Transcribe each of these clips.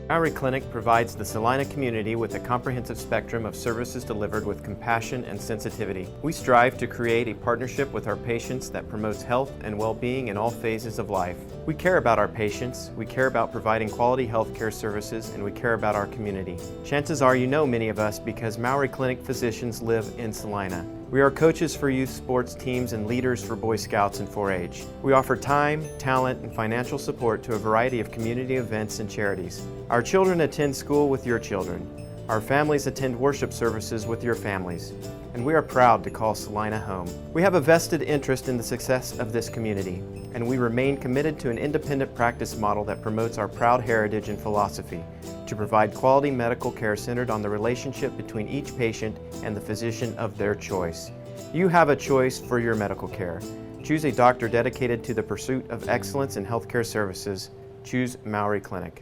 Our clinic provides the Salina community with a comprehensive spectrum of services delivered with compassion and sensitivity. We strive to create a partnership with our patients that promotes health and well-being in all phases of life. We care about our patients, we care about providing quality health care services, and we care about our community. Chances are you know many of us because Maori Clinic physicians live in Salina. We are coaches for youth sports teams and leaders for Boy Scouts and 4-H. We offer time, talent, and financial support to a variety of community events and charities. Our children attend school with your children. Our families attend worship services with your families. And we are proud to call Salina home. We have a vested interest in the success of this community, and we remain committed to an independent practice model that promotes our proud heritage and philosophy to provide quality medical care centered on the relationship between each patient and the physician of their choice. You have a choice for your medical care. Choose a doctor dedicated to the pursuit of excellence in healthcare services. Choose Maori Clinic.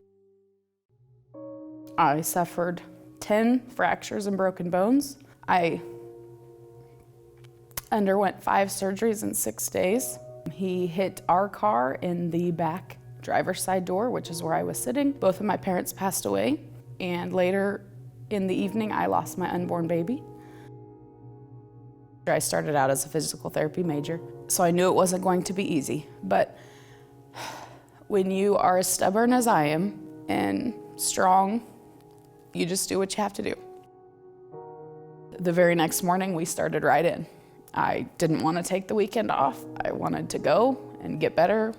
I suffered 10 fractures and broken bones. I underwent 5 surgeries in 6 days. He hit our car in the back driver's side door, which is where I was sitting. Both of my parents passed away, and later in the evening I lost my unborn baby. I started out as a physical therapy major, so I knew it wasn't going to be easy. But when you are as stubborn as I am and strong, you just do what you have to do. The very next morning we started right in. I didn't want to take the weekend off. I wanted to go and get better.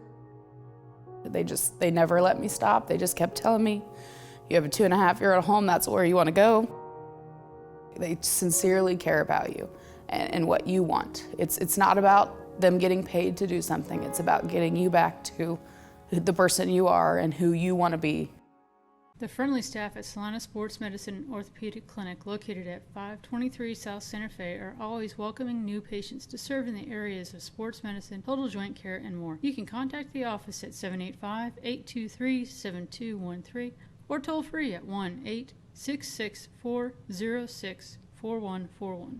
They never let me stop. They just kept telling me, you have a 2.5-year-old home, that's where you want to go. They sincerely care about you and what you want. It's not about them getting paid to do something. It's about getting you back to the person you are and who you want to be. The friendly staff at Salina Sports Medicine and Orthopedic Clinic, located at 523 South Santa Fe, are always welcoming new patients to serve in the areas of sports medicine, total joint care, and more. You can contact the office at 785-823-7213 or toll free at 1-866-406-4141.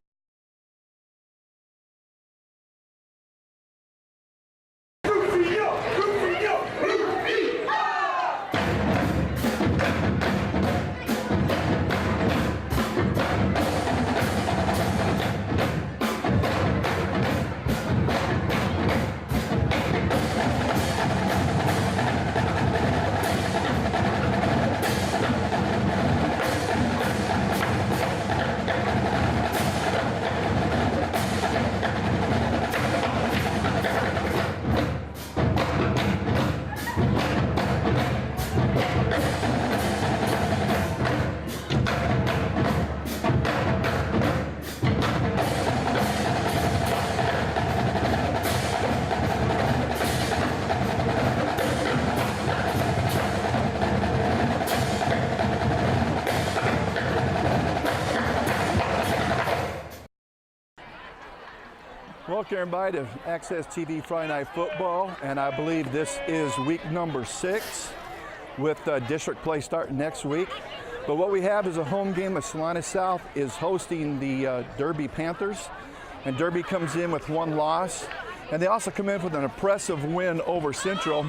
Welcome everybody to Access TV Friday Night Football, and I believe this is week number 6 with district play starting next week. But what we have is a home game. Of Salina South is hosting the Derby Panthers, and Derby comes in with 1 loss, and they also come in with an impressive win over Central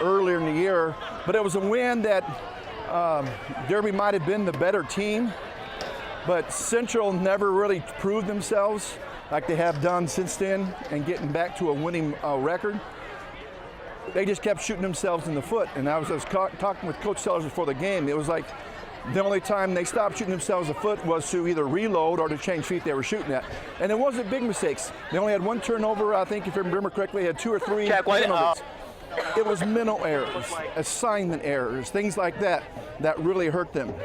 earlier in the year. But it was a win that Derby might have been the better team, but Central never really proved themselves like they have done since then and getting back to a winning record. They just kept shooting themselves in the foot. And I was talking with Coach Sellers before the game. It was like the only time they stopped shooting themselves in the foot was to either reload or to change feet they were shooting at. And it wasn't big mistakes. They only had 1 turnover. I think if I remember correctly, they had 2 or 3 turnovers. It was mental errors, assignment errors, things like that that really hurt them.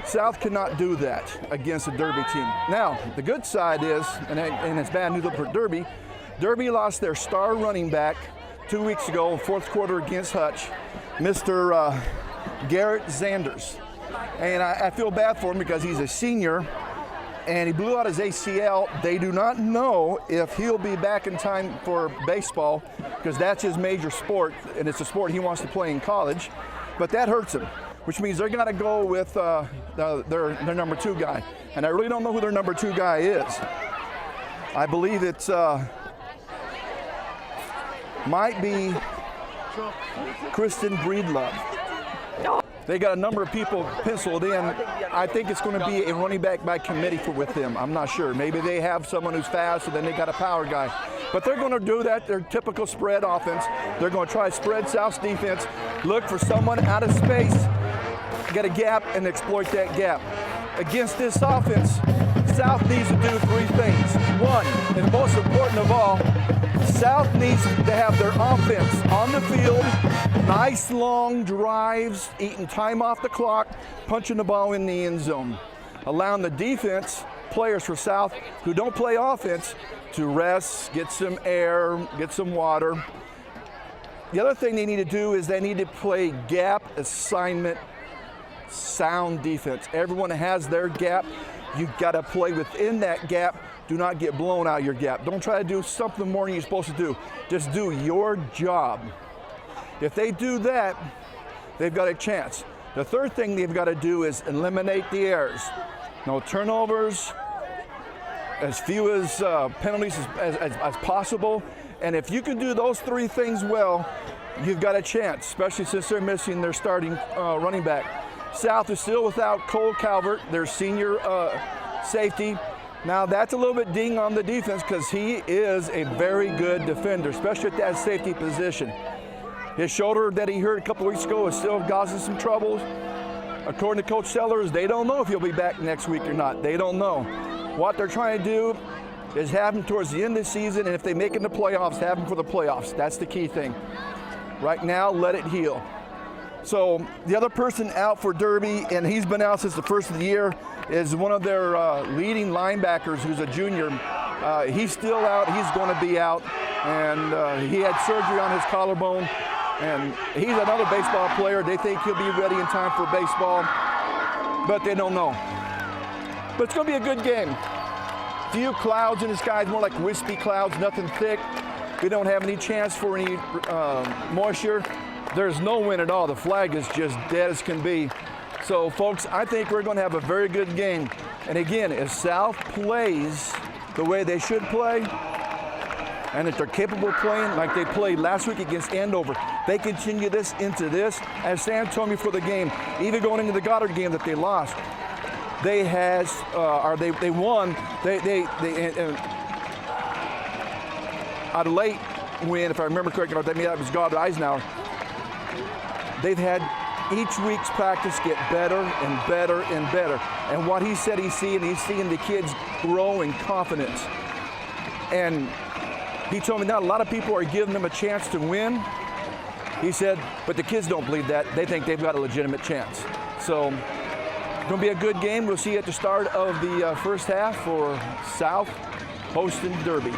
South cannot do that against a Derby team. Now, the good side is, and it's bad news for Derby, Derby lost their star running back 2 weeks ago, 4th quarter against Hutch, Mr. Garrett Zanders. And I feel bad for him because he's a senior and he blew out his ACL. They do not know if he'll be back in time for baseball because that's his major sport and it's a sport he wants to play in college, but that hurts him, which means they're gonna go with their number 2 guy. And I really don't know who their number 2 guy is. I believe it's, might be Kristen Breedlove. They got a number of people penciled in. I think it's going to be a running back by committee with them. I'm not sure. Maybe they have someone who's fast, and then they got a power guy. But they're going to do that. Their typical spread offense. They're going to try to spread South's defense, look for someone out of space, get a gap, and exploit that gap. Against this offense, South needs to do three things. One, and most important of all, South needs to have their offense on the field, nice long drives, eating time off the clock, punching the ball in the end zone, allowing the defense, players for South who don't play offense, to rest, get some air, get some water. The other thing they need to do is they need to play gap assignment, sound defense. Everyone has their gap. You've got to play within that gap. Do not get blown out of your gap. Don't try to do something more than you're supposed to do. Just do your job. If they do that, they've got a chance. The third thing they've got to do is eliminate the errors. No turnovers, as few as penalties as possible. And if you can do those three things well, you've got a chance, especially since they're missing their starting running back. South is still without Cole Calvert, their senior safety. Now that's a little bit ding on the defense because he is a very good defender, especially at that safety position. His shoulder that he hurt a couple weeks ago is still causing some troubles. According to Coach Sellers, they don't know if he'll be back next week or not. They don't know. What they're trying to do is have him towards the end of the season, and if they make it in the playoffs, have him for the playoffs. That's the key thing. Right now, let it heal. So the other person out for Derby, and he's been out since the first of the year, is one of their leading linebackers who's a junior. He's still out. He's going to be out. And he had surgery on his collarbone. And he's another baseball player. They think he'll be ready in time for baseball, but they don't know. But it's going to be a good game. Few clouds in the sky, more like wispy clouds, nothing thick. We don't have any chance for any moisture. There's no wind at all. The flag is just dead as can be. So, folks, I think we're going to have a very good game. And again, if South plays the way they should play, and if they're capable of playing like they played last week against Andover, they continue this into this. As Sam told me for the game, even going into the Goddard game that they lost, they won. Out of late win, if I remember correctly, that was Goddard Eisenhower. They've had each week's practice get better and better and better. And what he said he's seeing the kids grow in confidence. And he told me now a lot of people are giving them a chance to win. He said, but the kids don't believe that. They think they've got a legitimate chance. So it's going to be a good game. We'll see you at the start of the first half for South hosting Derby.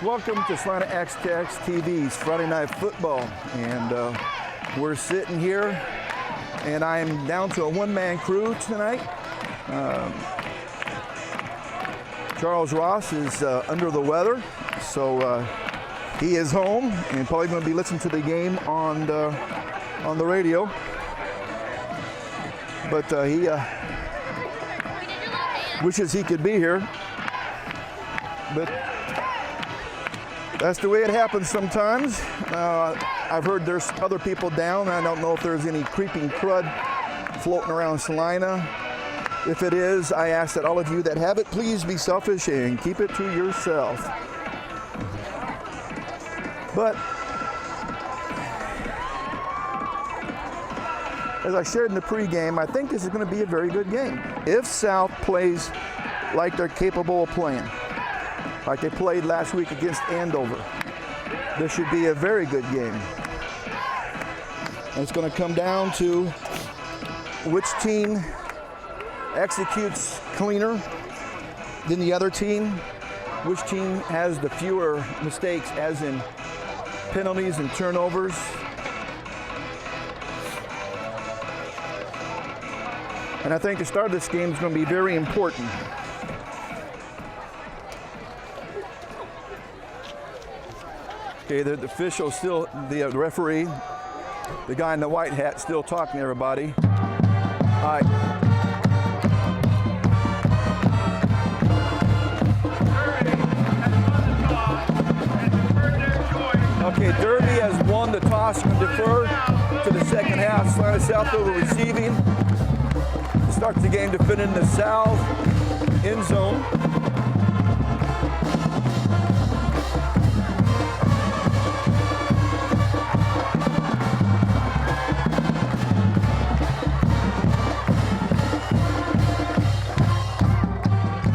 welcome to Salina X-Tex TV's Friday Night Football. And we're sitting here, and I'm down to a one-man crew tonight. Charles Ross is under the weather, so he is home and probably going to be listening to the game on the radio. But he wishes he could be here. But that's the way it happens sometimes. I've heard there's other people down. I don't know if there's any creeping crud floating around Salina. If it is, I ask that all of you that have it, please be selfish and keep it to yourself. But as I shared in the pregame, I think this is going to be a very good game. If South plays like they're capable of playing, like they played last week against Andover, this should be a very good game. And it's going to come down to which team executes cleaner than the other team, which team has the fewer mistakes, as in penalties and turnovers. And I think the start of this game is going to be very important. Okay, the official still, the referee, the guy in the white hat still talking to everybody. All right. Okay, Derby has won the toss and defer to the second half. Salina South over receiving. Starts the game defending the south end zone.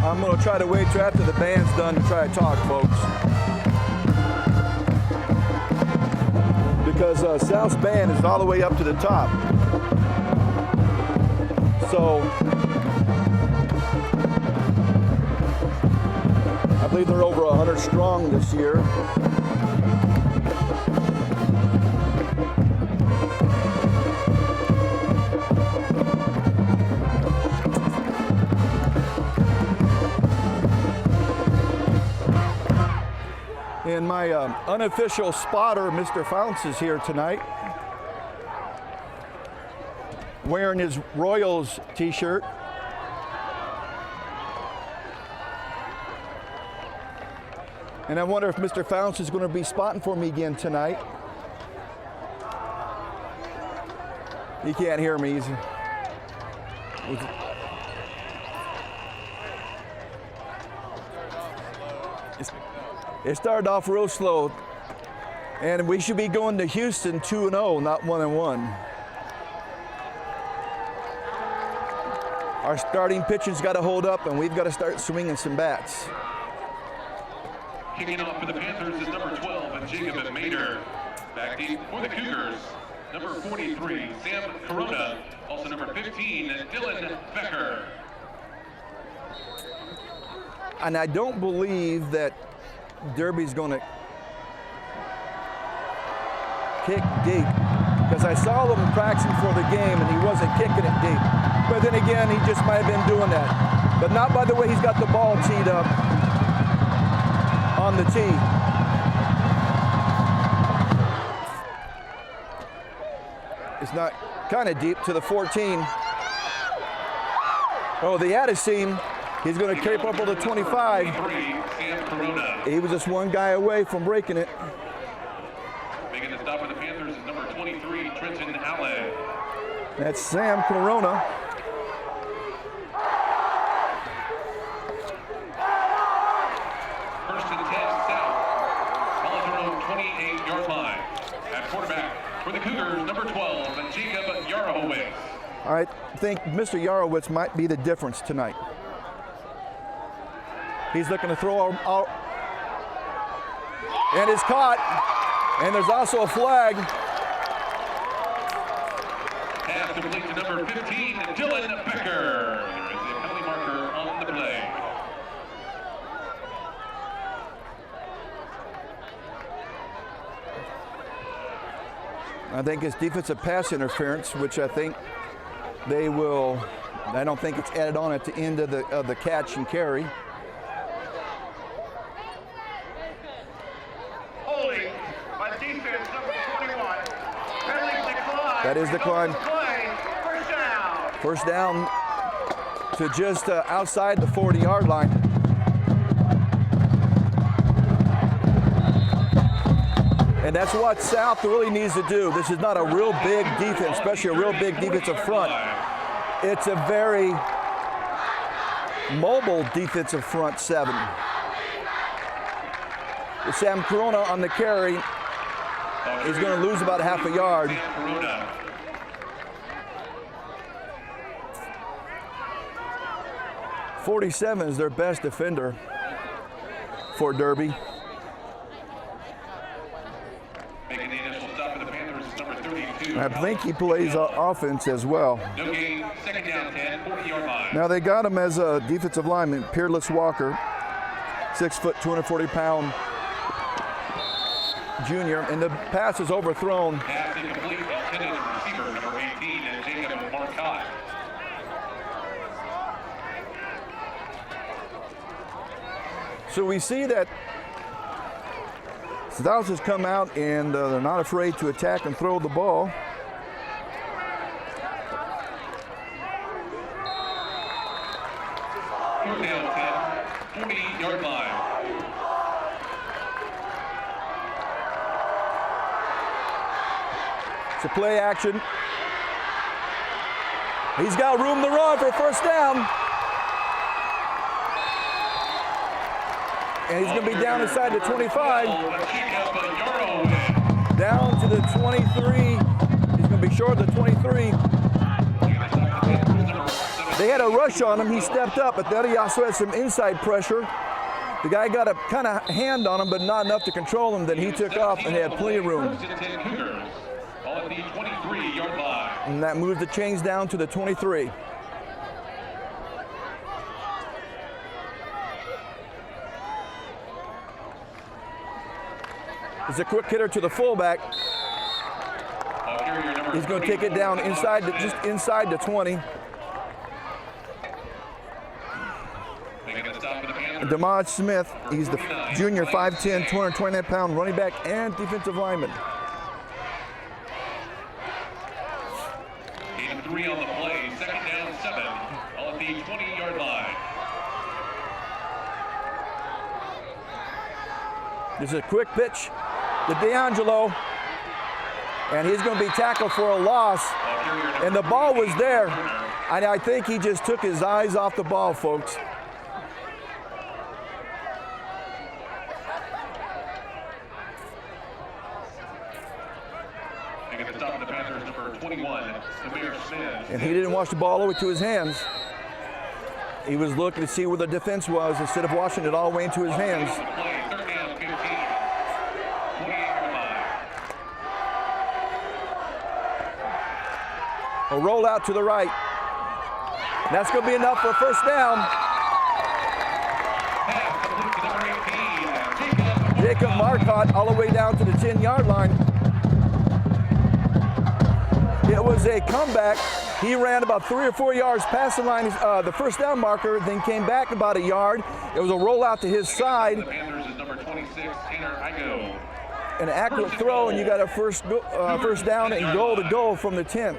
I'm going to try to wait till after the band's done to try to talk, folks. Because South's band is all the way up to the top. So I believe they're over 100 strong this year. And my unofficial spotter, Mr. Founts, is here tonight, wearing his Royals t-shirt. And I wonder if Mr. Founts is going to be spotting for me again tonight. He can't hear me. It started off real slow, and we should be going to Houston 2-0, not 1-1. Our starting pitching's got to hold up, and we've got to start swinging some bats. Kicking off for the Panthers is number 12, and Jacob Mater. Back deep for the Cougars, number 43, Sam Corona. Also number 15, Dylan Becker. And I don't believe that Derby's going to kick deep, because I saw him practicing for the game and he wasn't kicking it deep. But then again, he just might have been doing that. But not by the way he's got the ball teed up on the tee. It's not kind of deep to the 14. Oh, the Addison. He's going to cape up on the 25. He was just one guy away from breaking it. Making the stop for the Panthers is number 23, Trenton Allen. That's Sam Corona. First and 10, South. Ball at their own 28-yard line. At quarterback for the Cougars, number 12, Jacob Yarowitz. All right, I think Mr. Yarowitz might be the difference tonight. He's looking to throw out, and it's caught. And there's also a flag. Pass complete to number 15, Dylan Becker. There is a penalty marker on the play. I think it's defensive pass interference, which I think they will. I don't think it's added on at the end of the catch and carry. Holding by defense number 21. Penalty decline. That is decline. First down. First down to just outside the 40-yard line. And that's what South really needs to do. This is not a real big defense, especially a real big defensive front. It's a very mobile defensive front seven. With Sam Corona on the carry, he's going to lose about half a yard. 47 is their best defender for Derby. Making the initial stop for the Panthers is number 32. I think he plays offense as well. No gain, second down 10, 40-yard line. Now they got him as a defensive lineman, Peerless Walker, 6 foot, 240-pound junior, and the pass is overthrown. Pass incomplete, intended receiver number 18, and Jacob Marcotte. So we see that South has come out and they're not afraid to attack and throw the ball. Fourth down 10, 40-yard line. It's a play action. He's got room to run for first down. And he's going to be down inside the 25. Down to the 23. He's going to be short of the 23. They had a rush on him. He stepped up, but then he also had some inside pressure. The guy got a kind of hand on him, but not enough to control him. Then he took off and had plenty of room. And that moved the chains down to the 23. It's a quick hitter to the fullback. He's going to take it down inside, just inside the 20. Damaj Smith, he's the junior 5'10", 229-pound running back and defensive lineman. Gain of 3 on the play, second down 7 on the 20-yard line. This is a quick pitch to D'Angelo, and he's going to be tackled for a loss. And the ball was there, and I think he just took his eyes off the ball, folks. Making the stop of the Panthers, number 21, Demir Smith. And he didn't watch the ball over to his hands. He was looking to see where the defense was instead of watching it all the way into his hands. Third down 15, 28-yard line. A rollout to the right. That's going to be enough for a first down. Pass complete to number 18, Jacob Marcotte all the way down to the 10-yard line. It was a comeback. He ran about 3 or 4 yards past the line, the first down marker, then came back about a yard. It was a rollout to his side. The Panthers is number 26, Tanner Igo. An accurate throw, and you got a first down and goal to go from the 10.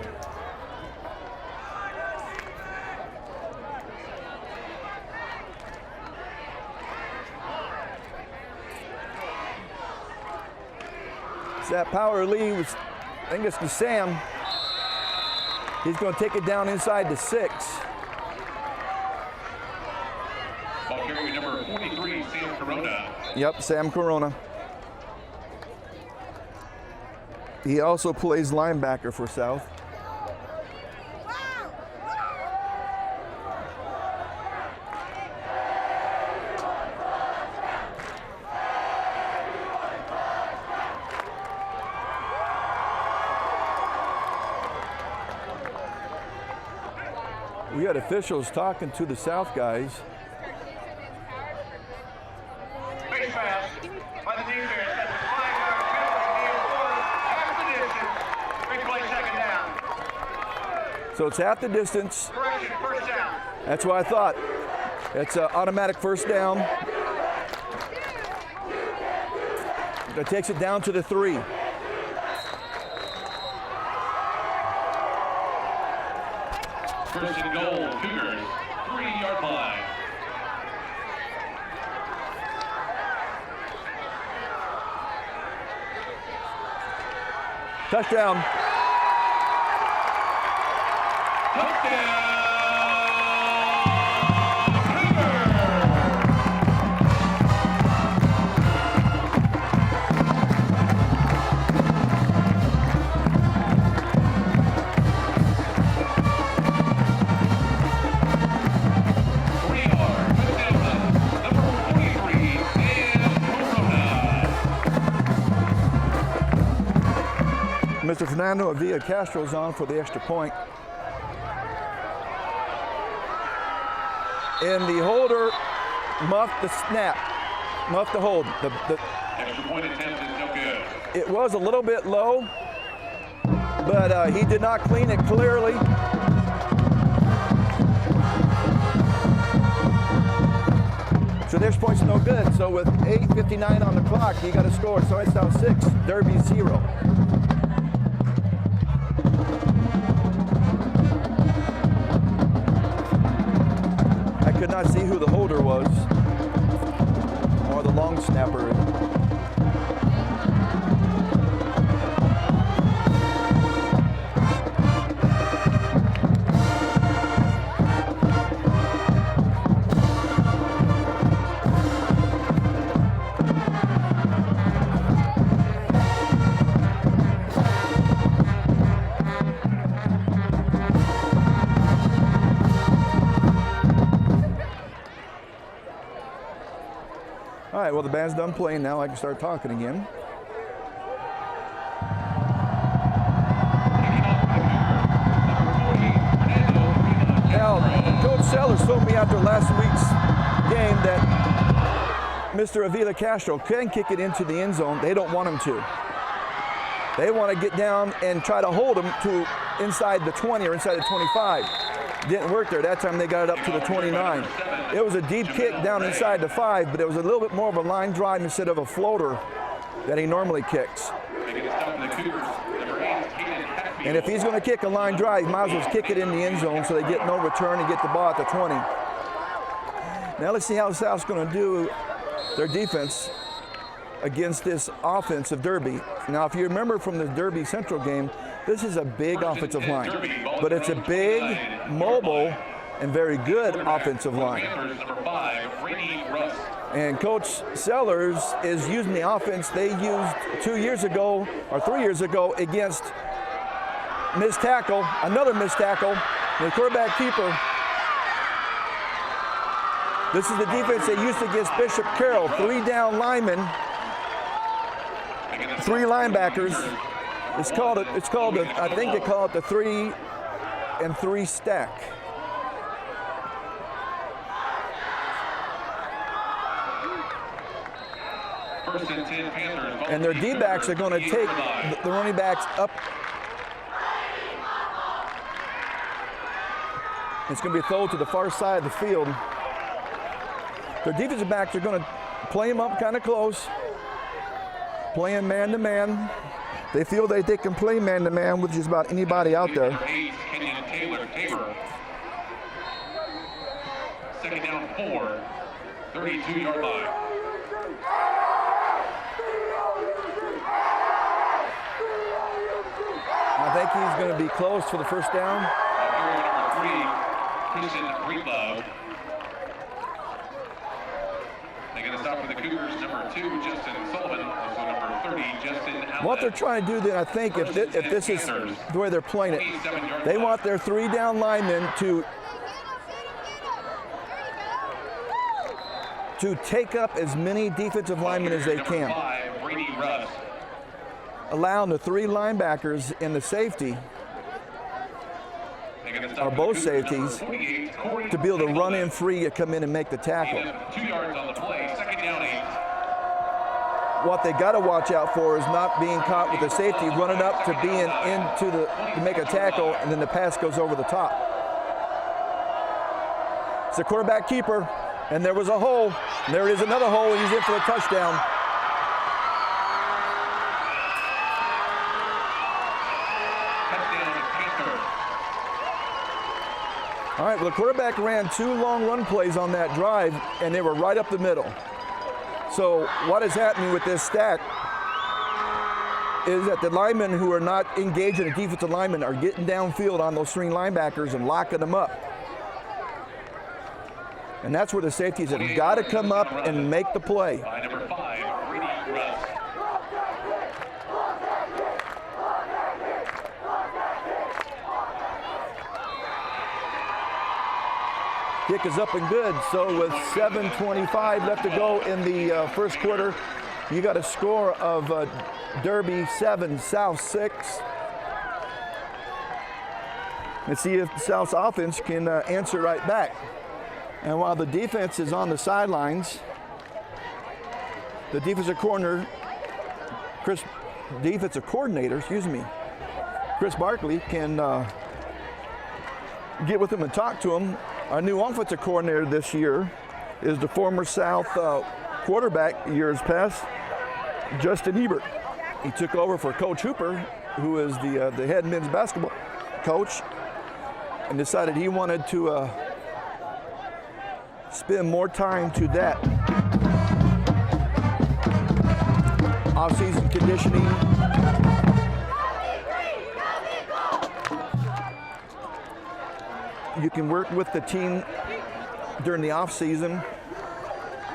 It's that power lead. I think it's to Sam. He's going to take it down inside the 6. Ball carrier number 43, Sam Corona. Yep, Sam Corona. He also plays linebacker for South. We had officials talking to the South guys. Face pass by the defense. That's a 5-yard penalty. The quarter half position. So it's half the distance. Correction, first down. That's what I thought. It's an automatic first down. That takes it down to the 3. First and goal, Cougars, 3-yard line. Touchdown. Touchdown, Mr. Fernando Avila Castro's on for the extra point. And the holder muffed the snap, muffed the hold. extra point attempt is no good. It was a little bit low, but he did not clean it clearly. So this point's no good. So with 8:59 on the clock, he got a score. So it's down 6, Derby 0. I could not see who the holder was or the long snapper. All right, well, the band's done playing now. I can start talking again. Now, Coach Sellers told me after last week's game that Mr. Avila Castro can kick it into the end zone. They don't want him to. They want to get down and try to hold him to inside the 20 or inside the 25. Didn't work there. That time they got it up to the 29. It was a deep kick down inside the 5, but it was a little bit more of a line drive instead of a floater that he normally kicks. And if he's going to kick a line drive, he might as well kick it in the end zone so they get no return and get the ball at the 20. Now let's see how South's going to do their defense against this offensive Derby. Now, if you remember from the Derby Central game, this is a big offensive line, but it's a big, mobile, and very good offensive line. And Coach Sellers is using the offense they used 2 years ago or 3 years ago against missed tackle, another missed tackle, the quarterback keeper. This is the defense they used against Bishop Carroll, 3 down linemen, 3 linebackers. I think they call it the 3 and 3 stack. First and 10 Panthers. And their D-backs are going to take the running backs up. It's going to be thrown to the far side of the field. Their defensive backs are going to play them up kind of close, playing man-to-man. They feel that they can play man-to-man with just about anybody out there. Second down 4, 32-yard line. I think he's going to be close for the first down. Number 3, Christian Breedlove. They're going to stop for the Cougars. Number 2, Justin Sullivan. Also number 30, Justin Allen. What they're trying to do then, I think, if this is the way they're playing it, they want their 3 down linemen to take up as many defensive linemen as they can. Number 5, Brady Russ. Allowing the 3 linebackers and the safety, or both safeties, to be able to run in free and come in and make the tackle. 2 yards on the play, second down 8. what they got to watch out for is not being caught with the safety, running up to being to make a tackle, and then the pass goes over the top. It's a quarterback keeper, and there was a hole. And there it is, another hole, and he's in for the touchdown. All right, well, the quarterback ran 2 long run plays on that drive, and they were right up the middle. So what is happening with this stack is that the linemen who are not engaged in the defensive linemen are getting downfield on those 3 linebackers and locking them up. And that's where the safeties have got to come up and make the play. By number 5, Brady Russ. Kick is up and good. So with 7:25 left to go in the first quarter, you got a score of Derby 7, South 6. Let's see if South's offense can answer right back. And while the defense is on the sidelines, the defensive coordinator, Chris Barkley can get with him and talk to him. Our new offensive coordinator this year is the former South quarterback years past, Justin Ebert. He took over for Coach Hooper, who is the head men's basketball coach, and decided he wanted to spend more time to that off-season conditioning. You can work with the team during the off-season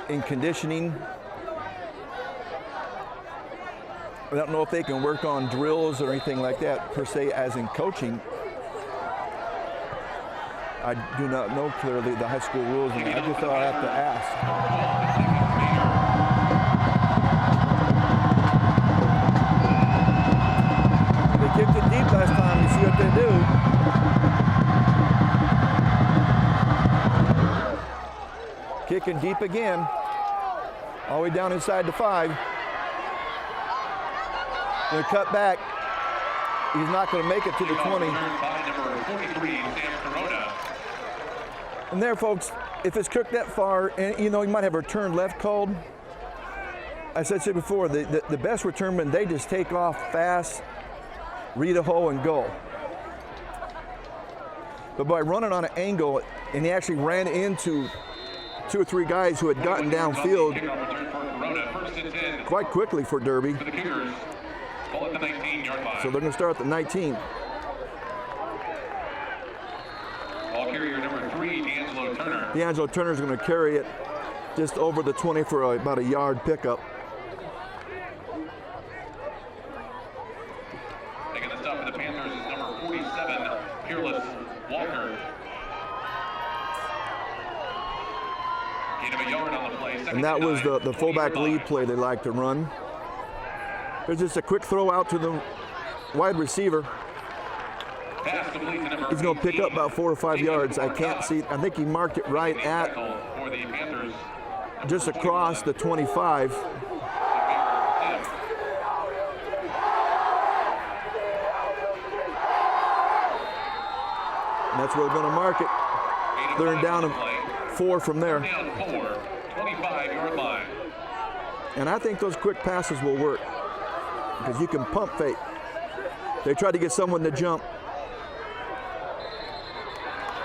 in conditioning. I don't know if they can work on drills or anything like that per se as in coaching. I do not know clearly the high school rules, and I just thought I'd have to ask. They kicked it deep last time. You see what they do. Kicking deep again, all the way down inside the 5. Going to cut back. He's not going to make it to the 20. And there, folks, if it's cooked that far, and you know, you might have a return left called. As I said before, the best return men, they just take off fast, read a hole, and go. But by running on an angle, and he actually ran into 2 or 3 guys who had gotten downfield quite quickly for Derby. So they're going to start at the 19. Ball carrier number 3, D'Angelo Turner. D'Angelo Turner's going to carry it just over the 20 for about a yard pickup. Taking the stop for the Panthers is number 47, Peerless Walker. Gain of a yard on the play. And that was the fullback lead play they like to run. There's just a quick throw out to the wide receiver. He's going to pick up about 4 or 5 yards. I can't see. I think he marked it right at just across the 25. And that's where they're going to mark it. They're down 4 from there. 25-yard line. And I think those quick passes will work because you can pump fake. They tried to get someone to jump.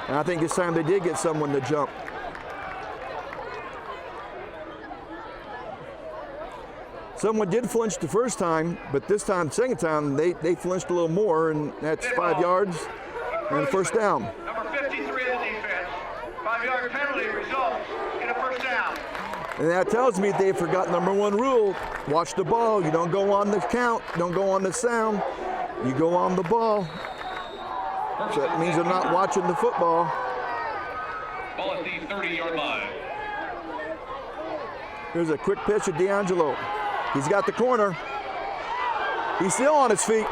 And I think this time they did get someone to jump. Someone did flinch the first time, but this time, second time, they flinched a little more, and that's 5 yards and first down. Number 53 of the defense. 5-yard penalty results in a first down. And that tells me they've forgotten number 1 rule. Watch the ball. You don't go on the count. Don't go on the sound. You go on the ball. So that means they're not watching the football. Ball at the 30-yard line. Here's a quick pitch to D'Angelo. He's got the corner. He's still on his feet.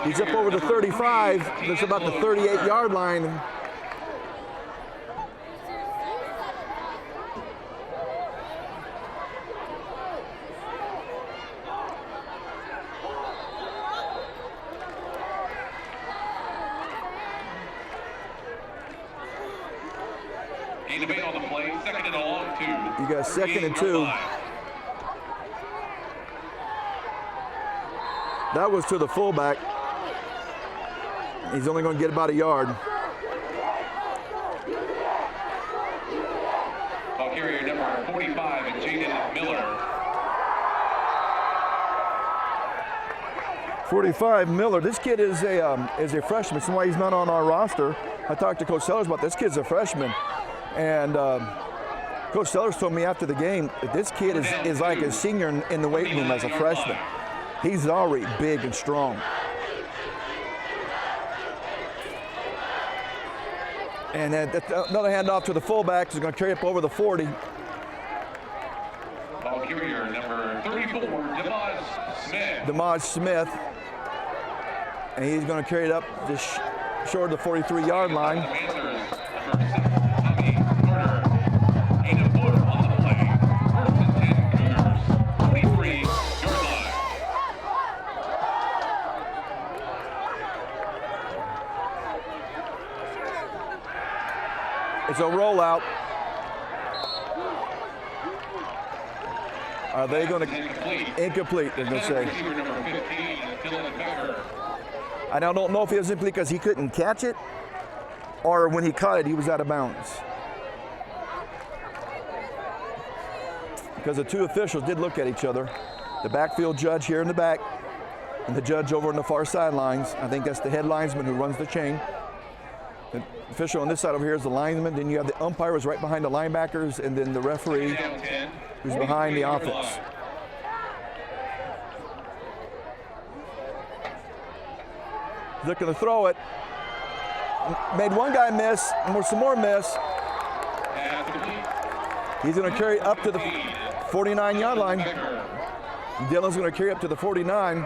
He's up over the 35. That's about the 38-yard line. Gain of 8 on the play, second and a long 2. You got second and 2. 38-yard line. That was to the fullback. He's only going to get about a yard. Ball carrier number 45, and Jaden Miller. 45, Miller. This kid is a freshman. That's why he's not on our roster. I talked to Coach Sellers about this. Kid's a freshman, and Coach Sellers told me after the game that this kid is like a senior in the weight room as a freshman. He's already big and strong. And then another handoff to the fullback. He's going to carry up over the 40. Ball carrier number 34, Demaj Smith. Demaj Smith. And he's going to carry it up just short of the 43-yard line. The Panthers, number 6, Tommy Carter. Gain of 4 on the play. First and 10 Cougars, 43-yard line. It's a rollout. Are they going to incomplete? They're going to say. Receiver number 15, Dylan Becker. I now don't know if he was incomplete because he couldn't catch it, or when he caught it, he was out of bounds. Because the two officials did look at each other. The backfield judge here in the back, and the judge over on the far sidelines. I think that's the head linesman who runs the chain. The official on this side over here is the lineman. Then you have the umpires right behind the linebackers, and then the referee who's behind the offense. Looking to throw it. Made one guy miss, and some more miss. He's going to carry it up to the 49-yard line. Dylan's going to carry up to the 49.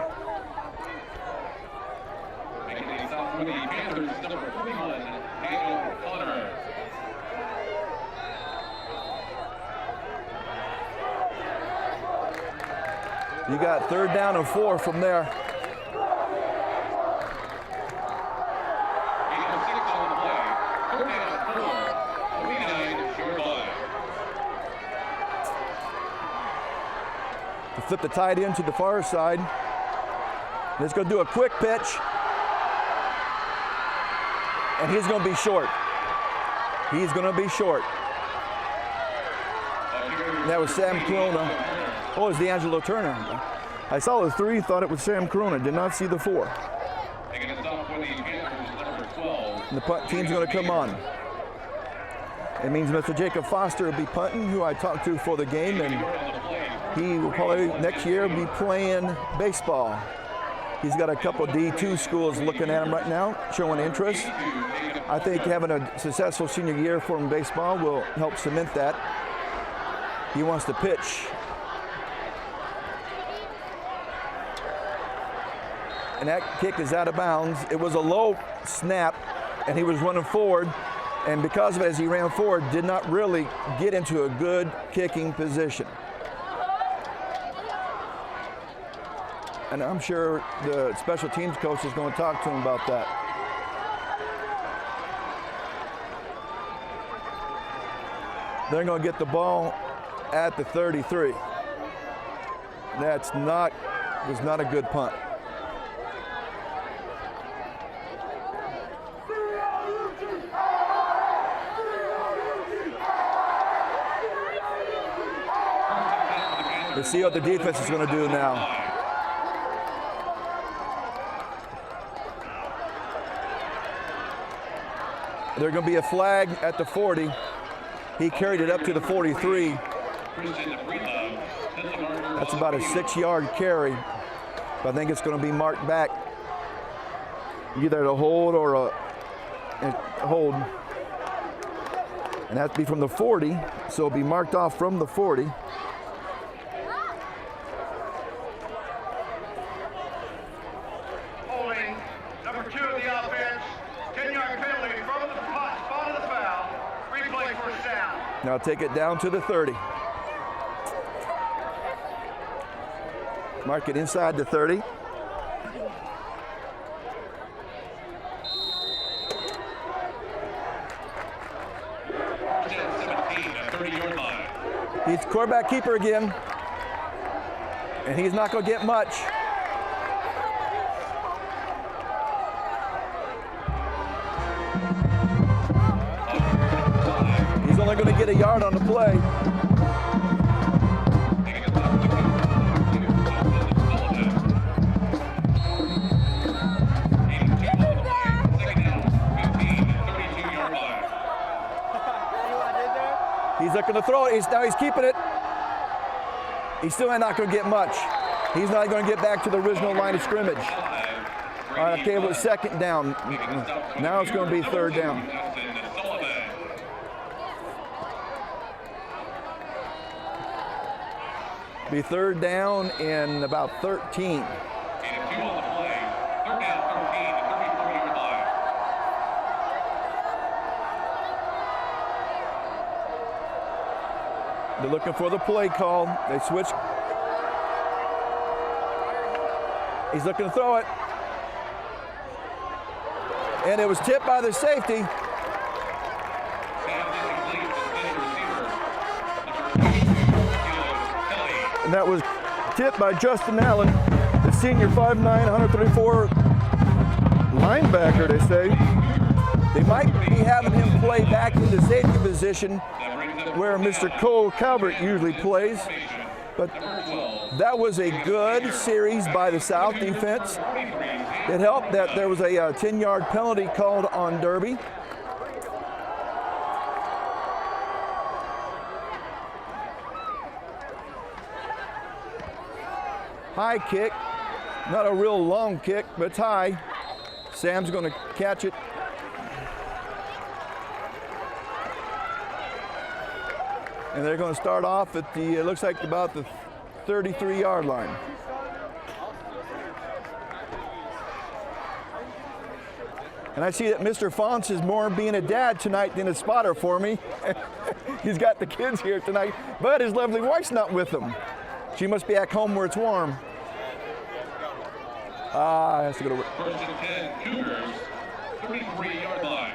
Making a stop for the Panthers, number 41, Daniel Connor. You got 3rd down and 4 from there. Gain of 6 on the play. 3rd down, 4, 49-yard line. To flip the tight end to the far side. He's going to do a quick pitch. And he's going to be short. He's going to be short. That was Sam Corona. Oh, it's D'Angelo Turner. I saw the 3, thought it was Sam Corona. Did not see the 4. Making a stop for the Panthers, number 12. And the punt team's going to come on. It means Mr. Jacob Foster will be punting, who I talked to for the game, and he will probably next year be playing baseball. He's got a couple D2 schools looking at him right now, showing interest. I think having a successful senior year for him in baseball will help cement that. He wants to pitch. And that kick is out of bounds. It was a low snap, and he was running forward. And because of it, as he ran forward, did not really get into a good kicking position. And I'm sure the special teams coach is going to talk to him about that. They're going to get the ball at the 33. Was not a good punt. Let's see what the defense is going to do now. There's going to be a flag at the 40. He carried it up to the 43. That's about a 6-yard carry. But I think it's going to be marked back. Either a hold or a hold. And that'd be from the 40. So it'll be marked off from the 40. Holding number 2 of the offense, 10-yard penalty from the spot of the foul. Replay first down. Now take it down to the 30. Mark it inside the 30. He's quarterback keeper again. And he's not going to get much. He's only going to get a yard on the play. He's not going to throw it. Now he's keeping it. He's still not going to get much. He's not going to get back to the original line of scrimmage. All right, okay, it was second down. Now it's going to be third down. Be third down in about 13. They're looking for the play call. They switch. He's looking to throw it. And it was tipped by the safety. And that was tipped by Justin Allen, the senior 5'9", 134 linebacker, they say. They might be having him play back into safety position where Mr. Cole Calvert usually plays. But that was a good series by the South defense. It helped that there was a 10-yard penalty called on Derby. High kick, not a real long kick, but it's high. Sam's going to catch it. And they're going to start off at the, it looks like about the 33-yard line. And I see that Mr. Fonts is more being a dad tonight than a spotter for me. He's got the kids here tonight, but his lovely wife's not with him. She must be at home where it's warm. Has to go to First and 10, Cougars, 33-yard line.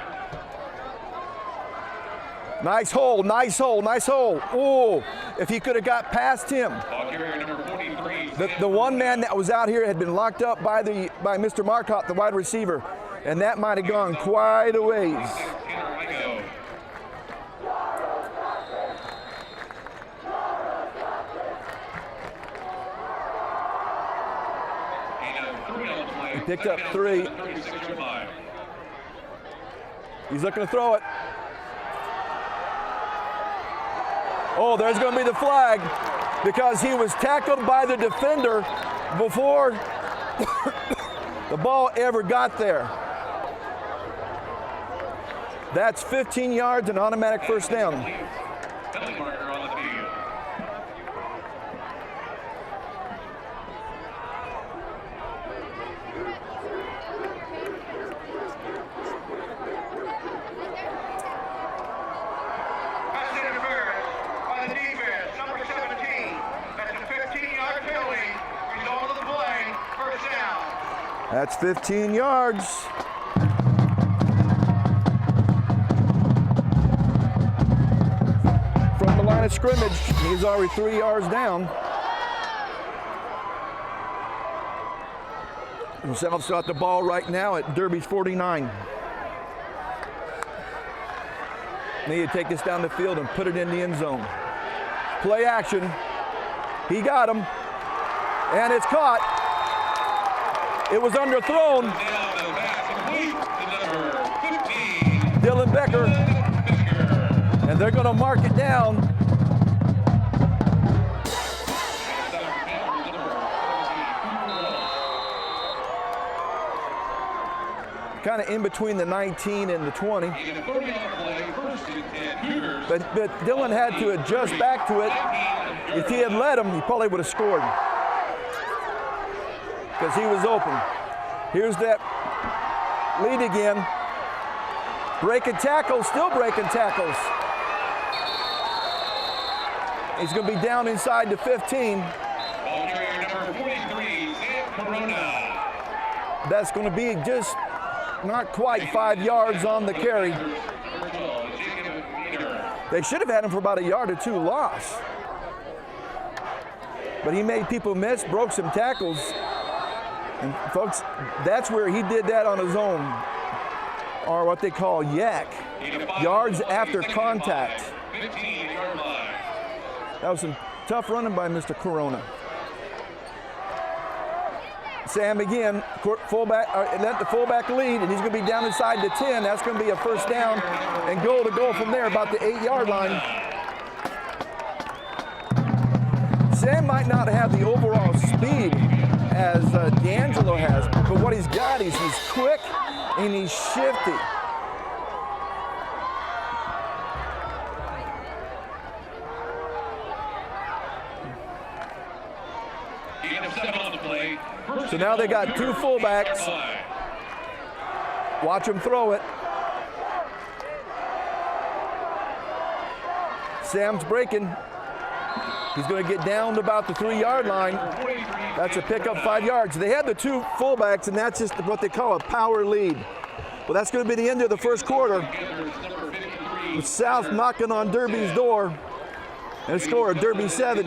Nice hole, nice hole, nice hole. Oh, if he could have got past him. Ball carrier number 43. The one man that was out here had been locked up by Mr. Marcotte, the wide receiver, and that might have gone quite a ways. He picked up 3. He's looking to throw it. Oh, there's going to be the flag because he was tackled by the defender before the ball ever got there. That's 15 yards and automatic first down. Penalty marker on the field. Pass interference by the defense, number 17. That's a 15-yard penalty. Result of the play, first down. That's 15 yards. From the line of scrimmage, he's already 3 yards down. And South's got the ball right now at Derby's 49. Need to take this down the field and put it in the end zone. Play action. He got him. And it's caught. It was underthrown. Dylan Becker. And they're going to mark it down. Kind of in between the 19 and the 20. But Dylan had to adjust back to it. If he had let him, he probably would have scored. Because he was open. Here's that lead again. Breaking tackles, still breaking tackles. He's going to be down inside the 15. Ball carrier number 43, Sam Corona. That's going to be just not quite 5 yards on the carry. They should have had him for about a yard or two loss. but he made people miss, broke some tackles. And folks, that's where he did that on his own, or what they call yak, yards after contact. 15-yard line. That was some tough running by Mr. Corona. Sam again, fullback, let the fullback lead, and he's going to be down inside the 10. That's going to be a first down, and goal to go from there, about the 8-yard line. Sam might not have the overall speed as D'Angelo has, but what he's got is he's quick and he's shifty. Gain of 7 on the play. So now they got two fullbacks. Watch him throw it. Sam's breaking. He's going to get down to about the 3-yard line. That's a pickup 5 yards. They had the two fullbacks, and that's just what they call a power lead. Well, that's going to be the end of the first quarter. With South knocking on Derby's door. And a score of Derby 7,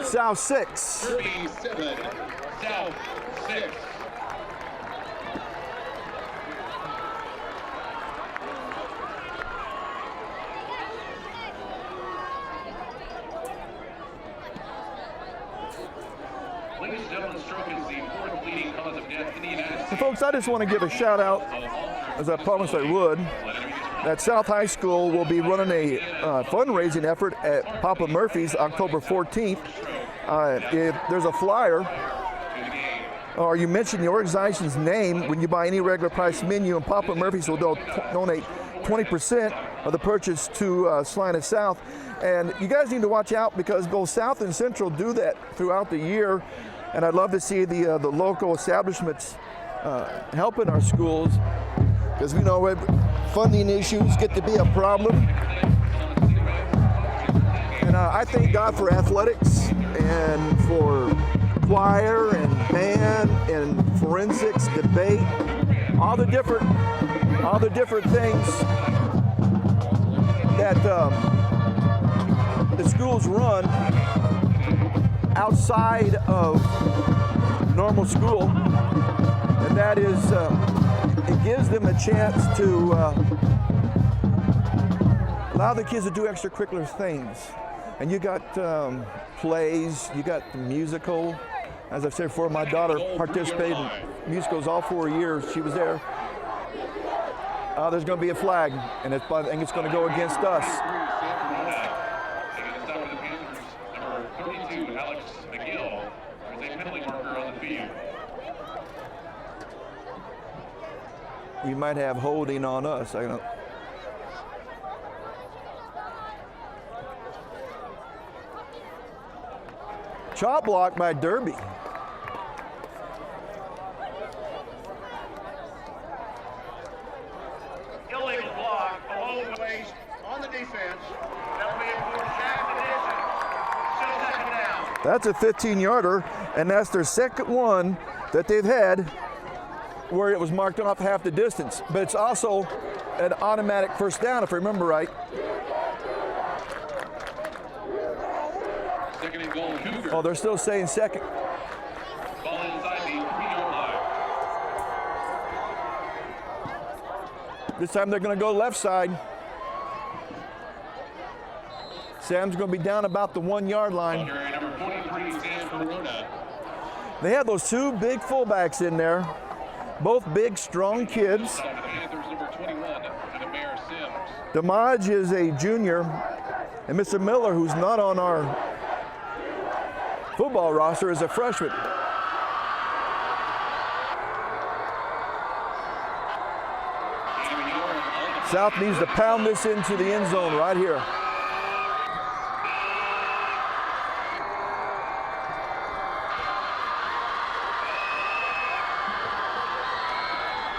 South 6. Derby 7, South 6. Ladies and gentlemen, stroke is the fourth leading cause of death in the United States. So folks, I just want to give a shout out, as I promised I would, that South High School will be running a fundraising effort at Papa Murphy's October 14th. If there's a flyer, or you mention your organization's name when you buy any regular price menu, and Papa Murphy's will donate 20% of the purchase to Salina South. And you guys need to watch out, because both South and Central do that throughout the year. And I'd love to see the local establishments helping our schools, because we know funding issues get to be a problem. And I thank God for athletics and for choir and band and forensics, debate, all the different things that the schools run outside of normal school, and that is it gives them a chance to allow the kids to do extracurricular things. And you got plays, you got the musical. As I've said before, my daughter participated in musicals all 4 years. She was there. There's going to be a flag, and I think it's going to go against us. Number 32, Alex McGill. There's a penalty marker on the field. You might have holding on us. I don't. Chop block by Derby. Illegal block below the waist on the defense. That'll be a fourth down position. Still second down. That's a 15-yarder, and that's their second one that they've had where it was marked off half the distance. But it's also an automatic first down, if I remember right. Second and goal, Cougars. Oh, they're still saying second. Ball inside the 3-yard line. This time they're going to go left side. Sam's going to be down about the 1-yard line. Number 43, Sam Corona. They have those two big fullbacks in there, both big, strong kids. The Panthers, number 21, Demare Sims. Damaj is a junior, and Mr. Miller, who's not on our football roster, is a freshman. South needs to pound this into the end zone right here.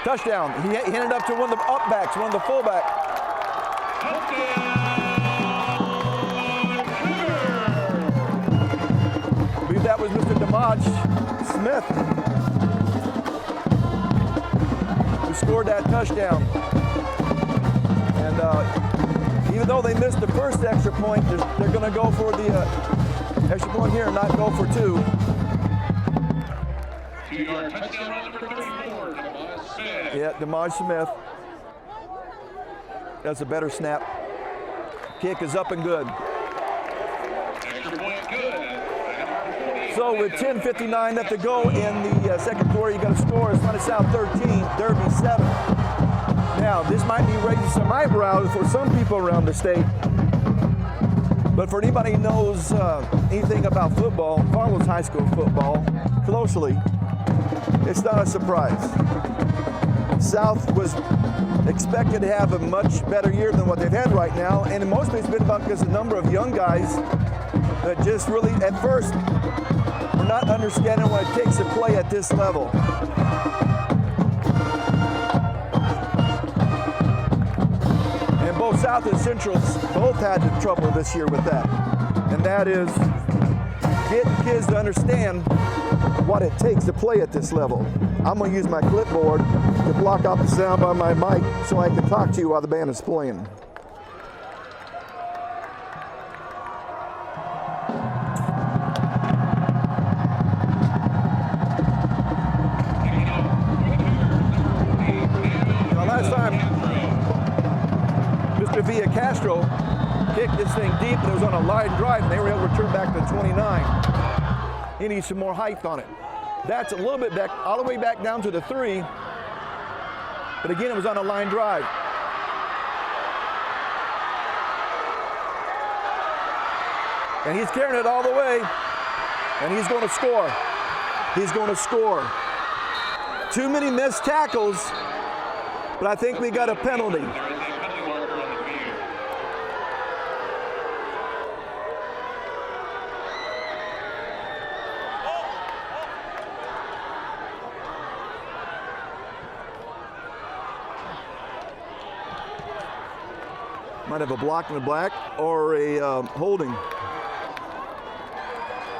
Touchdown. He handed up to one of the upbacks, one of the fullback. I believe that was Mr. Damaj Smith who scored that touchdown. And even though they missed the first extra point, they're going to go for the Extra point here and not go for 2. 2-yard touchdown run number 34, Demaj Smith. Yeah, Demaj Smith. That's a better snap. Kick is up and good. Extra point good. So with 10:59 left to go in the second quarter, you got to score. Salina South 13, Derby 7. Now, this might be raising some eyebrows for some people around the state. But for anybody who knows anything about football, follows high school football closely, it's not a surprise. South was expected to have a much better year than what they've had right now, and mostly it's been about because a number of young guys that just really, at first, were not understanding what it takes to play at this level. And both South and Central both had trouble this year with that. And that is getting kids to understand what it takes to play at this level. I'm going to use my clipboard to block out the sound by my mic so I can talk to you while the band is playing. Now last time, Mr. Villa Castro kicked this thing deep and it was on a line drive and they were able to return back to 29. He needs some more height on it. That's a little bit back, all the way back down to the 3. But again, it was on a line drive. And he's carrying it all the way. And he's going to score. He's going to score. Too many missed tackles, but I think we got a penalty. There is a penalty marker on the field. Might have a block in the black or a holding.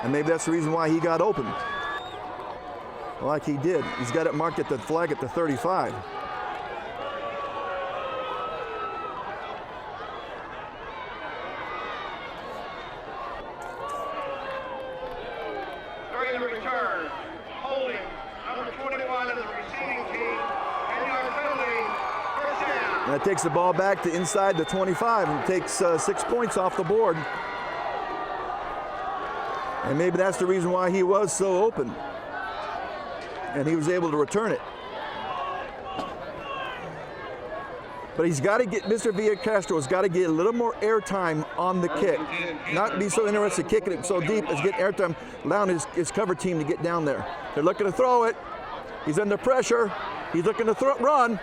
And maybe that's the reason why he got open. Like he did. He's got it marked at the flag at the 35. During the return, holding number 21 of the receiving team, 10-yard penalty, first down. And that takes the ball back to inside the 25 and takes 6 points off the board. And maybe that's the reason why he was so open. And he was able to return it. But he's got to get, Mr. Villa Castro has got to get a little more airtime on the kick. Not be so interested kicking it so deep as get airtime, allowing his cover team to get down there. They're looking to throw it. He's under pressure. He's looking to run.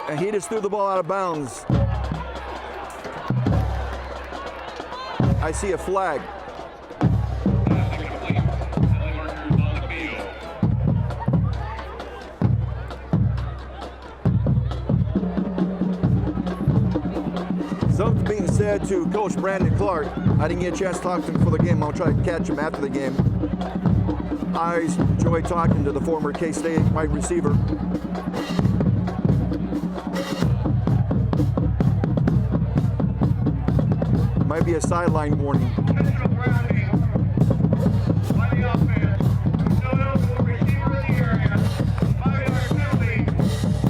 And he just threw the ball out of bounds. I see a flag. Something being said to Coach Brandon Clark. I didn't get a chance to talk to him before the game. I'll try to catch him after the game. I enjoy talking to the former K-State wide receiver. Might be a sideline warning. Intentional grounding by the offense. No eligible receiver in the area. 5-yard penalty.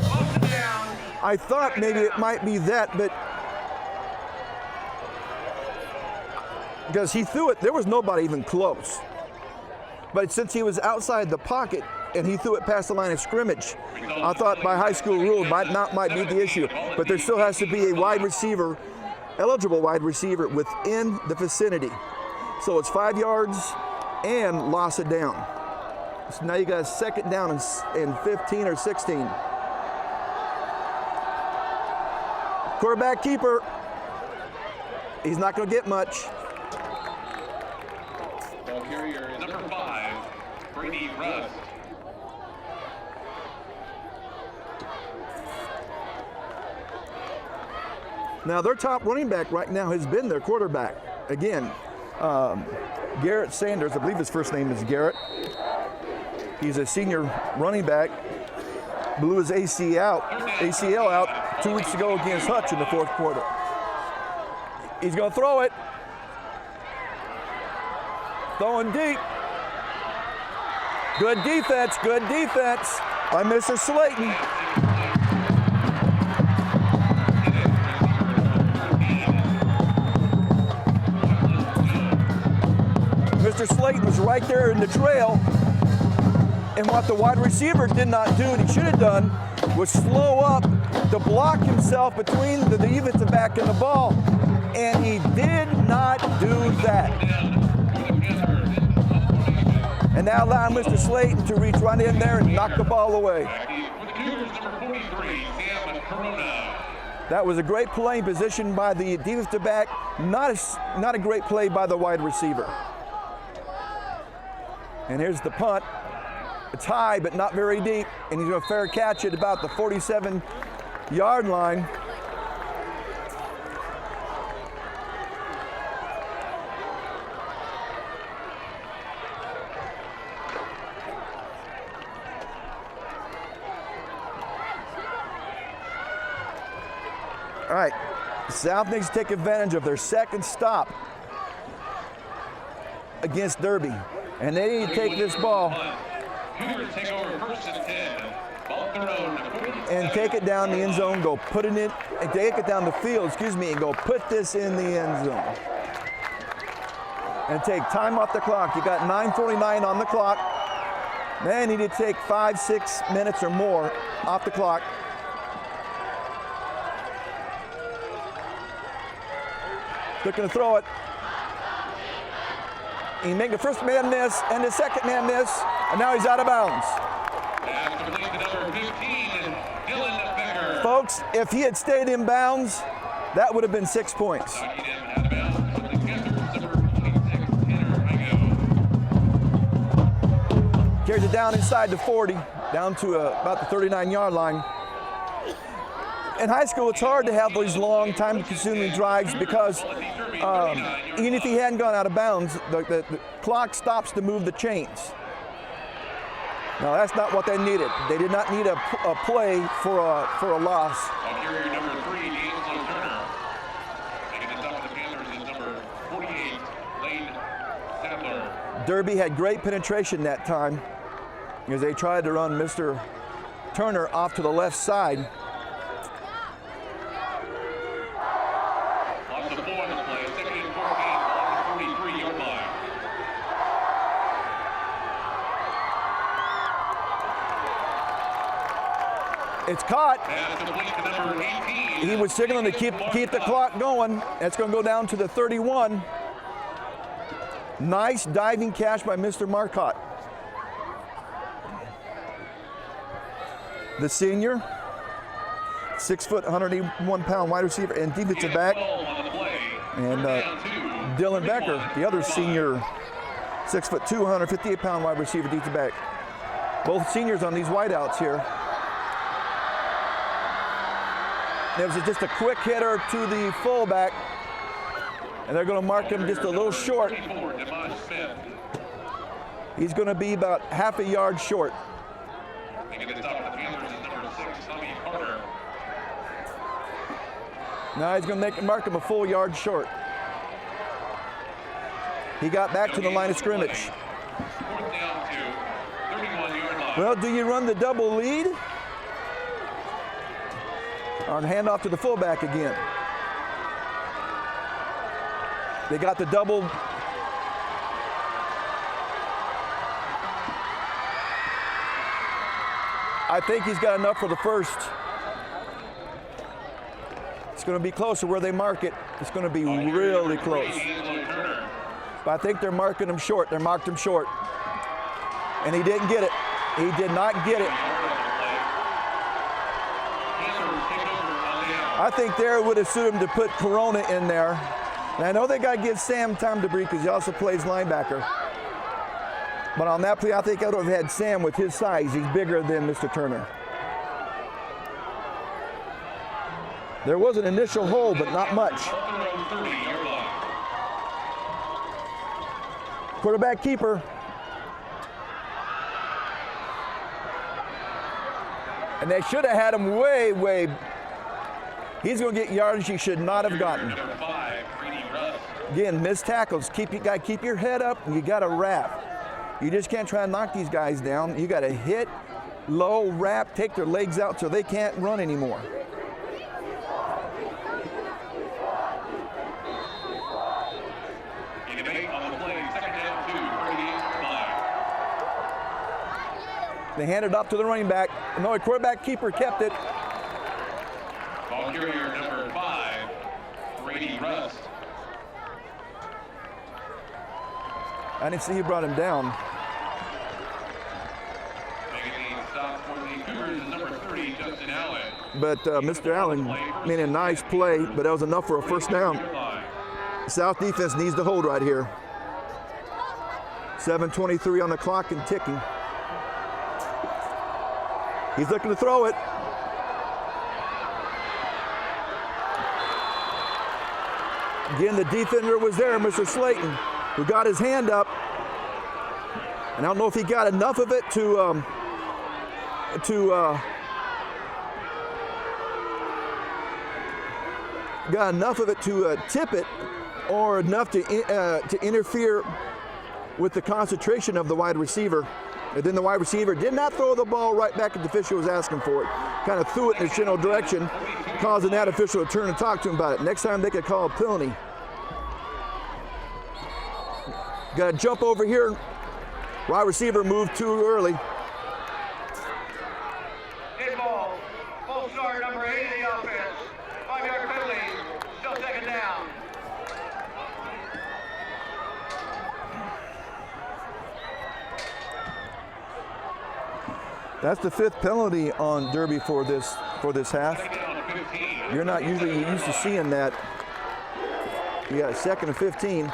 Motion down. I thought maybe it might be that, but because he threw it, there was nobody even close. But since he was outside the pocket and he threw it past the line of scrimmage, I thought by high school rule might be the issue. But there still has to be a wide receiver, eligible wide receiver within the vicinity. So it's 5 yards and loss of down. So now you got a second down and 15 or 16. Quarterback keeper. He's not going to get much. Ball carrier is number 5, Brady Rust. Now their top running back right now has been their quarterback. Again, Garrett Sanders, I believe his first name is Garrett. He's a senior running back. Blew his ACL out 2 weeks ago against Hutch in the fourth quarter. He's going to throw it. throwing deep. Good defense by Mr. Slayton. Mr. Slayton was right there in the trail, and what the wide receiver did not do, and he should have done, was slow up to block himself between the defensive back and the ball, and he did not do that. And now allowing Mr. Slayton to reach right in there and knock the ball away. That was a great playing position by the defensive back, not a great play by the wide receiver. And here's the punt. It's high, but not very deep, and he's going to fair catch it about the 47-yard line. All right, South needs to take advantage of their second stop against Derby, and they need to take this ball and take it down the end zone, go put it in, and take it down the field, and go put this in the end zone. And take time off the clock. You got 9:49 on the clock. They need to take 5-6 minutes or more off the clock. They're going to throw it. He make the first man miss and the second man miss, and now he's out of bounds. Folks, if he had stayed in bounds, that would have been 6 points. Carries it down inside the 40, down to about the 39-yard line. In high school, it's hard to have these long, time-consuming drives because even if he hadn't gone out of bounds, the clock stops to move the chains. Now, that's not what they needed. They did not need a play for a loss. Carrier number 3, D'Angelo Turner. Making the stop of the Panthers is number 48, Lane Sadler. Derby had great penetration that time as they tried to run Mr. Turner off to the left side. Loss of 4 on this play. Second and 14 on the 43-yard line. It's caught. Pass complete to number 18. He was signaling to keep the clock going. It's going to go down to the 31. Nice diving catch by Mr. Marcotte. The senior, 6 foot, 181-pound wide receiver and defensive back. And Dylan Becker, the other senior, 6 foot 2, 158-pound wide receiver, defensive back. Both seniors on these wideouts here. It was just a quick hitter to the fullback, and they're going to mark him just a little short. He's going to be about half a yard short. Now he's going to mark him a full yard short. He got back to the line of scrimmage. Well, do you run the double lead? On handoff to the fullback again. They got the double. I think he's got enough for the first. It's going to be close to where they mark it. It's going to be really close. But I think they're marking him short. They marked him short. And he didn't get it. He did not get it. I think there would have suited him to put Corona in there. And I know they got to give Sam time to breathe because he also plays linebacker. But on that play, I think I would have had Sam with his size. He's bigger than Mr. Turner. There was an initial hole, but not much. Quarterback keeper. And they should have had him way. He's going to get yardage he should not have gotten. Again, missed tackles. You got to keep your head up, and you got to wrap. You just can't try and knock these guys down. You got to hit, low, wrap, take their legs out so they can't run anymore. They handed it up to the running back. No, the quarterback keeper kept it. Ball carrier number 5, Brady Rust. I didn't see he brought him down. Making the stop for the Cougars is number 30, Justin Allen. But Mr. Allen made a nice play, but that was enough for a first down. South defense needs to hold right here. 7:23 on the clock and ticking. He's looking to throw it. Again, the defender was there, Mr. Slayton, who got his hand up. And I don't know if he got enough of it to tip it, or enough to interfere with the concentration of the wide receiver. And then the wide receiver did not throw the ball right back at the official was asking for it. Kind of threw it in the general direction, causing that official to turn and talk to him about it. Next time they could call a penalty. Got to jump over here. Wide receiver moved too early. Good ball. Full start, number 8 of the offense. 5-yard penalty. Still second down. That's the 5th penalty on Derby for this half. You're not usually used to seeing that. You got 2nd and 15.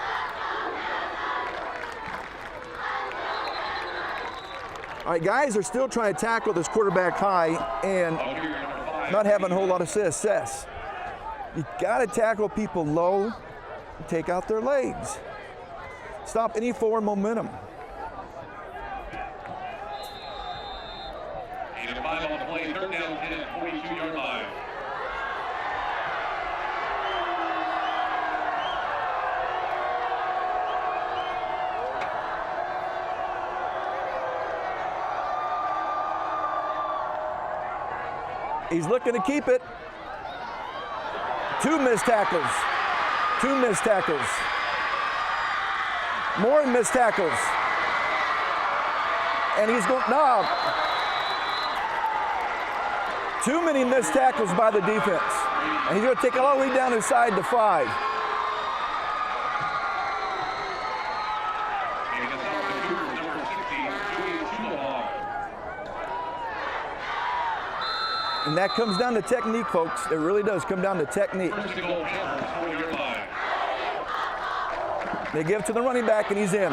All right, guys are still trying to tackle this quarterback high and not having a whole lot of success. You got to tackle people low and take out their legs. Stop any forward momentum. 8 and 5 on the play, 3rd down, 10 at 42-yard line. He's looking to keep it. 2 missed tackles. 2 missed tackles. More missed tackles. And he's going, no. Too many missed tackles by the defense. And he's going to take it all the way down inside the 5. And that comes down to technique, folks. It really does come down to technique. They give it to the running back, and he's in.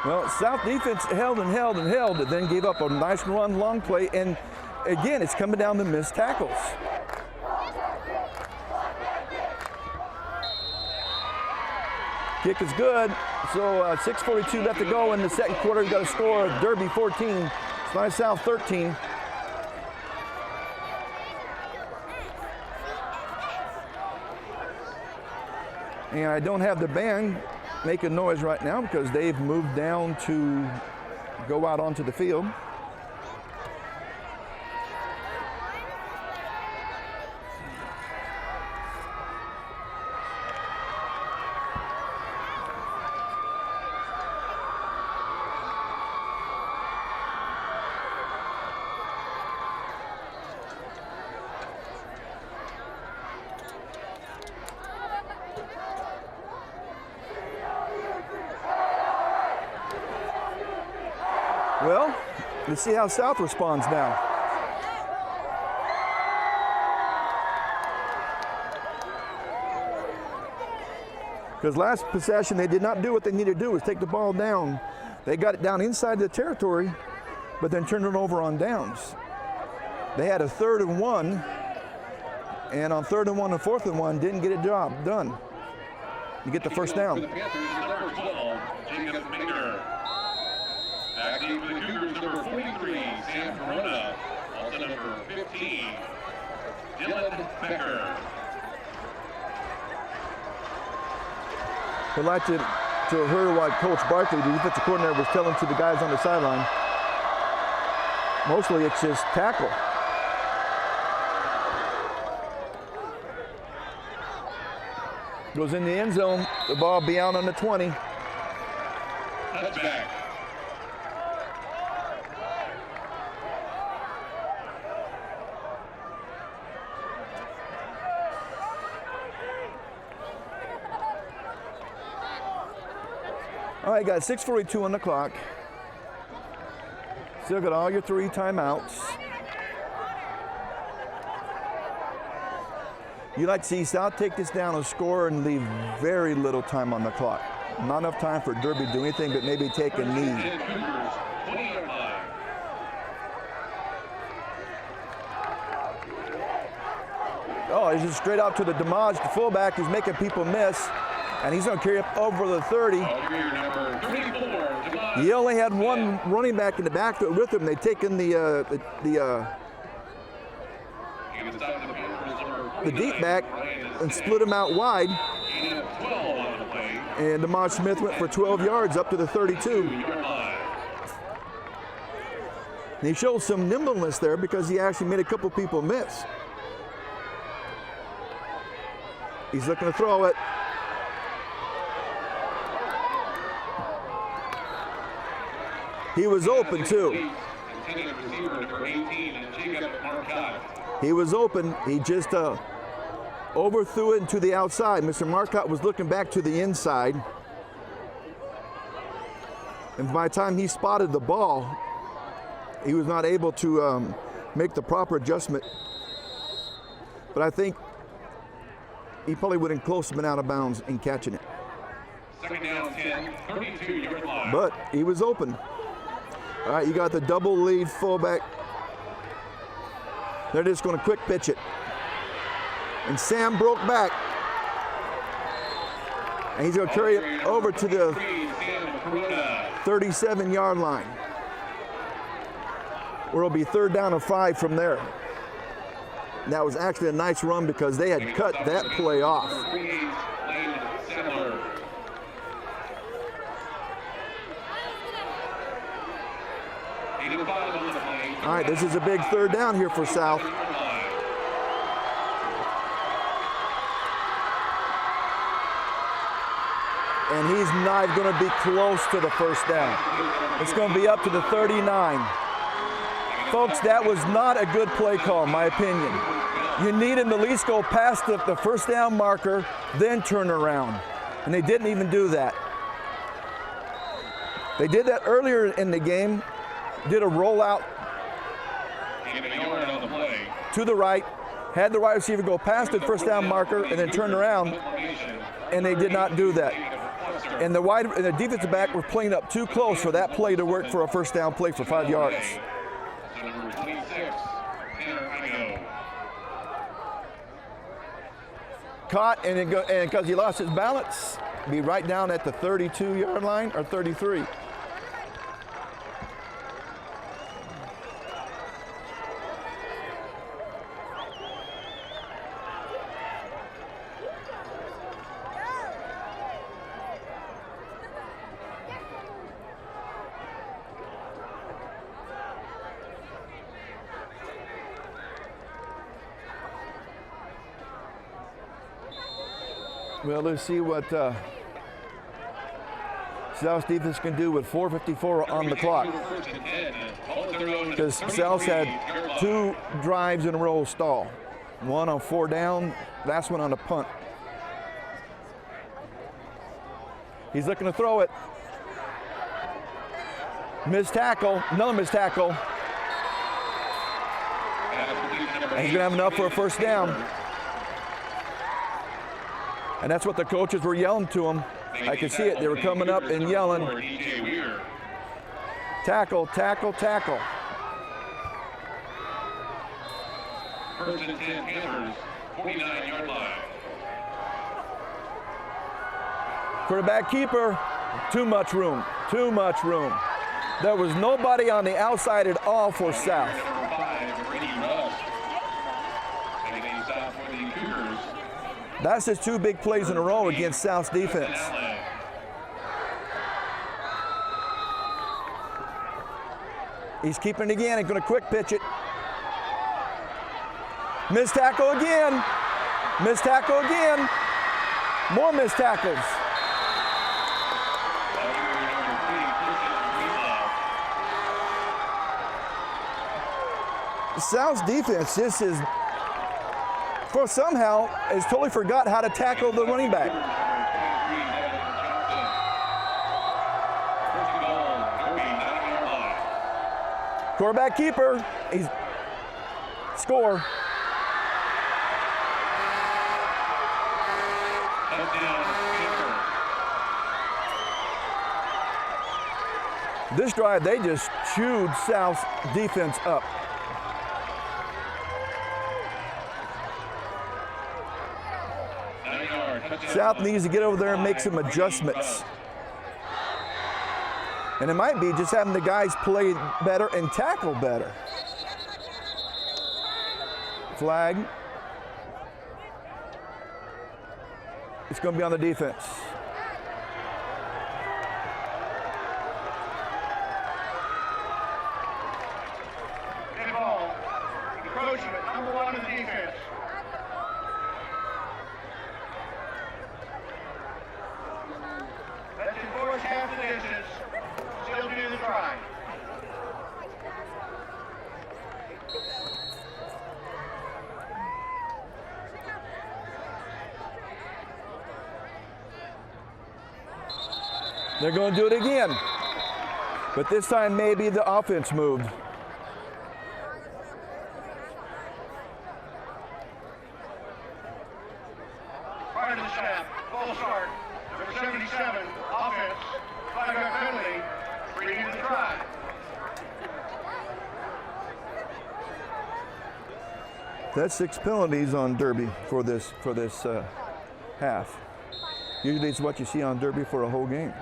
Well, South defense held and held and held, and then gave up a nice run, long play, and again, it's coming down to missed tackles. Kick is good, so 6:42 left to go in the second quarter. We've got a score of Derby 14, Salina South 13. And I don't have the band making noise right now because they've moved down to go out onto the field. Well, let's see how South responds now. Because last possession, they did not do what they needed to do, was take the ball down. They got it down inside the territory, but then turned it over on downs. They had a 3rd and 1, And on 3rd and 1 and 4th and 1, didn't get it done. You get the first down. For the Panthers, number 12, Jacob Mater. Back deep for the Cougars, number 43, Sam Corona. Also number 15, Dylan Becker. I'd like to have heard what Coach Barkley, the defensive coordinator, was telling to the guys on the sideline. Mostly it's just tackle. Goes in the end zone, the ball be out on the 20. Touchback. All right, got 6:42 on the clock. Still got all your 3 timeouts. You like to see South take this down and score and leave very little time on the clock. Not enough time for Derby to do anything but maybe take a knee. Cougars, 20-yard line. Oh, he's just straight out to the Damage, the fullback, who's making people miss. And he's going to carry up over the 30. Career number 34, Devon. He only had one running back in the backfield with him. They'd taken the deep back and split him out wide. And Damage Smith went for 12 yards up to the 32. And he showed some nimbleness there because he actually made a couple people miss. He's looking to throw it. He was open too. He was open. He just overthrew it into the outside. Mr. Marcotte was looking back to the inside. And by the time he spotted the ball, he was not able to make the proper adjustment. But I think he probably would have close been out of bounds in catching it. Second down 10, 32-yard line. But he was open. All right, you got the double lead fullback. They're just going to quick pitch it. And Sam broke back. And he's going to carry it over to the 37-yard line, where it'll be 3rd down and 5 from there. And that was actually a nice run because they had cut that play off. All right, this is a big 3rd down here for South. And he's not going to be close to the first down. It's going to be up to the 39. Folks, that was not a good play call, in my opinion. You need him to at least go past the first down marker, then turn around. And they didn't even do that. They did that earlier in the game, did a rollout to the right, had the wide receiver go past the first down marker and then turned around, and they did not do that. And the defensive back were playing up too close for that play to work for a first down play for 5 yards. Caught, and because he lost his balance, be right down at the 32-yard line or 33. Well, let's see what South's defense can do with 4:54 on the clock. Because South had 2 drives in a row stall. One on 4 down, last one on a punt. He's looking to throw it. Missed tackle, another missed tackle. And he's gonna have enough for a first down. And that's what the coaches were yelling to him. I could see it. They were coming up and yelling, tackle, tackle, tackle. First and 10 Panthers 49-yard line. Quarterback keeper, too much room, too much room. There was nobody on the outside at all for South. Number 5, Brady Rush. Taking a stop for the Cougars. That's his 2 big plays in a row against South's defense. Allen. He's keeping it again and going to quick pitch it. Missed tackle again. Missed tackle again. More missed tackles. South's defense just is, for somehow, has totally forgot how to tackle the running back. Quarterback keeper, he's score. This drive, they just chewed South's defense up. South needs to get over there and make some adjustments. And it might be just having the guys play better and tackle better. Flag. It's going to be on the defense. Good ball. Encroachment, number 1 in the defense. Let's enforce half the distance. Still do the try. They're going to do it again. But this time maybe the offense moved. Prior to the snap, full start. Number 77, offense, 5-yard penalty, reading the try. That's 6 penalties on Derby for this half. Usually it's what you see on Derby for a whole game.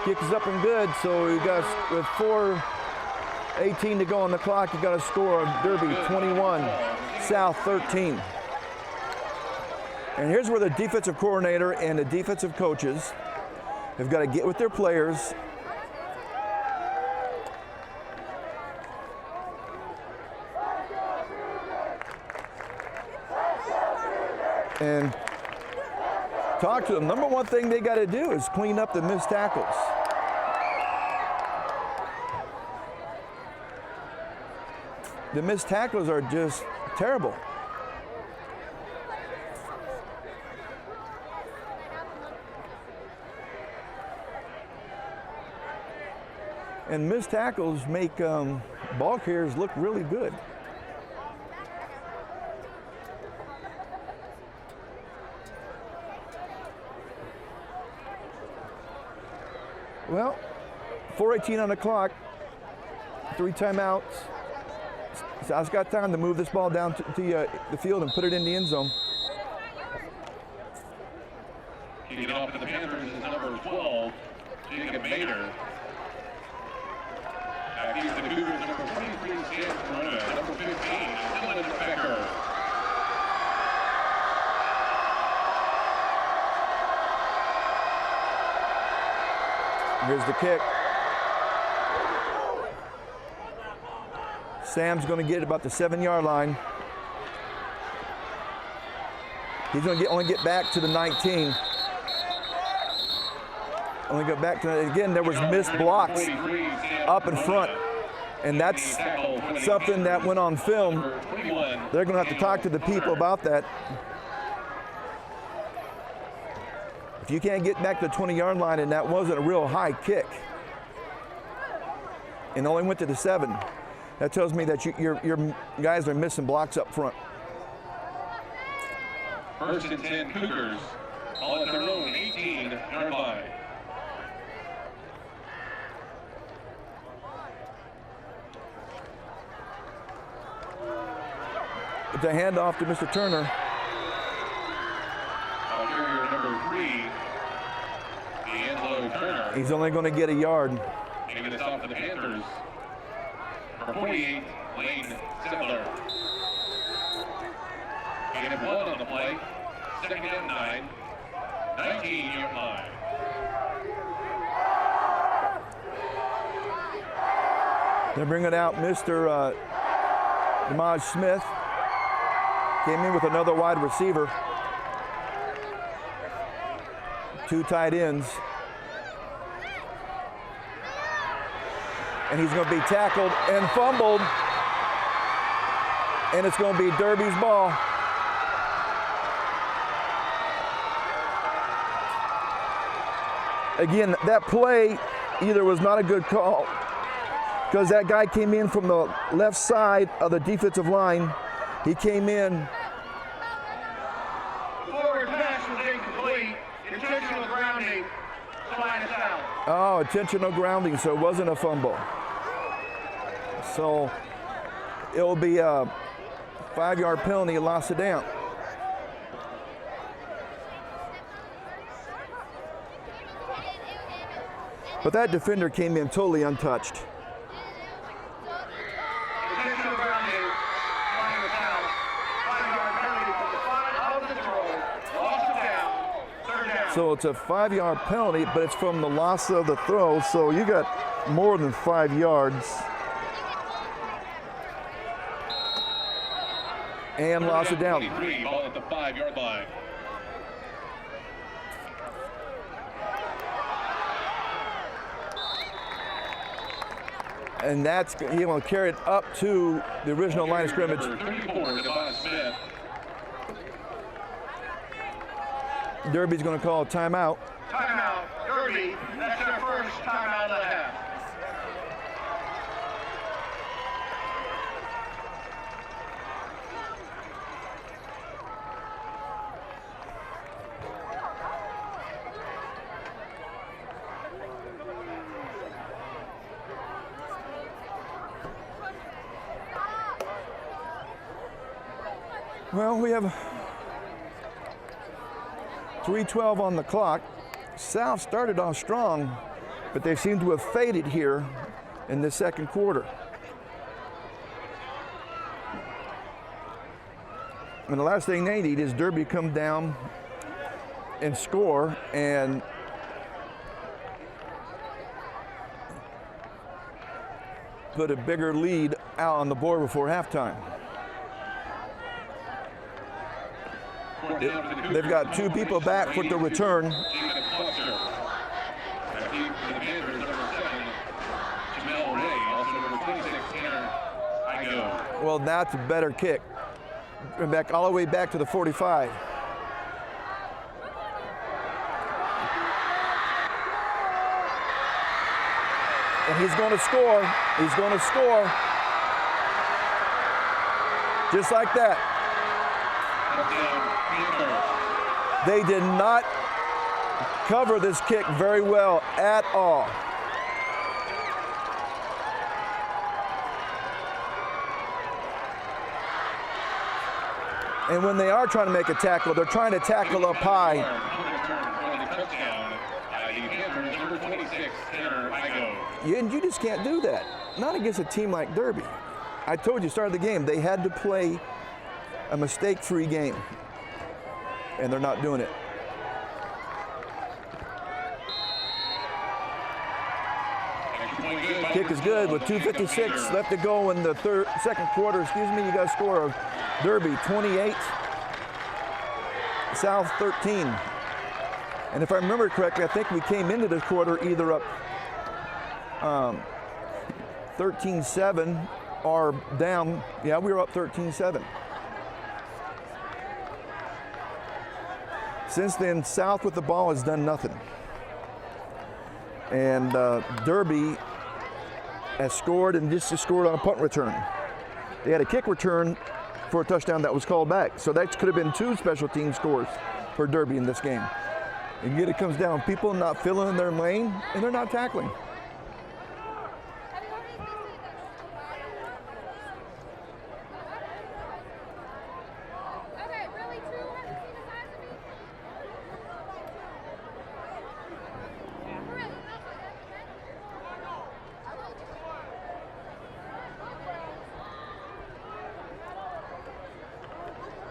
Kick is up and good, so you got, with 4:18 to go on the clock, you got to score on Derby 21, South 13. And here's where the defensive coordinator and the defensive coaches have got to get with their players and talk to them. Number 1 thing they got to do is clean up the missed tackles. The missed tackles are just terrible. And missed tackles make ball carriers look really good. Well, 4:18 on the clock, 3 timeouts. South's got time to move this ball down to the field and put it in the end zone. Kicking off for the Panthers is number 12, Jacob Mader. Backing the Cougars, number 23, Sam Corona. Number 15, Dylan Becker. Here's the kick. Sam's going to get about the 7-yard line. He's going to only get back to the 19. Only got back to, again, there was missed blocks up in front. And that's something that went on film. They're going to have to talk to the people about that. If you can't get back to the 20-yard line and that wasn't a real high kick and only went to the 7, that tells me that your guys are missing blocks up front. First and 10 Cougars all at their own 18-yard line. The handoff to Mr. Turner. Carrier number 3, D'Angelo Turner. He's only going to get a yard. Taking this off to the Panthers. Number 48, Lane Settler. And 1 on the play. Second and 9. 19-yard line. They're bringing out Mr. Damaj Smith. Came in with another wide receiver. 2 tight ends. And he's going to be tackled and fumbled. And it's going to be Derby's ball. Again, that play either was not a good call because that guy came in from the left side of the defensive line. He came in. The forward pass was incomplete. Intentional grounding. Salina South. Oh, intentional grounding, so it wasn't a fumble. So it will be a 5-yard penalty, lost it down. But that defender came in totally untouched. Intentional grounding. Salina South. 5-yard penalty from the front of the throw. Lost it down. Third down. So it's a 5-yard penalty, but it's from the loss of the throw, so you got more than 5 yards. And lost it down. 23, ball at the 5-yard line. And that's, he will carry it up to the original line of scrimmage. Number 34, Devon Smith. Derby's going to call a timeout. Timeout. Derby. That's their first timeout of the half. Well, we have 3:12 on the clock. South started off strong, but they seem to have faded here in the second quarter. And the last thing they need is Derby come down and score and put a bigger lead out on the board before halftime. They've got 2 people back for the return. Well, that's a better kick. Back all the way back to the 45. And he's going to score. He's going to score. Just like that. They did not cover this kick very well at all. And when they are trying to make a tackle, they're trying to tackle up high. And you just can't do that. Not against a team like Derby. I told you, start of the game, they had to play a mistake-free game. And they're not doing it. Kick is good with 2:56 left to go in the second quarter. You got a score of Derby 28, South 13. And if I remember correctly, I think we came into this quarter either up 13-7 or down. Yeah, we were up 13-7. Since then, South with the ball has done nothing. And Derby has scored and just scored on a punt return. They had a kick return for a touchdown that was called back. So that could have been 2 special team scores for Derby in this game. And yet it comes down, people not filling in their lane, and they're not tackling.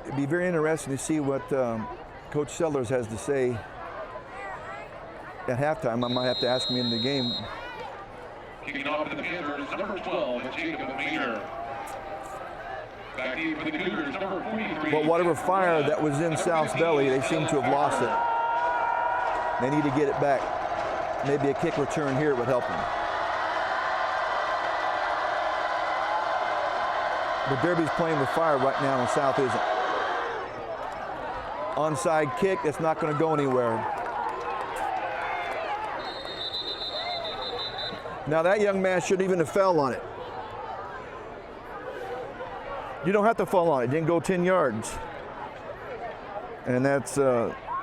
It'd be very interesting to see what Coach Sellers has to say at halftime. I might have to ask him in the game. Kicking off for the Panthers, number 12, Jacob Mayer. Back in for the Cougars, number 43. But whatever fire that was in South's belly, they seem to have lost it. They need to get it back. Maybe a kick return here would help them. But Derby's playing with fire right now and South isn't. Onside kick, that's not going to go anywhere. Now that young man shouldn't even have fell on it. You don't have to fall on it. It didn't go 10 yards. And that's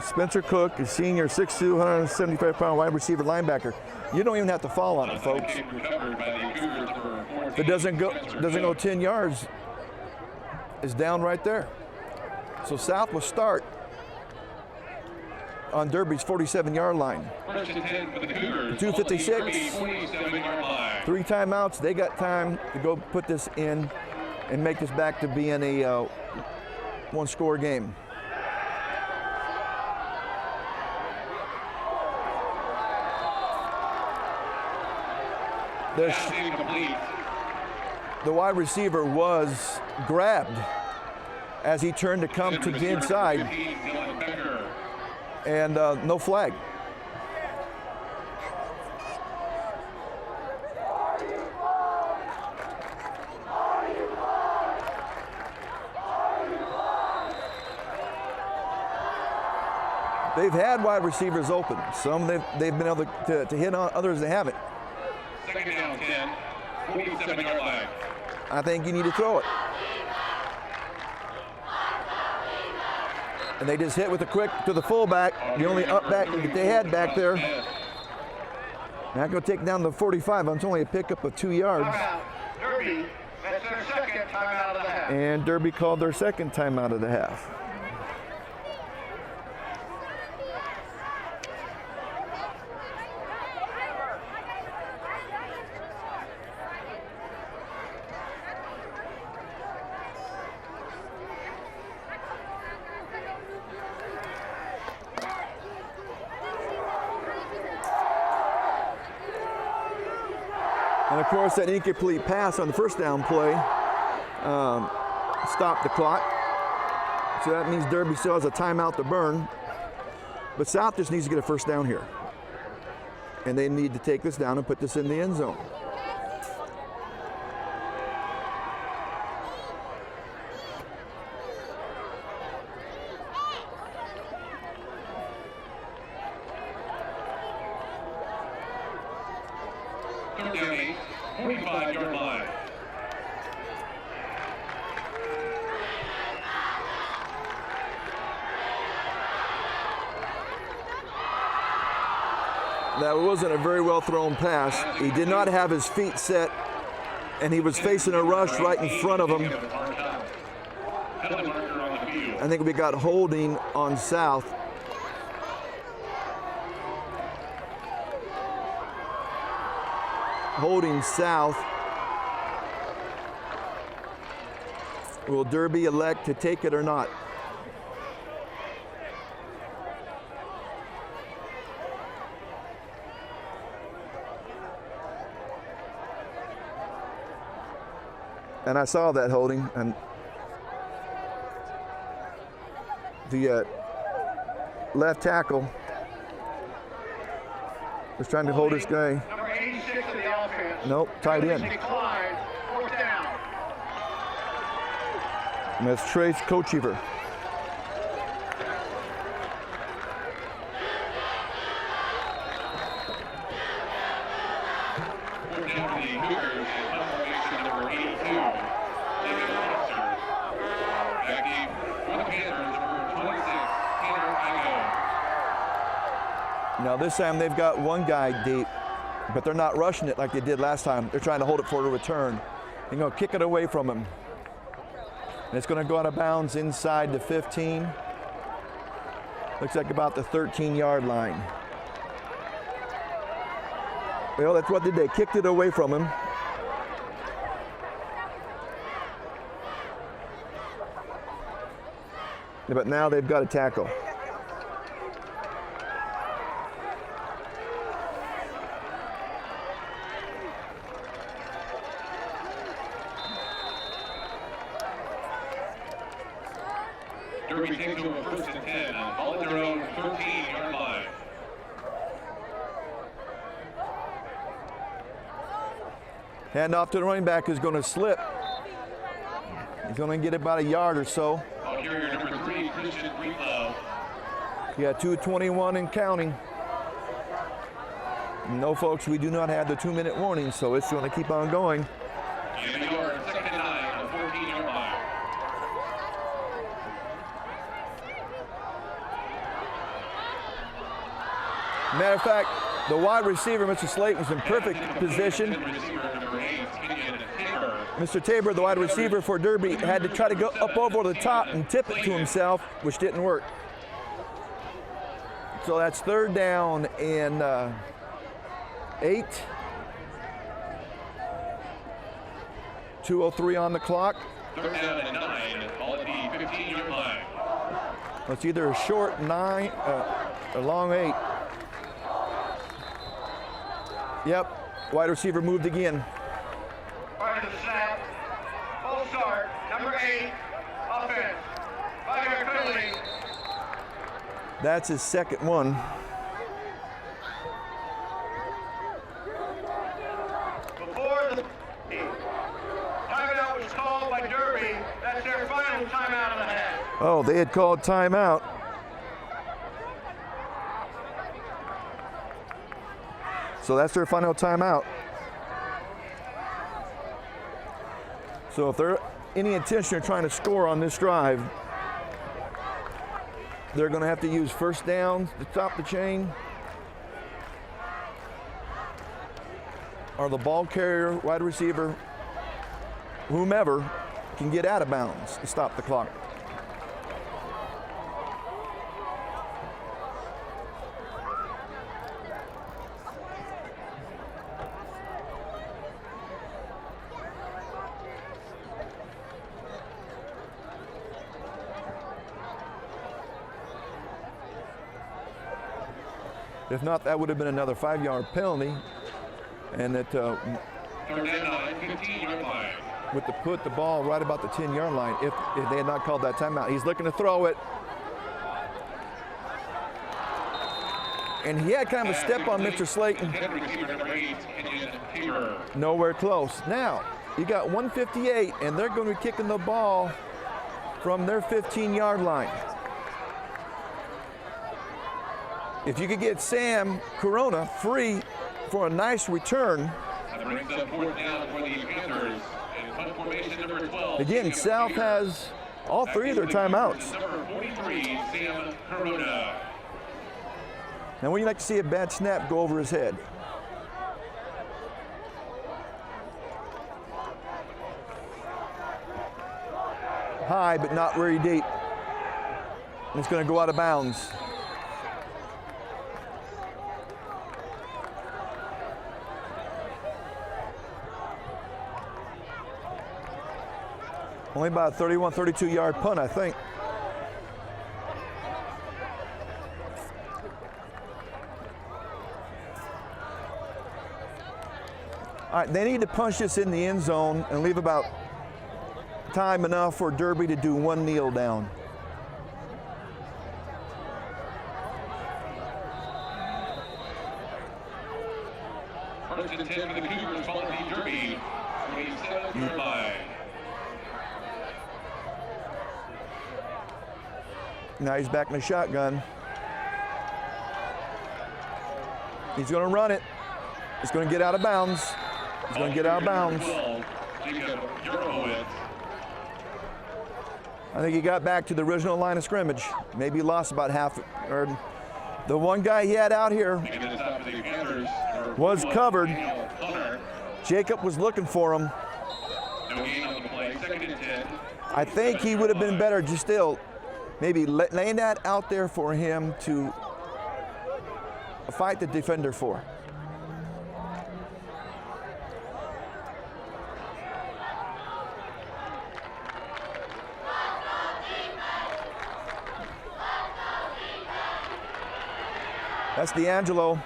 Spencer Cook, a senior, 6'2", 175-pound wide receiver linebacker. You don't even have to fall on it, folks. If it doesn't go 10 yards, it's down right there. So South will start on Derby's 47-yard line. First and 10 for the Cougars. 2:56. 47-yard line. 3 timeouts. They got time to go put this in and make this back to being a one-score game. Pass incomplete. The wide receiver was grabbed as he turned to come to the inside, and no flag. They've had wide receivers open. Some they've been able to hit on, others they haven't. Second down, 10, 47-yard line. I think you need to throw it. And they just hit with a quick to the fullback, the only up back that they had back there. Not going to take down the 45. It's only a pickup of 2 yards. Timeout. Derby, that's their second timeout of the half. And Derby called their second timeout of the half. And of course, that incomplete pass on the first down play stopped the clock. So that means Derby still has a timeout to burn. But South just needs to get a first down here. And they need to take this down and put this in the end zone. Third down 8, 45-yard line. That wasn't a very well thrown pass. He did not have his feet set, and he was facing a rush right in front of him. I think we got holding on South. Holding South. Will Derby elect to take it or not? And I saw that holding, and the left tackle was trying to hold this guy. Number 86 of the offense. Nope, tight end. Decline. Fourth down. And that's Trace Kochever. Fourth down for the Cougars, is formation number 82, David Foster. Now this time they've got one guy deep, but they're not rushing it like they did last time. They're trying to hold it for a return. They're going to kick it away from him. And it's going to go out of bounds inside the 15. Looks like about the 13-yard line. Well, that's what they did. They kicked it away from him. But now they've got a tackle. Derby takes over 1st and 10, all at their own 13-yard line. Hand off to the running back who's going to slip. He's going to get about a yard or so. Ball carrier number 3, Christian Greenlow. You got 2:21 and counting. No, folks, we do not have the 2-minute warning, so it's going to keep on going. And a yard, 2nd and 9 on the 14-yard line. Matter of fact, the wide receiver, Mr. Slayton, was in perfect position. Mr. Tabor, the wide receiver for Derby, had to try to go up over the top and tip it to himself, which didn't work. So that's 3rd down and 8. 2:03 on the clock. 3rd down and 9, all at the 15-yard line. It's either a short 9, a long 8. Yep, wide receiver moved again. Prior to the snap, full start, number 8, offense, 5-yard penalty. That's his 2nd one. Before the timeout was called by Derby, that's their final timeout of the half. Oh, they had called timeout. So that's their final timeout. So if they're any intention of trying to score on this drive, they're going to have to use 1st down to top the chain, or the ball carrier, wide receiver, whomever can get out of bounds to stop the clock. If not, that would have been another 5-yard penalty, and that 3rd and 9, 15-yard line. would put the ball right about the 10-yard line if they had not called that timeout. He's looking to throw it, and he had kind of a step on Mr. Slayton. Receiver number 8, Kenyon Tabor. Nowhere close. Now, you got 158, and they're going to be kicking the ball from their 15-yard line. If you could get Sam Corona free for a nice return. That brings up 4th down for the Panthers. And punt formation number 12. Again, South has all 3 of their timeouts. Number 43, Sam Corona. Now, when you like to see a bad snap go over his head? High, but not very deep. And it's going to go out of bounds. Only about a 31, 32-yard punt, I think. All right, they need to punch this in the end zone and leave about time enough for Derby to do 1 kneel down. First and 10 for the Cougars, following the Derby. 27-yard line. Now he's back in the shotgun. He's going to run it. He's going to get out of bounds. He's going to get out of bounds. I think he got back to the original line of scrimmage. Maybe lost about half or The one guy he had out here Making this stop for the Panthers. was covered. Hunter. Jacob was looking for him. No gain on the play. 2nd and 10. I think he would have been better just still maybe laying that out there for him to fight the defender for. That's D'Angelo.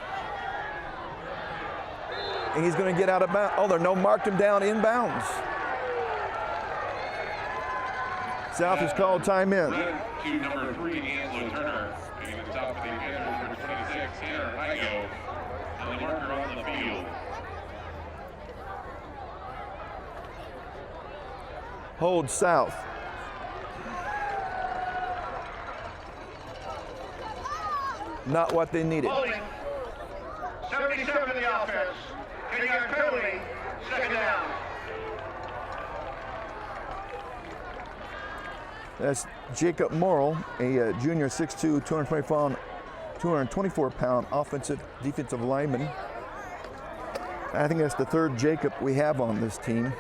And he's going to get out of bounds. Oh, they're no marked him down inbounds. South has called time in. Red to number 3, D'Angelo Turner. Getting to the top of the Panthers, number 26, Tanner Igo. And the marker on the field. Hold South. Not what they needed. Holding. 77 in the offense. 10-yard penalty. 2nd down. That's Jacob Morrill, a junior 6'2", 224-pound defensive lineman. I think that's the 3rd Jacob we have on this team.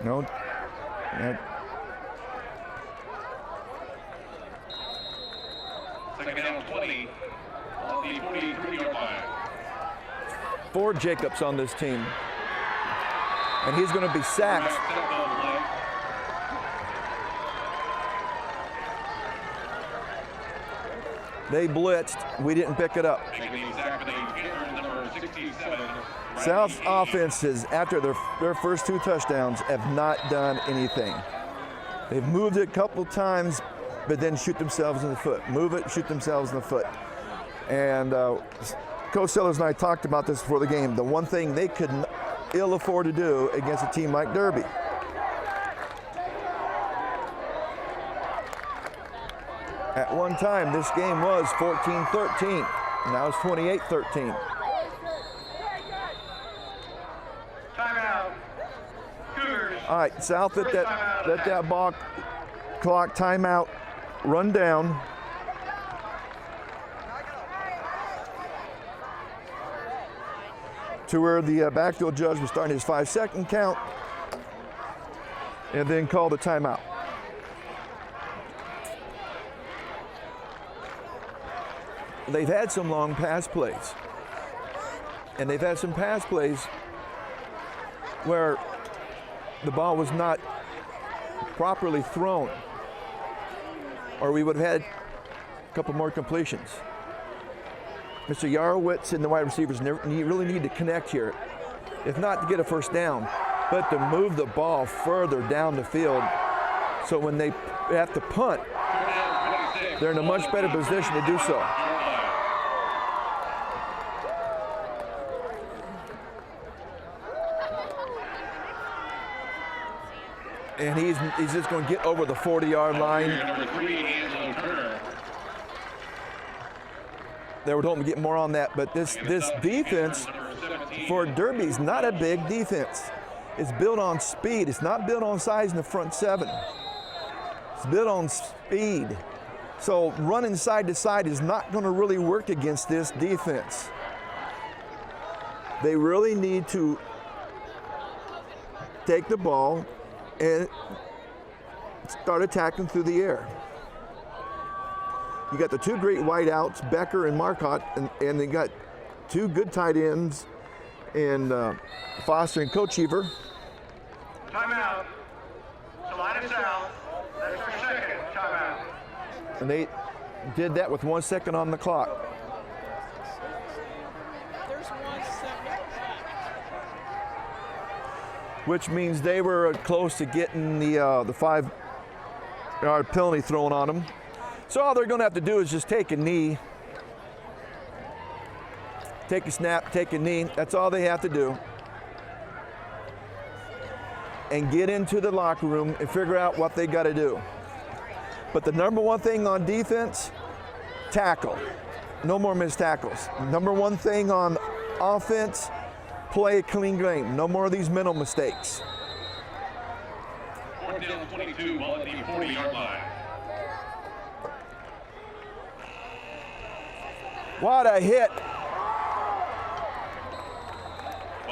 No. Yeah. 2nd down 20 on the 43-yard line. 4 Jacobs on this team. And he's going to be sacked. They blitzed. We didn't pick it up. Making the sack for the Panthers, number 67. South's offenses, after their first 2 touchdowns, have not done anything. They've moved it a couple times, but then shoot themselves in the foot. Move it, shoot themselves in the foot. And Coach Sellers and I talked about this before the game. The one thing they could ill afford to do against a team like Derby. At one time, this game was 14-13. Now it's 28-13. Timeout. Cougars. All right, South let that ball clock timeout run down. To where the backfield judge was starting his 5-second count and then called a timeout. They've had some long pass plays. And they've had some pass plays where the ball was not properly thrown, or we would have had a couple more completions. Mr. Yarowitz and the wide receivers really need to connect here, if not to get a first down, but to move the ball further down the field so when they have to punt, they're in a much better position to do so. And he's just going to get over the 40-yard line. Number 3, D'Angelo Turner. They were told to get more on that, but this defense for Derby's not a big defense. It's built on speed. It's not built on size in the front 7. It's built on speed. So running side to side is not going to really work against this defense. They really need to take the ball and start attacking through the air. You got the 2 great wideouts, Becker and Marcotte, and they got 2 good tight ends in Foster and Coach Heaver. Timeout. Salina South. That's our 2nd timeout. And they did that with 1 second on the clock. There's 1 second. Which means they were close to getting the 5-yard penalty thrown on them. So all they're going to have to do is just take a knee, take a snap, take a knee. That's all they have to do. And get into the locker room and figure out what they got to do. But the number one thing on defense, tackle. No more missed tackles. Number one thing on offense, play a clean game. No more of these mental mistakes. 4th down 22 on the 40-yard line. What a hit.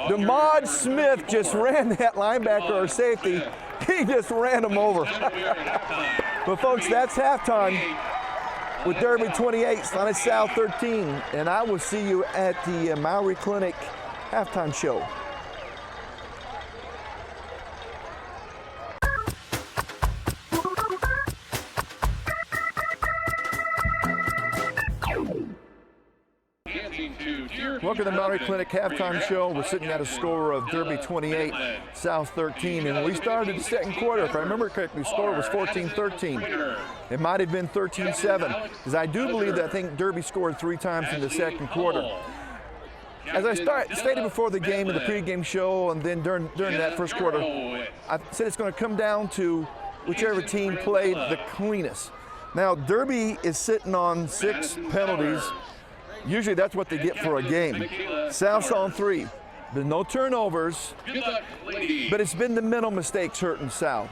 DeMond Smith just ran that linebacker or safety. He just ran him over. But folks, that's halftime with Derby 28, Salina South 13. And I will see you at the Maori Clinic halftime show. Welcome to the Maori Clinic halftime show. We're sitting at a score of Derby 28, South 13. And when we started the second quarter, if I remember correctly, the score was 14-13. It might have been 13-7, because I do believe that I think Derby scored 3 times in the second quarter. As I stated before the game in the pregame show and then during that first quarter, I said it's going to come down to whichever team played the cleanest. Now, Derby is sitting on 6 penalties. Usually that's what they get for a game. South's on 3. There's no turnovers, but it's been the mental mistakes hurting South.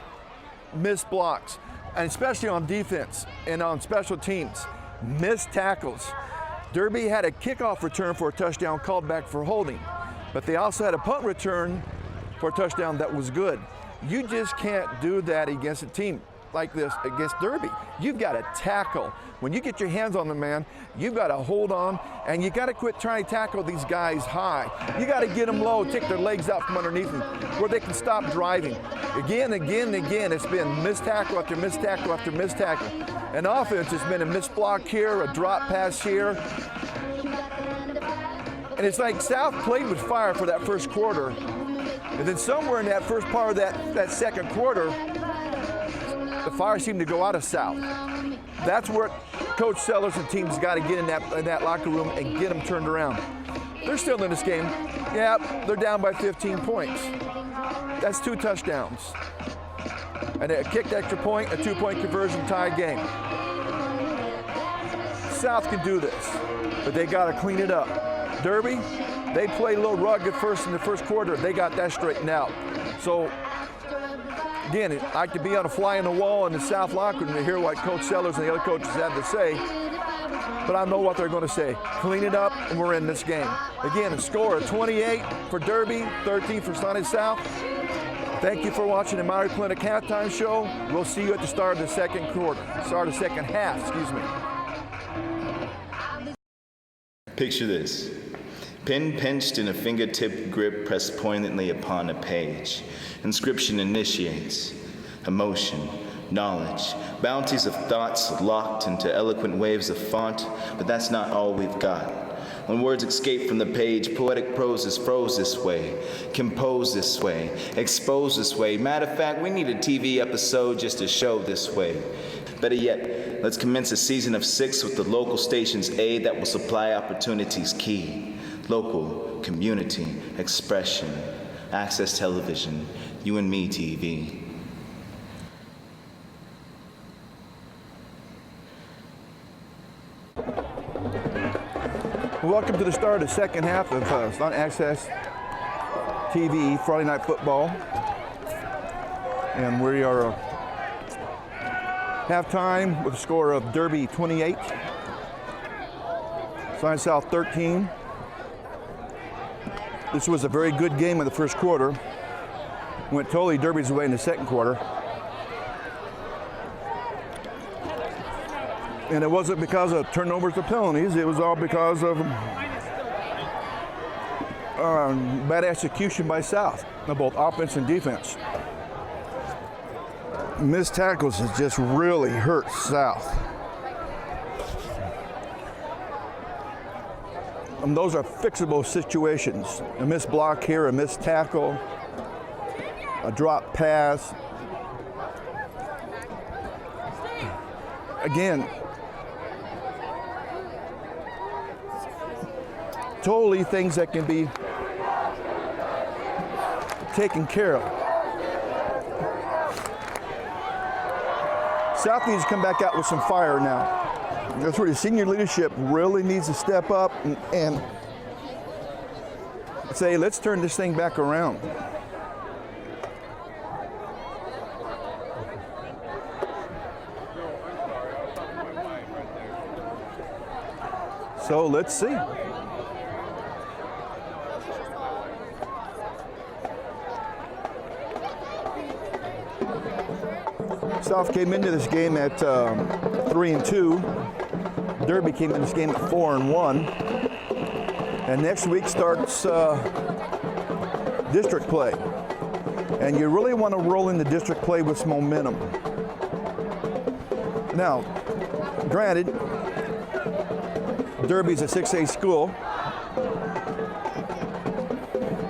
Missed blocks, and especially on defense and on special teams. Missed tackles. Derby had a kickoff return for a touchdown called back for holding, but they also had a punt return for a touchdown that was good. You just can't do that against a team like this against Derby. You've got to tackle. When you get your hands on the man, you've got to hold on, and you got to quit trying to tackle these guys high. You got to get them low, take their legs out from underneath them, where they can stop driving. Again, it's been missed tackle after missed tackle after missed tackle. And offense has been a missed block here, a drop pass here. And it's like South played with fire for that first quarter. And then somewhere in that first part of that second quarter, the fire seemed to go out of South. That's where Coach Sellers and teams got to get in that locker room and get them turned around. They're still in this game. Yeah, they're down by 15 points. That's 2 touchdowns. And a kicked extra point, a 2-point conversion tie game. South can do this, but they got to clean it up. Derby, they played a little rugged first in the first quarter. They got that straightened out. So, again, I like to be on a fly on the wall in the South locker room to hear what Coach Sellers and the other coaches have to say, but I know what they're going to say. Clean it up, and we're in this game. Again, a score of 28 for Derby, 13 for Salina South. Thank you for watching the Maori Clinic halftime show. We'll see you at the start of the second half, excuse me. Picture this. Pen pinched in a fingertip grip pressed poignantly upon a page. Inscription initiates. Emotion, knowledge, bounties of thoughts locked into eloquent waves of font, but that's not all we've got. When words escape from the page, poetic prose is froze this way, composed this way, exposed this way. Matter of fact, we need a TV episode just to show this way. Better yet, let's commence a season of 6 with the local station's aid that will supply opportunities key. Local, community, expression, access television, you and me TV. Welcome to the start of the second half of Salina Access TV Friday Night Football. And we are halftime with a score of Derby 28, Salina South 13. This was a very good game in the first quarter. Went totally Derby's way in the second quarter. And it wasn't because of turnovers or penalties. It was all because of bad execution by South, of both offense and defense. Missed tackles has just really hurt South. And those are fixable situations. A missed block here, a missed tackle, a drop pass. Again, totally things that can be taken care of. South needs to come back out with some fire now. That's where the senior leadership really needs to step up and say, let's turn this thing back around. So let's see. South came into this game at 3-2. Derby came into this game at 4-1. And next week starts district play. And you really want to roll into district play with some momentum. Now, granted, Derby's a 6A school,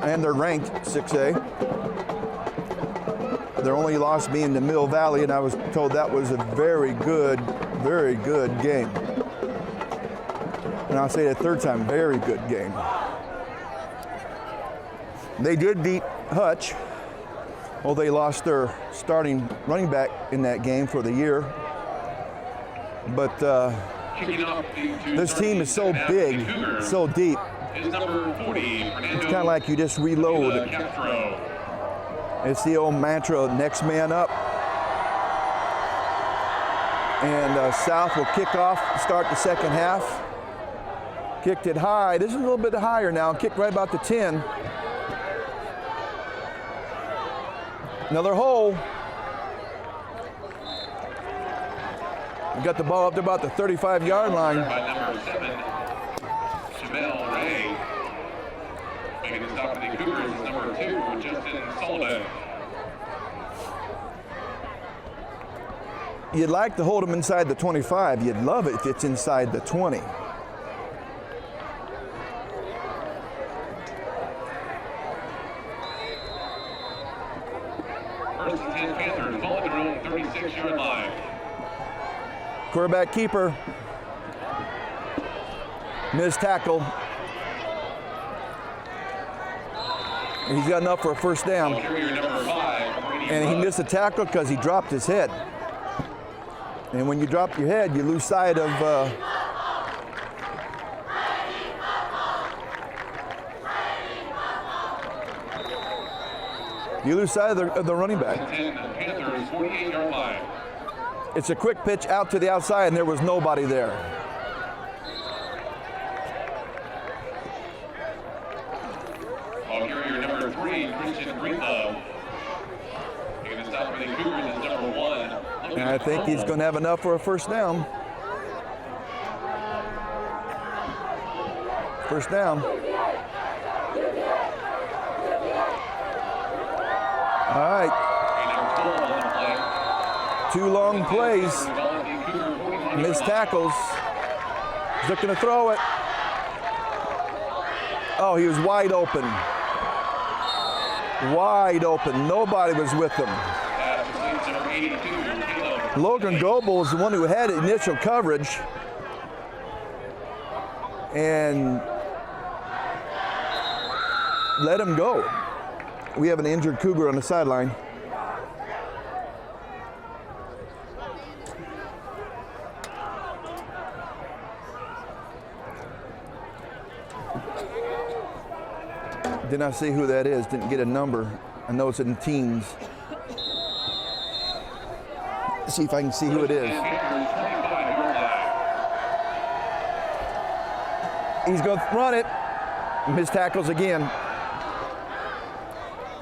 and they're ranked 6A. Their only loss being to Mill Valley, and I was told that was a very good game. And I'll say it a third time, very good game. They did beat Hutch. Well, they lost their starting running back in that game for the year. But this team is so big, so deep. It's kind of like you just reload. It's the old mantra, next man up. And South will kick off, start the second half. Kicked it high. This is a little bit higher now. Kicked right about the 10. Another hole. We got the ball up to about the 35-yard line. By number 7, Jamel Ray. Making the stop for the Cougars is number 2, Justin Sullivan. You'd like to hold them inside the 25. You'd love it if it's inside the 20. First and 10 Panthers, ball at their own 36-yard line. Quarterback keeper. Missed tackle. He's got enough for a first down. Carrier number 5, And he missed a tackle because he dropped his head. And when you drop your head, you lose sight of the running back. 10 Panthers, 48-yard line. It's a quick pitch out to the outside, and there was nobody there. Ball carrier number 3, Christian Greenlow. Taking the stop for the Cougars is number 1. And I think he's going to have enough for a first down. First down. All right. 2 long plays. Missed tackles. He's looking to throw it. Oh, he was wide open. Wide open. Nobody was with him. Logan Goebel is the one who had initial coverage. And let him go. We have an injured Cougar on the sideline. Did not see who that is, didn't get a number. I know it's in teens. Let's see if I can see who it is. He's going to run it. Missed tackles again.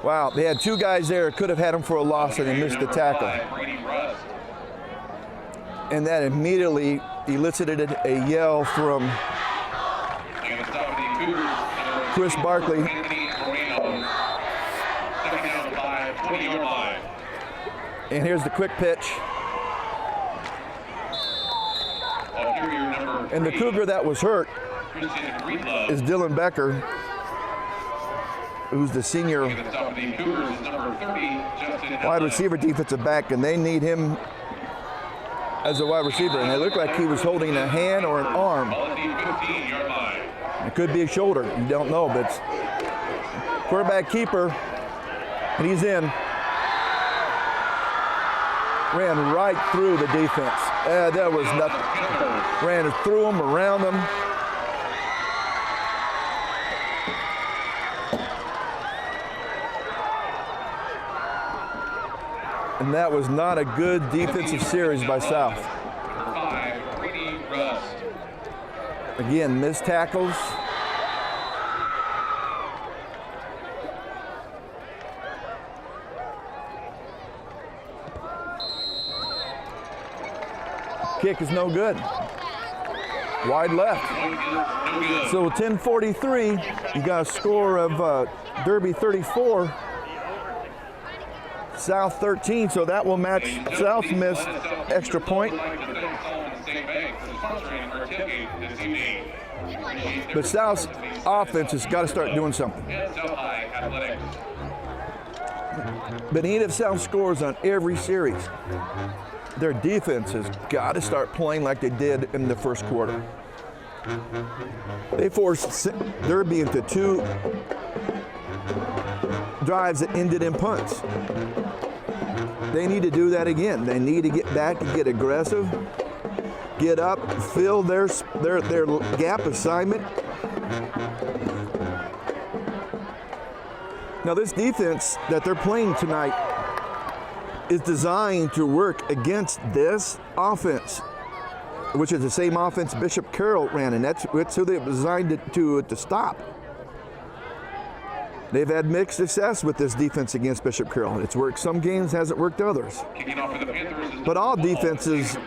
Wow, they had 2 guys there, could have had him for a loss, and they missed the tackle. And that immediately elicited a yell from Chris Barkley. And here's the quick pitch. And the Cougar that was hurt is Dylan Becker, who's the senior wide receiver defensive back, and they need him as a wide receiver. And it looked like he was holding a hand or an arm. It could be a shoulder, you don't know, but it's quarterback keeper, and he's in. Ran right through the defense. That was nothing. Ran through them, around them. And that was not a good defensive series by South. Again, missed tackles. Kick is no good. Wide left. So 10:43, you got a score of Derby 34, South 13, so that will match South's missed extra point. But South's offense has got to start doing something. But even if South scores on every series, their defense has got to start playing like they did in the first quarter. They forced Derby into 2 drives that ended in punts. They need to do that again. They need to get back and get aggressive, get up, fill their gap assignment. Now this defense that they're playing tonight is designed to work against this offense, which is the same offense Bishop Carroll ran, and that's who they designed to stop. They've had mixed success with this defense against Bishop Carroll. It's worked some games, hasn't worked others. But all defenses,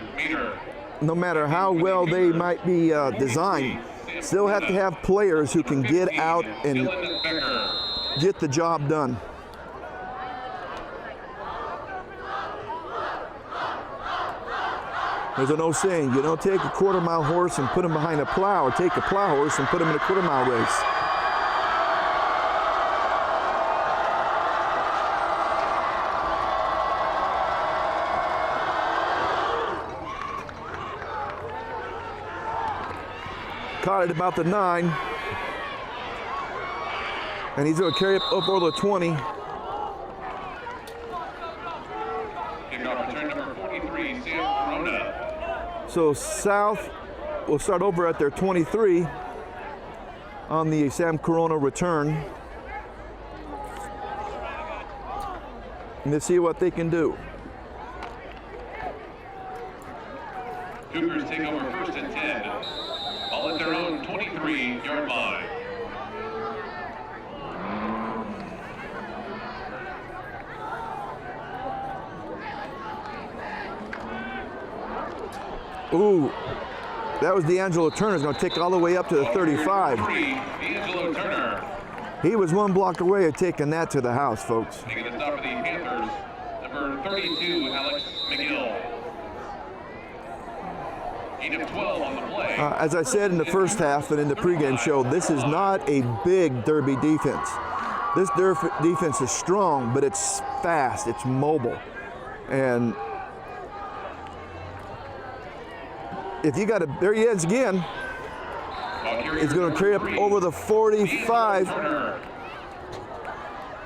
no matter how well they might be designed, still have to have players who can get out and get the job done. There's an old saying, you don't take a quarter-mile horse and put him behind a plow, or take a plow horse and put him in a quarter-mile race. Caught it about the 9. And he's going to carry it up over the 20. So South will start over at their 23 on the Sam Corona return. And let's see what they can do. Cougars take over 1st and 10. All at their own 23-yard line. Ooh, that was D'Angelo Turner's going to take it all the way up to the 35. D'Angelo Turner. He was one block away of taking that to the house, folks. Making the stop for the Panthers, number 32, Alex McGill. Gain of 12 on the play. As I said in the first half and in the pregame show, this is not a big Derby defense. This Derby defense is strong, but it's fast, it's mobile. And if you got a, there he is again. He's going to carry up over the 45.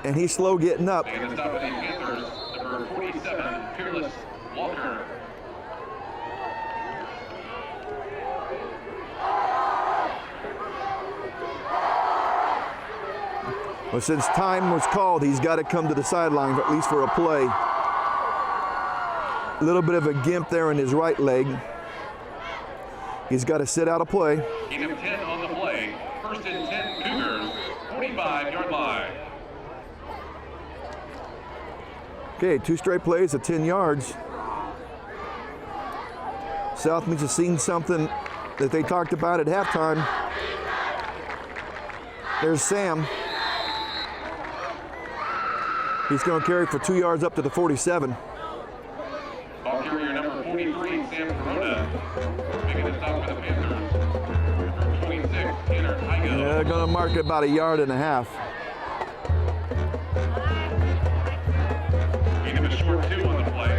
And he's slow getting up. Making the stop for the Panthers, number 47, Peerless Walker. Well, since time was called, he's got to come to the sideline, at least for a play. A little bit of a gimp there in his right leg. He's got to sit out a play. Gain of 10 on the play. 1st and 10 Cougars, 45-yard line. Okay, 2 straight plays of 10 yards. South Meads has seen something that they talked about at halftime. There's Sam. He's going to carry for 2 yards up to the 47. Ball carrier number 43, Sam Corona. Making the stop for the Panthers. Number 26, Tanner Tygo. Yeah, they're going to mark it about 1.5 yards. Gain of a short 2 on the play.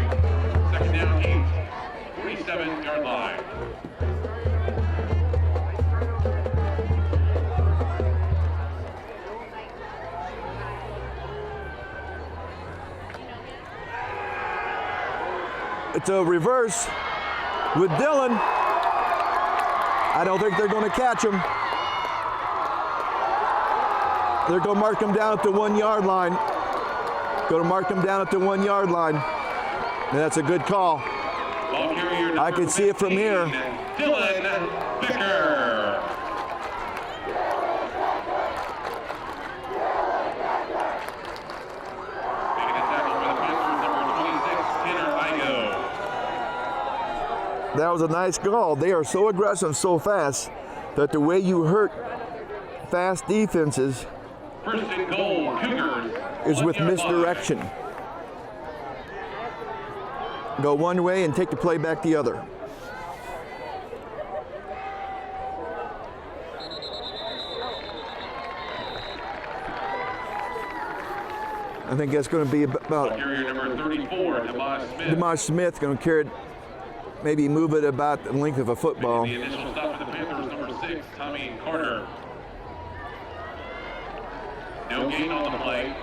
2nd down 8. 47-yard line. It's a reverse with Dillon. I don't think they're going to catch him. They're going to mark him down at the 1 yard line. Going to mark him down at the 1 yard line. And that's a good call. I can see it from here. Dylan Becker. That was a nice goal. They are so aggressive, so fast, that the way you hurt fast defenses First and goal, Cougars. is with 1 yard misdirection. Go one way and take the play back the other. I think that's going to be about Carrier number 34, Demaj Smith. Demaj Smith going to carry it, maybe move it about the length of a football. The initial stop for the Panthers, number 6, Tommy Carter. No gain on the play.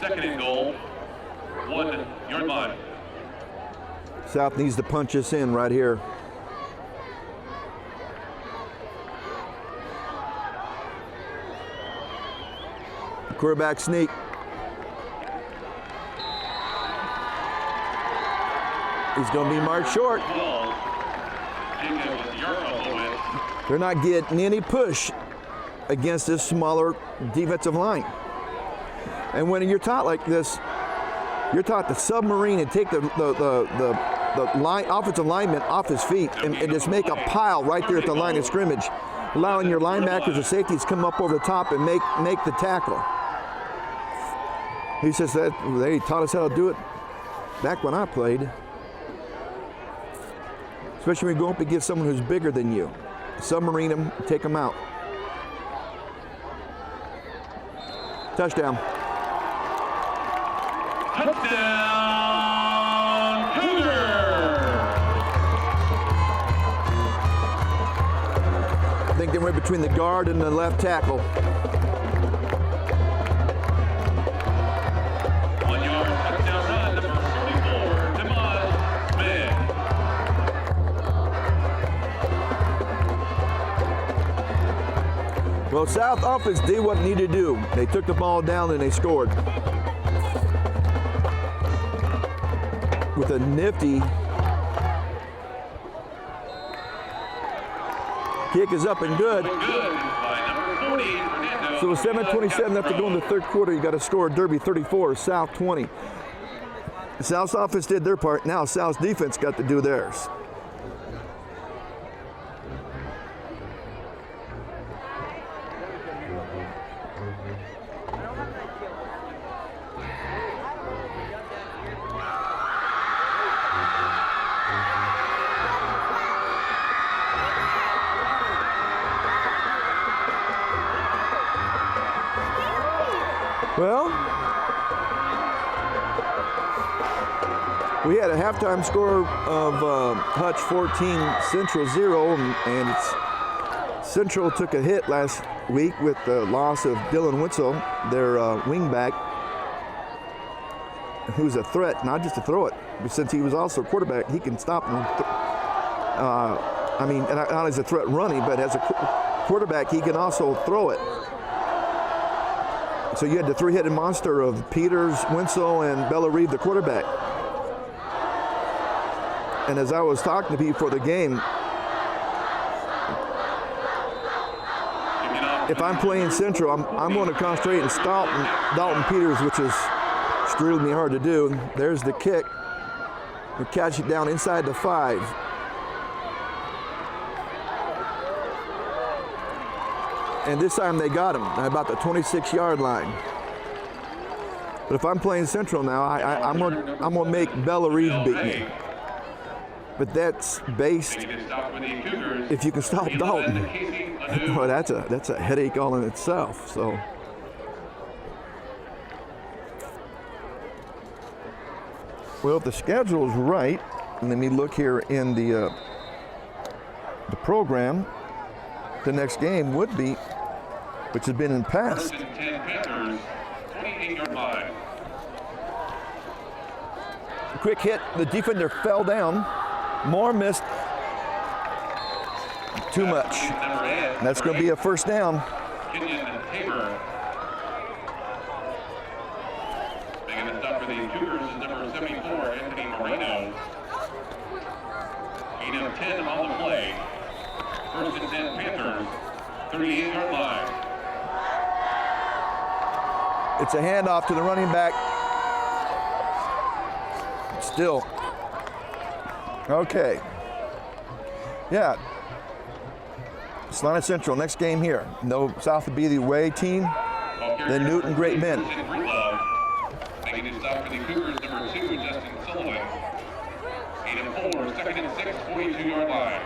Second and goal, 1 yard line. South needs to punch this in right here. Quarterback sneak. He's going to be marked short. They're not getting any push against this smaller defensive line. And when you're taught like this, you're taught to submarine and take the line, offensive lineman off his feet and just make a pile right there at the line of scrimmage, allowing your linebackers and safeties to come up over the top and make the tackle. He says that they taught us how to do it back when I played. Especially when you go up against someone who's bigger than you. Submarine them, take them out. Touchdown. Touchdown, Cougar! I think they went between the guard and the left tackle. 1 yard touchdown run, number 44, Demaj Smith. Well, South offense did what it needed to do. They took the ball down and they scored. With a nifty kick is up and good. Good by number 40, Fernando. So with 7:27 left to go in the third quarter, you got to score Derby 34, South 20. South's offense did their part. Now South's defense got to do theirs. Well, we had a halftime score of Hutch 14, Central 0, and it's Central took a hit last week with the loss of Dylan Witzel, their wingback, who's a threat, not just to throw it, but since he was also a quarterback, he can stop and not as a threat running, but as a quarterback, he can also throw it. So you had the three-headed monster of Peters, Winslow, and Bella Reeve, the quarterback. And as I was talking to people for the game, if I'm playing Central, I'm going to concentrate and stop Dalton Peters, which is extremely hard to do. There's the kick. We catch it down inside the 5. And this time they got him at about the 26-yard line. But if I'm playing Central now, I'm gonna make Bella Reeve beat me. But that's based if you can stop Dalton. Well, that's a headache all in itself. So. Well, if the schedule is right, let me look here in the program. The next game would be, which has been in the past. First and 10 Panthers, 28-yard line. Quick hit, the defender fell down. Moore missed too much. That's going to be a first down. Kenyon Tabor. Making the stop for the Cougars is number 74, Anthony Moreno. Gain of 10 on the play. First and 10 Panthers, 38-yard line. It's a handoff to the running back. Still. Okay. Yeah. Salina Central, next game here. No, South would be the away team. Then Newton, great men. Making his stop for the Cougars, number 2, Justin Sullivan. 8 and 4, 2nd and 6, 42-yard line.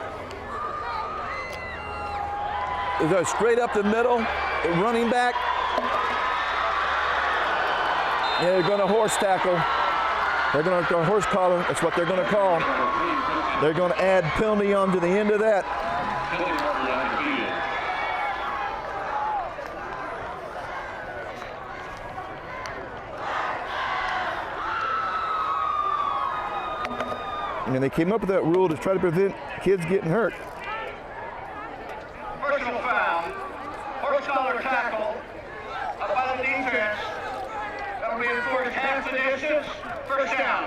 Is that straight up the middle, running back. Yeah, they're going to horse tackle. They're going to horse collar. That's what they're going to call. They're going to add penalty onto the end of that. And they came up with that rule to try to prevent kids getting hurt. Personal foul, horse collar tackle up by the defense. That'll be enforced half the distance, first down.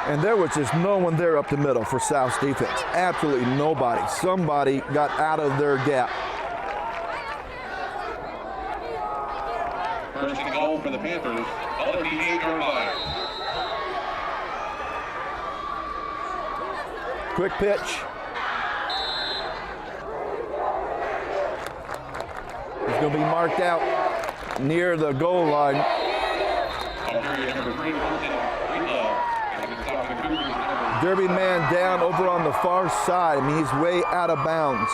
And there was just no one there up the middle for South's defense. Absolutely nobody. Somebody got out of their gap. First and goal for the Panthers, all at the 8-yard line. Quick pitch. It's going to be marked out near the goal line. Number 3, Derby man down over on the far side. I mean, he's way out of bounds.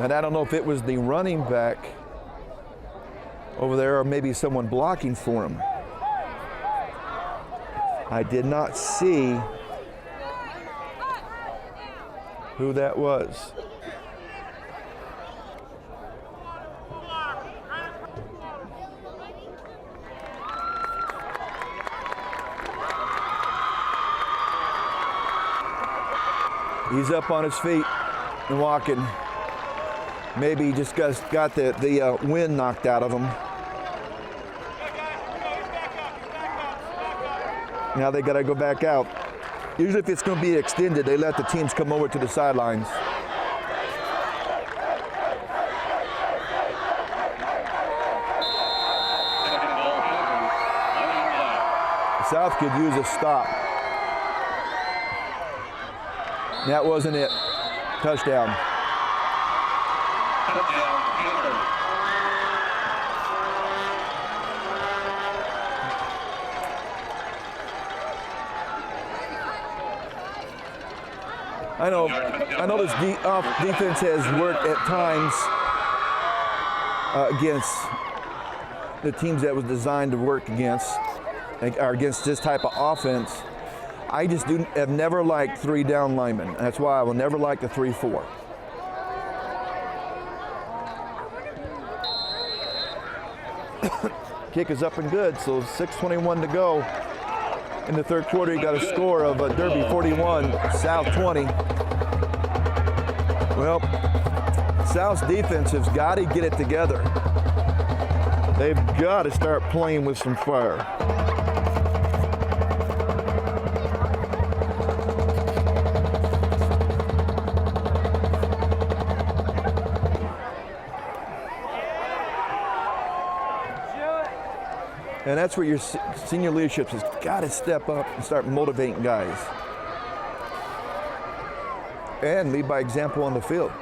And I don't know if it was the running back over there or maybe someone blocking for him. I did not see who that was. He's up on his feet and walking. Maybe he just got the wind knocked out of him. Now they got to go back out. Usually if it's going to be extended, they let the teams come over to the sidelines. South could use a stop. That wasn't it. Touchdown. I know this defense has worked at times against the teams that was designed to work against, or against this type of offense. I just have never liked 3 down linemen. That's why I will never like the 3-4. Kick is up and good, so 6:21 to go. In the third quarter, you got a score of Derby 41, South 20. Well, South's defense has got to get it together. They've got to start playing with some fire. And that's where your senior leadership has got to step up and start motivating guys. And lead by example on the field.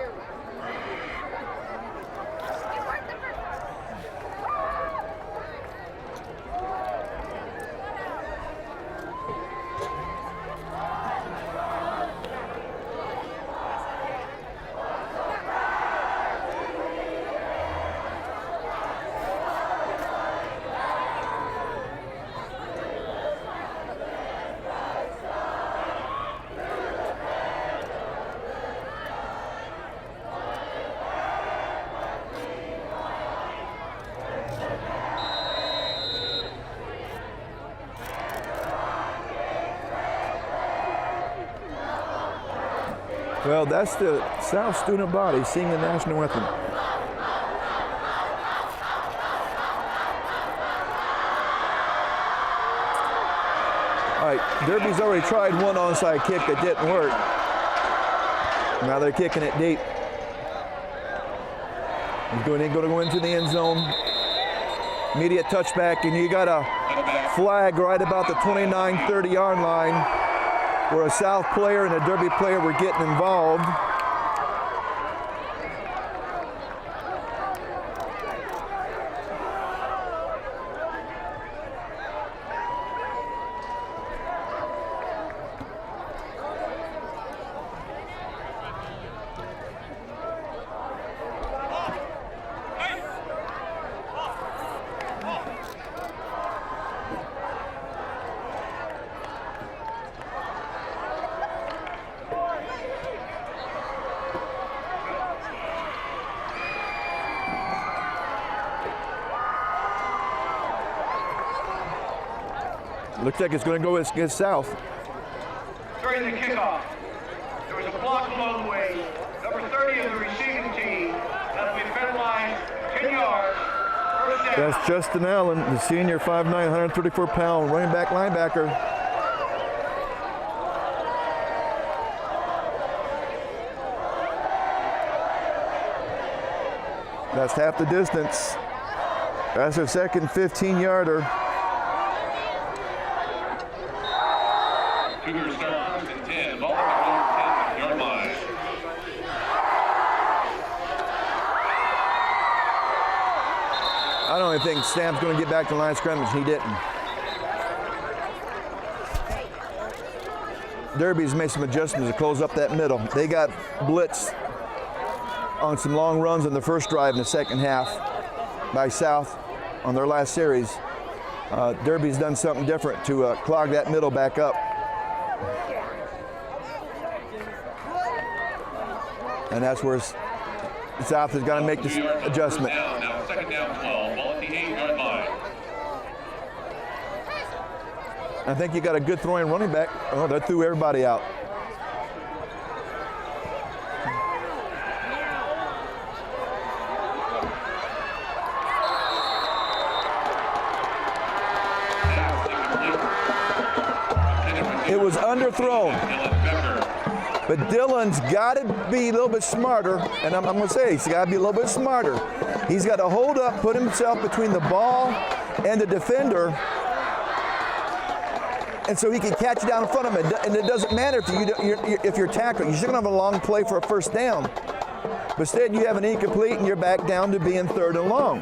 Well, that's the South student body singing the national anthem. Derby's already tried one onside kick that didn't work. Now they're kicking it deep. He's going to go into the end zone. Immediate touchback, and you got a flag right about the 29, 30-yard line where a South player and a Derby player were getting involved. Looks like it's going to go against South. During the kickoff, there was a block along the way. Number 30 of the receiving team that'll be penalized 10 yards. First down. That's Justin Allen, the senior 5'9", 134-pound running back linebacker. That's half the distance. That's their second 15-yarder. Cougars start first and 10. Ball at the 10-yard line. I don't even think Sam's going to get back to the line of scrimmage. He didn't. Derby's made some adjustments to close up that middle. They got blitzed on some long runs in the first drive in the second half by South on their last series. Derby's done something different to clog that middle back up. And that's where South has got to make this adjustment. Now second down 12. Ball at the 8-yard line. I think you got a good throwing running back. Oh, that threw everybody out. It was underthrown. But Dillon's got to be a little bit smarter, and I'm going to say he's got to be a little bit smarter. He's got to hold up, put himself between the ball and the defender, and so he can catch it down in front of him. And it doesn't matter if you're tackling. You're still going to have a long play for a first down. But instead, you have an incomplete, and you're back down to being third and long.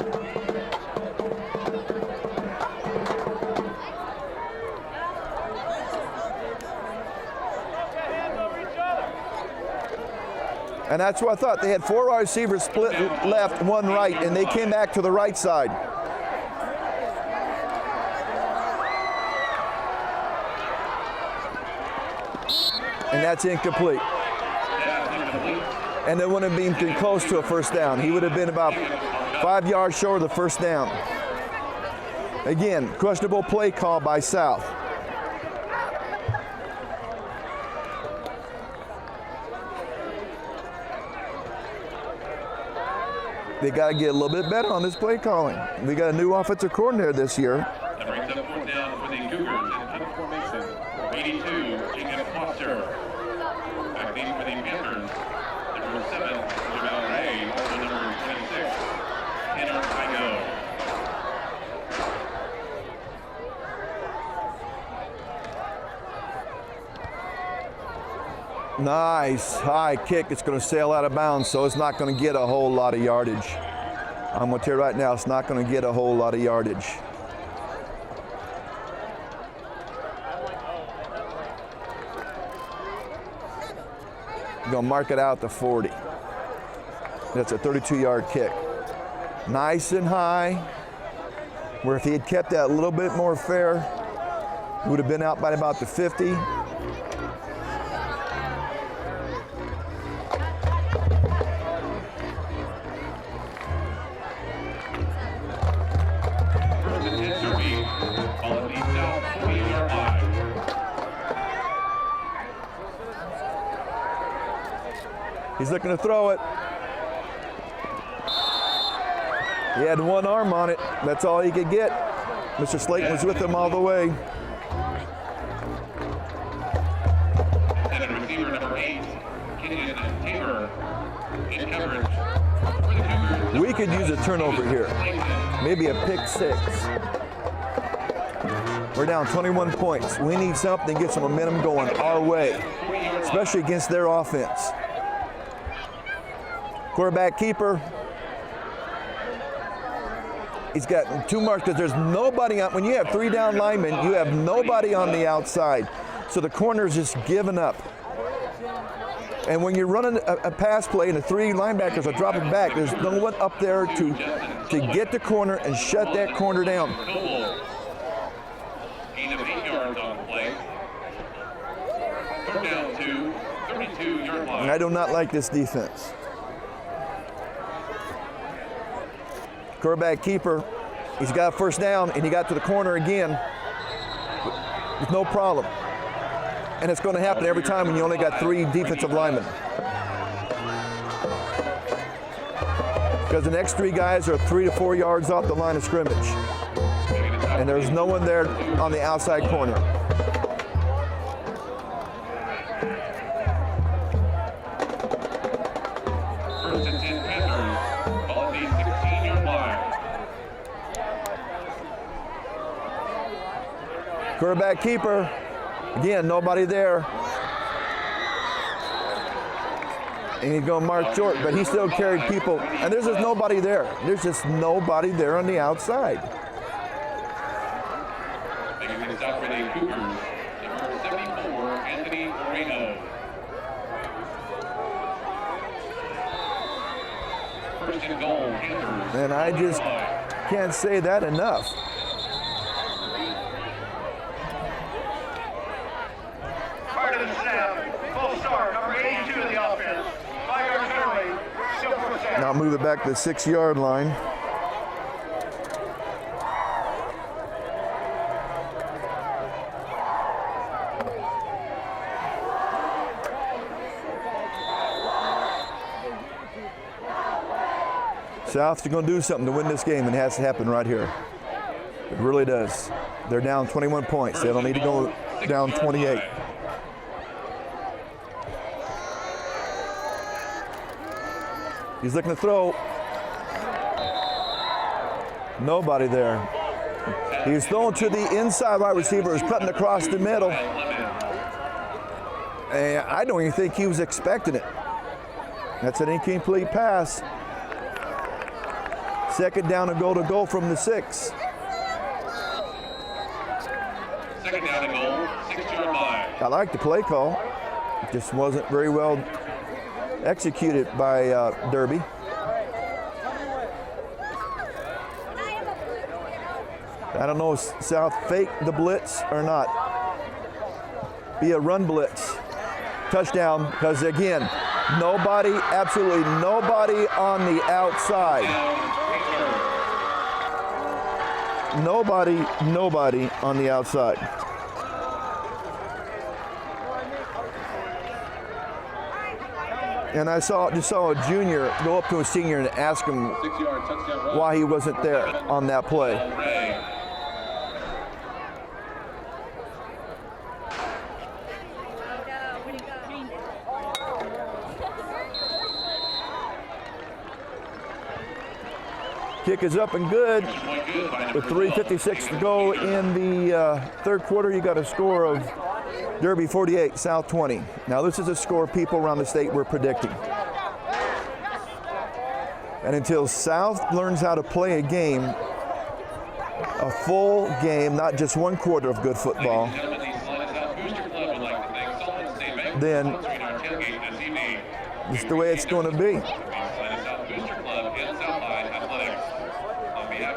And that's what I thought. They had 4 wide receivers split left, 1 right, and they came back to the right side. And that's incomplete. And it wouldn't have been close to a first down. He would have been about 5 yards short of the first down. Again, questionable play call by South. They got to get a little bit better on this play calling. We got a new offensive coordinator this year. That brings up fourth down for the Cougars in formation. 82, Jacob Foster. Back leading for the Panthers. Number 7, Jamal Ray. Also number 26, Tanner Igo. Nice high kick. It's going to sail out of bounds, so it's not going to get a whole lot of yardage. I'm going to tell you right now, it's not going to get a whole lot of yardage. Going to mark it out to 40. That's a 32-yard kick. Nice and high, where if he had kept that a little bit more fair, he would have been out by about the 50. He's looking to throw it. He had 1 arm on it. That's all he could get. Mr. Slayton was with him all the way. Megan Taylor in coverage for the Cougars. We could use a turnover here. Maybe a pick six. We're down 21 points. We need something to get some momentum going our way, especially against their offense. Quarterback keeper. He's got 2 marks because there's nobody on. When you have 3 down linemen, you have nobody on the outside. So the corner's just giving up. And when you're running a pass play and the 3 linebackers are dropping back, there's no one up there to get the corner and shut that corner down. Gain of 8 yards on the play. Third down to 32-yard line. And I do not like this defense. Quarterback keeper, he's got a first down and he got to the corner again with no problem. And it's going to happen every time when you only got 3 defensive linemen. Because the next 3 guys are 3 to 4 yards off the line of scrimmage. And there's no one there on the outside corner. First and 10 Panthers. Ball at the 16-yard line. Quarterback keeper, again, nobody there. And he's going to mark short, but he still carried people. And there's just nobody there. There's just nobody there on the outside. Making things out for the Cougars. Number 74, Anthony Moreno. First and goal, Panthers. And I just can't say that enough. Prior to the snap, full start, number 82 of the offense. 5-yard penalty, still first down. Now move it back to the 6-yard line. South's going to do something to win this game, and it has to happen right here. It really does. They're down 21 points. They don't need to go down 28. He's looking to throw. Nobody there. He's throwing to the inside wide receiver, who's cutting across the middle. And I don't even think he was expecting it. That's an incomplete pass. Second down and goal to go from the 6. Second down and goal, 6-yard line. I like the play call. It just wasn't very well executed by Derby. I don't know if South faked the blitz or not. Be a run blitz. Touchdown, because again, nobody, absolutely nobody on the outside. Nobody on the outside. And I just saw a junior go up to a senior and ask him 6-yard touchdown run. why he wasn't there on that play. Ray. Kick is up and good. With 3:56 to go in the third quarter, you got a score of Derby 48, South 20. Now this is a score people around the state were predicting. And until South learns how to play a game, a full game, not just one quarter of good football, then it's the way it's going to be.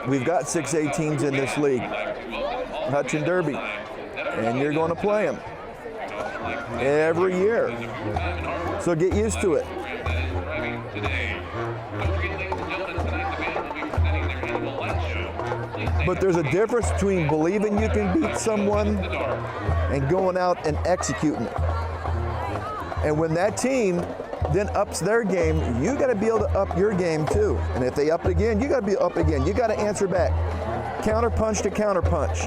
We've got 6A teams in this league, Hutch and Derby, and you're going to play them every year. So get used to it. But there's a difference between believing you can beat someone and going out and executing it. And when that team then ups their game, you got to be able to up your game too. And if they up again, you got to be up again. You got to answer back. Counter punch to counter punch.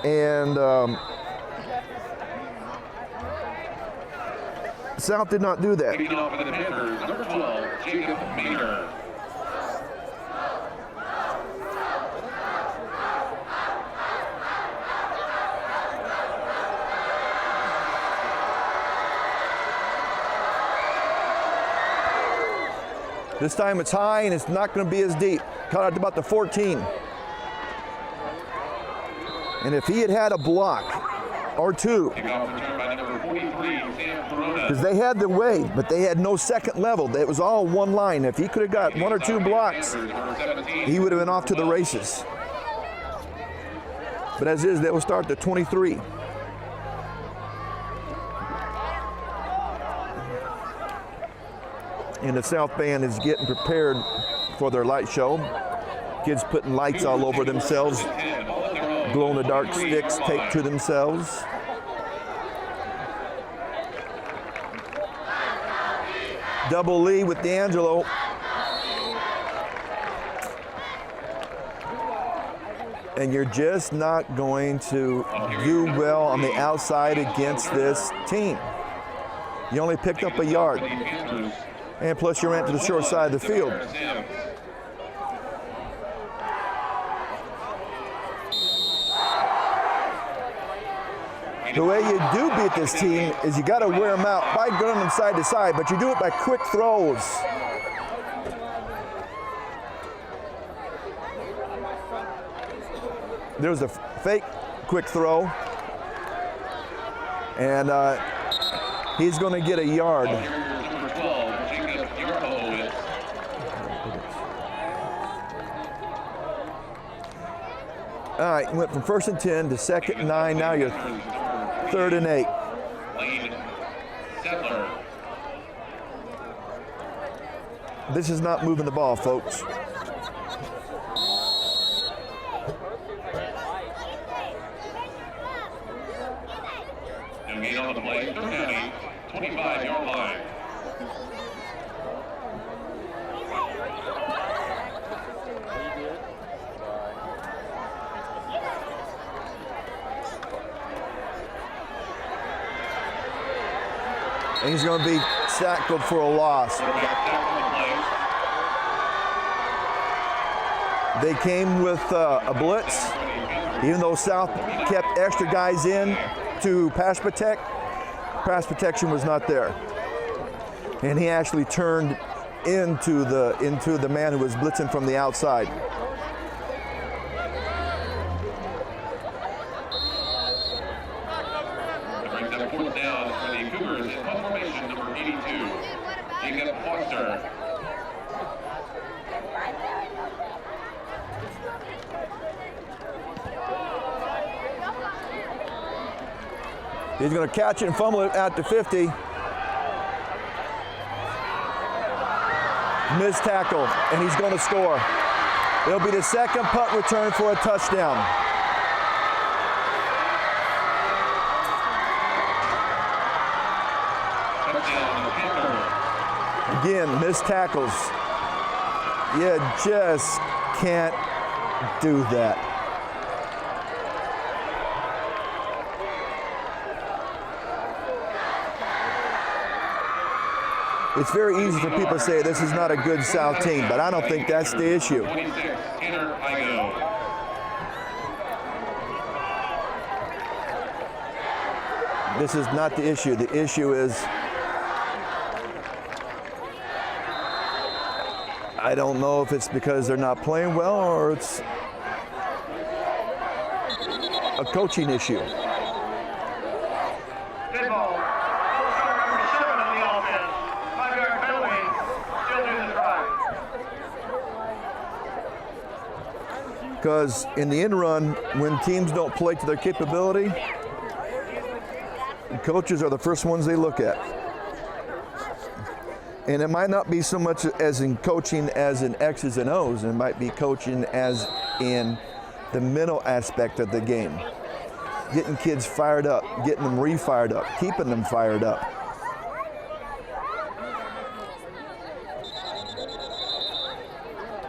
And South did not do that. Leading off for the Panthers, number 12, Jacob Maynard. This time it's high and it's not going to be as deep. Caught out to about the 14. And if he had had a block or two, Kickoff return by number 43, Sam Corona. because they had the way, but they had no second level. It was all one line. If he could have got one or two blocks, Number 17, he would have been off to the races. But as is, they will start the 23. And the South Band is getting prepared for their light show. Kids putting lights all over themselves, glow-in-the-dark sticks taped to themselves. Double Lee with D'Angelo. And you're just not going to do well on the outside against this team. You only picked up a yard. And plus you ran to the short side of the field. The way you do beat this team is you got to wear them out by going them side to side, but you do it by quick throws. There's a fake quick throw, and he's going to get a yard. All right, went from 1st and 10 to 2nd and 9. Now you're 3rd and 8. This is not moving the ball, folks. No gain on the play, 3rd down 8, 25-yard line. And he's going to be tackled for a loss. They came with a blitz, even though South kept extra guys in to pass protect. Pass protection was not there, and he actually turned into the man who was blitzing from the outside. Brings up 4th down for the Cougars in punt formation, number 82, Jacob Foster. He's going to catch it and fumble it at the 50. Missed tackle, and he's going to score. It'll be the 2nd punt return for a touchdown. Again, missed tackles. You just can't do that. It's very easy for people to say this is not a good South team, but I don't think that's the issue. 26, Tanner Igo. This is not the issue. The issue is I don't know if it's because they're not playing well or it's a coaching issue. Dead ball. Full-star number 7 on the offense. 5-yard penalty. Still do the drive. Because in the end run, when teams don't play to their capability, the coaches are the first ones they look at. And it might not be so much as in coaching as in X's and O's. It might be coaching as in the mental aspect of the game. Getting kids fired up, getting them re-fired up, keeping them fired up.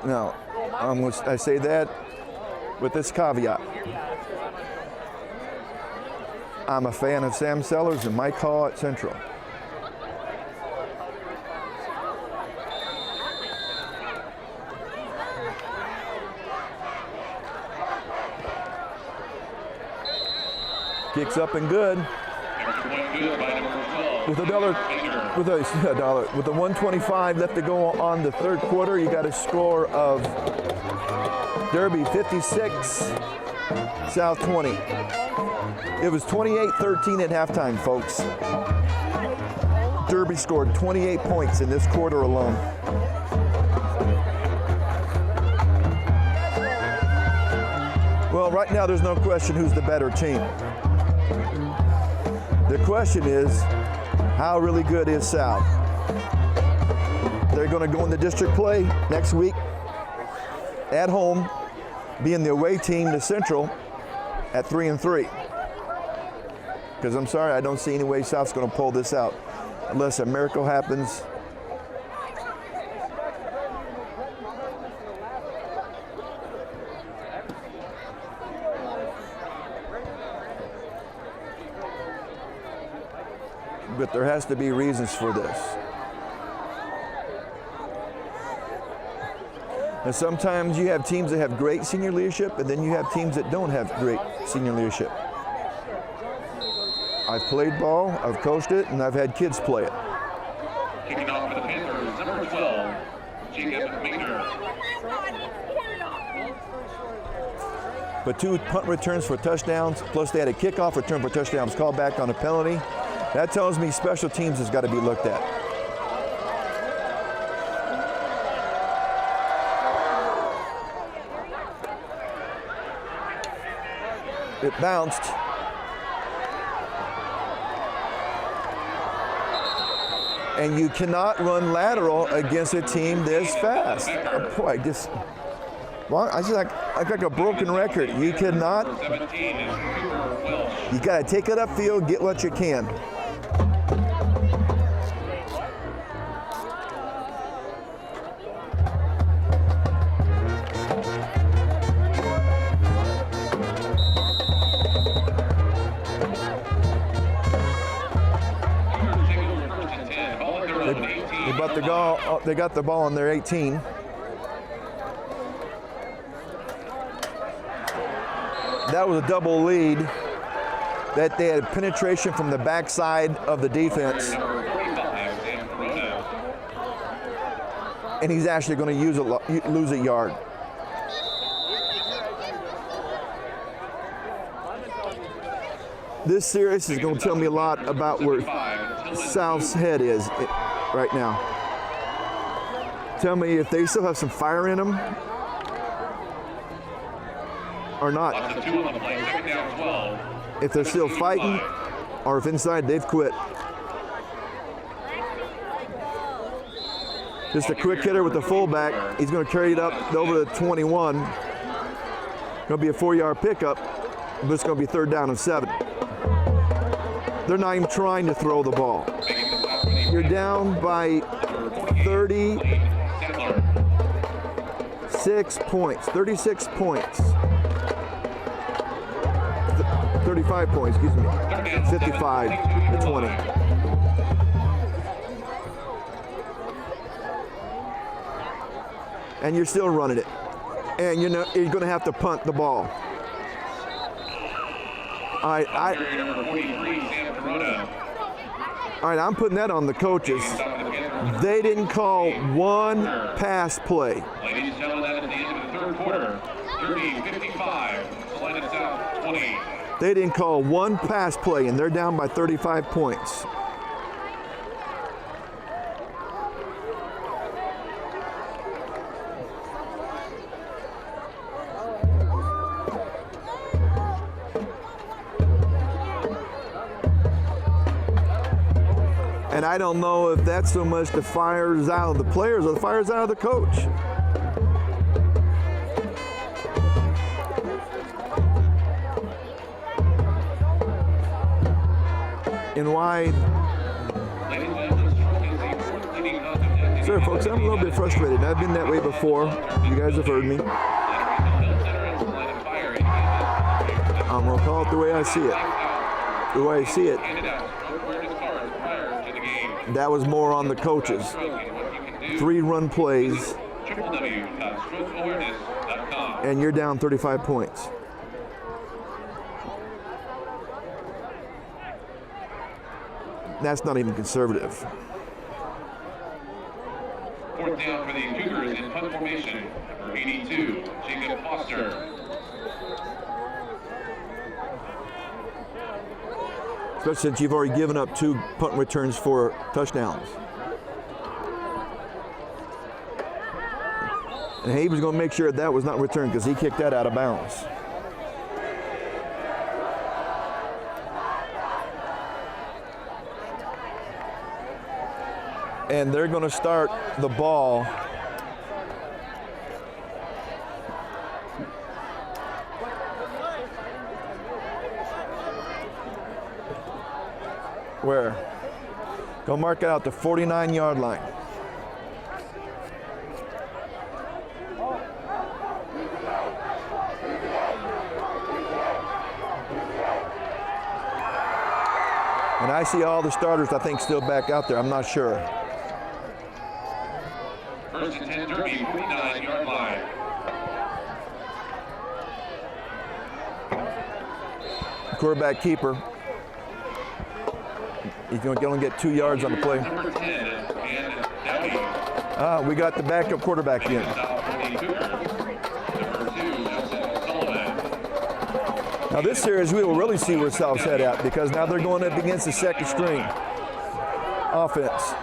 Now, I say that with this caveat. I'm a fan of Sam Sellers and Mike Hall at Central. Kicks up and good. Extra point good by number 12. With a 1:25 left to go on the third quarter, you got a score of Derby 56, South 20. It was 28-13 at halftime, folks. Derby scored 28 points in this quarter alone. Well, right now there's no question who's the better team. The question is, how really good is South? They're going to go into district play next week at home, being the away team to Central at 3-3. Because I'm sorry, I don't see any way South's going to pull this out unless a miracle happens. But there has to be reasons for this. And sometimes you have teams that have great senior leadership, and then you have teams that don't have great senior leadership. I've played ball, I've coached it, and I've had kids play it. Kicking off for the Panthers, number 12, Jacob Minger. But 2 punt returns for touchdowns, plus they had a kickoff return for touchdowns called back on a penalty. That tells me special teams has got to be looked at. It bounced. And you cannot run lateral against a team this fast. Oh, boy, I got a broken record. You cannot. You got to take it upfield, get what you can. They got the ball on their 18. That was a double lead. That they had penetration from the backside of the defense. And he's actually going to lose a yard. This series is going to tell me a lot about where South's head is right now. Tell me if they still have some fire in them or not. If they're still fighting or if inside they've quit. Just a quick hitter with the fullback. He's going to carry it up over the 21. Going to be a 4-yard pickup, but it's going to be 3rd down and 7. They're not even trying to throw the ball. You're down by 36 points. 35 points, excuse me. 55-20. And you're still running it. And you're going to have to punt the ball. All right, I'm putting that on the coaches. They didn't call one pass play. Ladies and gentlemen, that is the end of the third quarter. 30-55, Salina South 20. They didn't call one pass play, and they're down by 35 points. And I don't know if that's so much the fire's out of the players or the fire's out of the coach. And why? Sorry, folks, I'm a little bit frustrated. I've been that way before. You guys have heard me. I'm going to call it the way I see it. The way I see it. That was more on the coaches. 3 run plays, and you're down 35 points. That's not even conservative. Fourth down for the Cougars in punt formation, number 82, Jacob Foster. Especially since you've already given up 2 punt returns for touchdowns. And he was going to make sure that was not returned because he kicked that out of bounds. And they're going to start the ball where? Go mark it out the 49-yard line. And I see all the starters, I think, still back out there. I'm not sure. First and 10 Derby, 49-yard line. Quarterback keeper. He's going to get 2 yards on the play. Number 10, and Dowdy. We got the backup quarterback in. Now this series, we will really see where South's head at because now they're going up against the second string offense.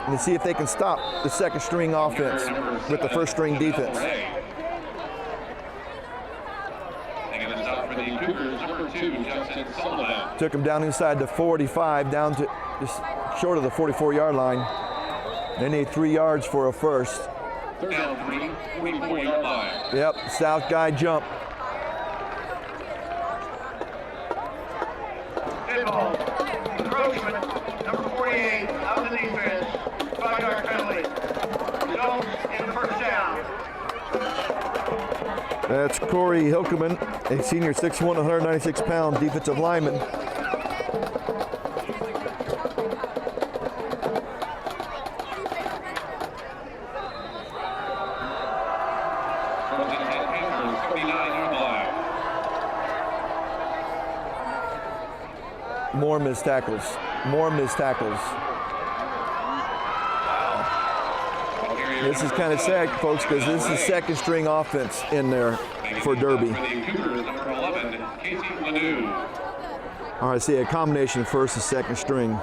And to see if they can stop the second string offense with the first string defense. Took him down inside the 45, down to just short of the 44-yard line. They need 3 yards for a first. Third down 3, 44-yard line. Yep, South guy jump. Good ball. Encroachment, number 48, out of the defense. 5-yard penalty. Jones in the first down. That's Corey Hilkeman, a senior 6'1", 196-pound defensive lineman. More missed tackles. More missed tackles. This is kind of sad, folks, because this is second string offense in there for Derby. All right, see a combination of first and second string.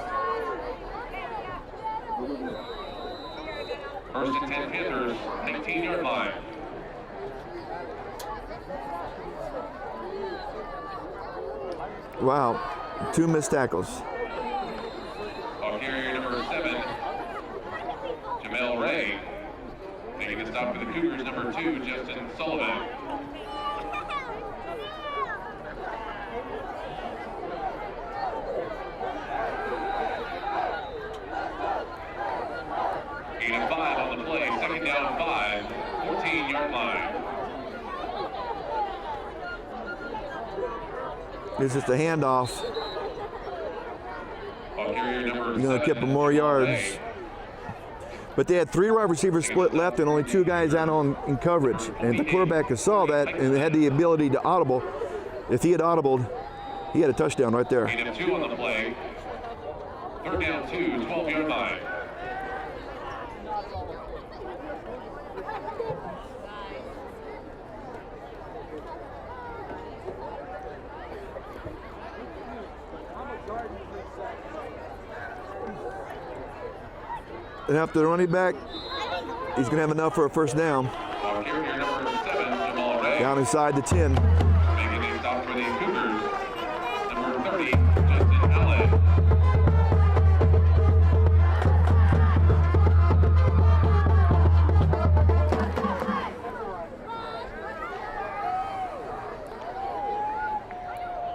First and 10 Panthers, 19-yard line. Wow, 2 missed tackles. Ball carrier number 7, Jamel Ray. Making a stop for the Cougars, number 2, Justin Sullivan. Eight and 5 on the play, second down 5, 14-yard line. This is the handoff. Ball carrier number You're going to keep them more yards. But they had 3 wide receivers split left and only 2 guys out in coverage. And the quarterback saw that and had the ability to audible. If he had audibled, he had a touchdown right there. 8 and 2 on the play. Third down 2, 12-yard line. And after the running back, he's going to have enough for a first down. Ball carrier number 7, Jamal Ray. Down inside the 10. Making a stop for the Cougars, number 30, Justin Allen.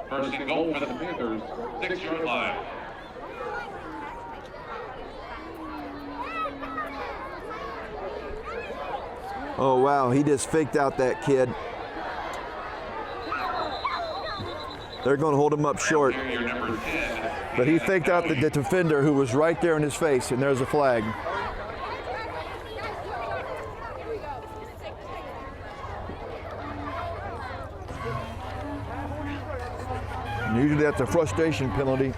First and goal for the Panthers, 6-yard line. Oh, wow, he just faked out that kid. They're going to hold him up short. But he faked out the defender who was right there in his face, and there's a flag. And usually that's a frustration penalty.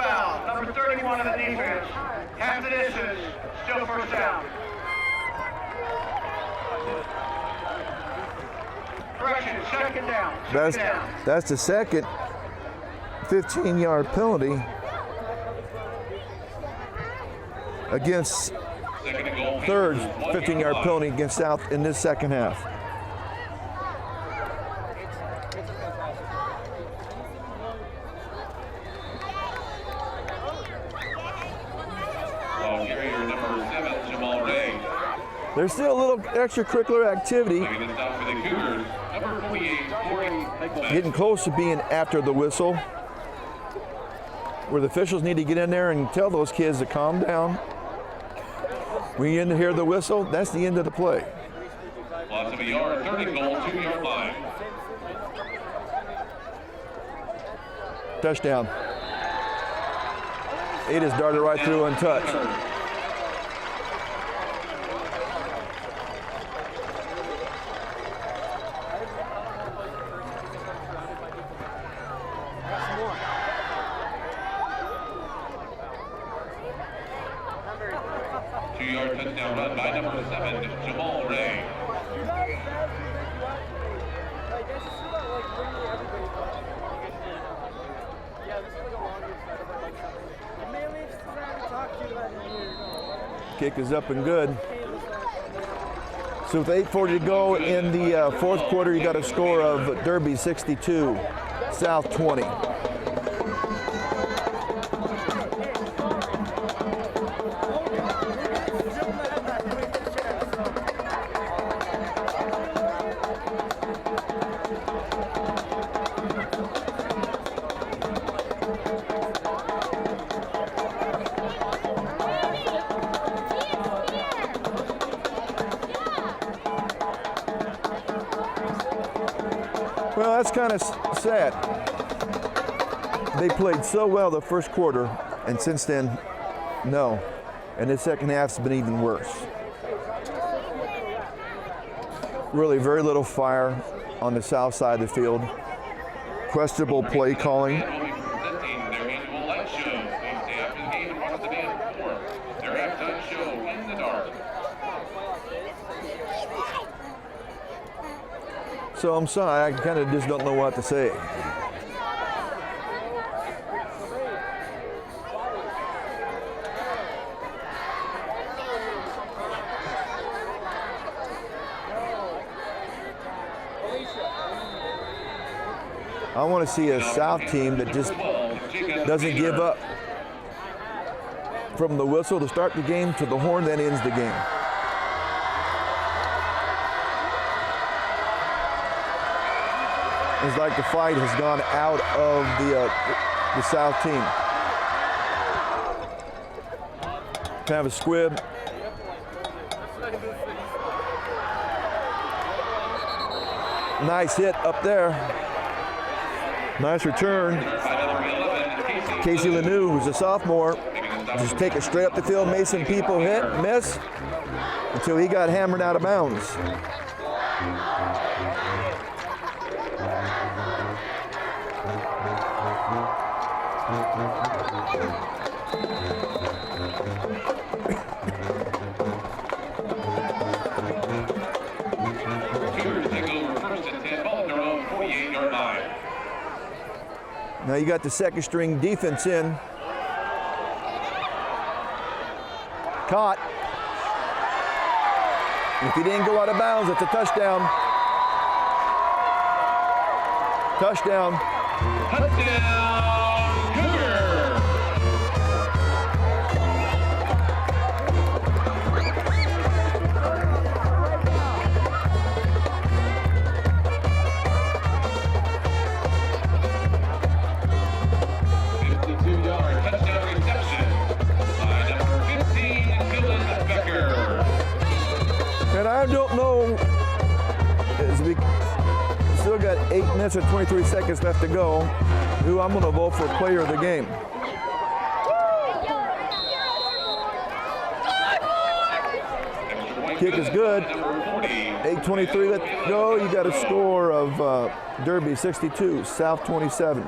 foul. Number 31 of the defense. Half the distance, still first down. Correction, second down. That's the second 15-yard penalty against third 15-yard penalty against South in this second half. There's still a little extracurricular activity. Getting close to being after the whistle, where the officials need to get in there and tell those kids to calm down. When you hear the whistle, that's the end of the play. Loss of a yard, 30 goal, 2-yard line. Touchdown. It just darted right through untouched. Touchdown run by number 7, Jamal Ray. Kick is up and good. So with 8:40 to go in the fourth quarter, you got a score of Derby 62, South 20. Well, that's kind of sad. They played so well the first quarter, and since then, no. And the second half's been even worse. Really very little fire on the south side of the field. Questionable play calling. So I'm sorry, I kind of just don't know what to say. I want to see a South team that just doesn't give up from the whistle to start the game to the horn that ends the game. It's like the fight has gone out of the South team. Kind of a squib. Nice hit up there. Nice return. Casey Lanou, who's a sophomore, just take it straight up the field. Mason People hit, miss, until he got hammered out of bounds. Now you got the second string defense in. Caught. If he didn't go out of bounds, it's a touchdown. Touchdown. Touchdown, Cougar! And I don't know, as we still got 8 minutes and 23 seconds left to go, who I'm going to vote for player of the game. Kick is good. 8:23 left to go. You got a score of Derby 62, South 27.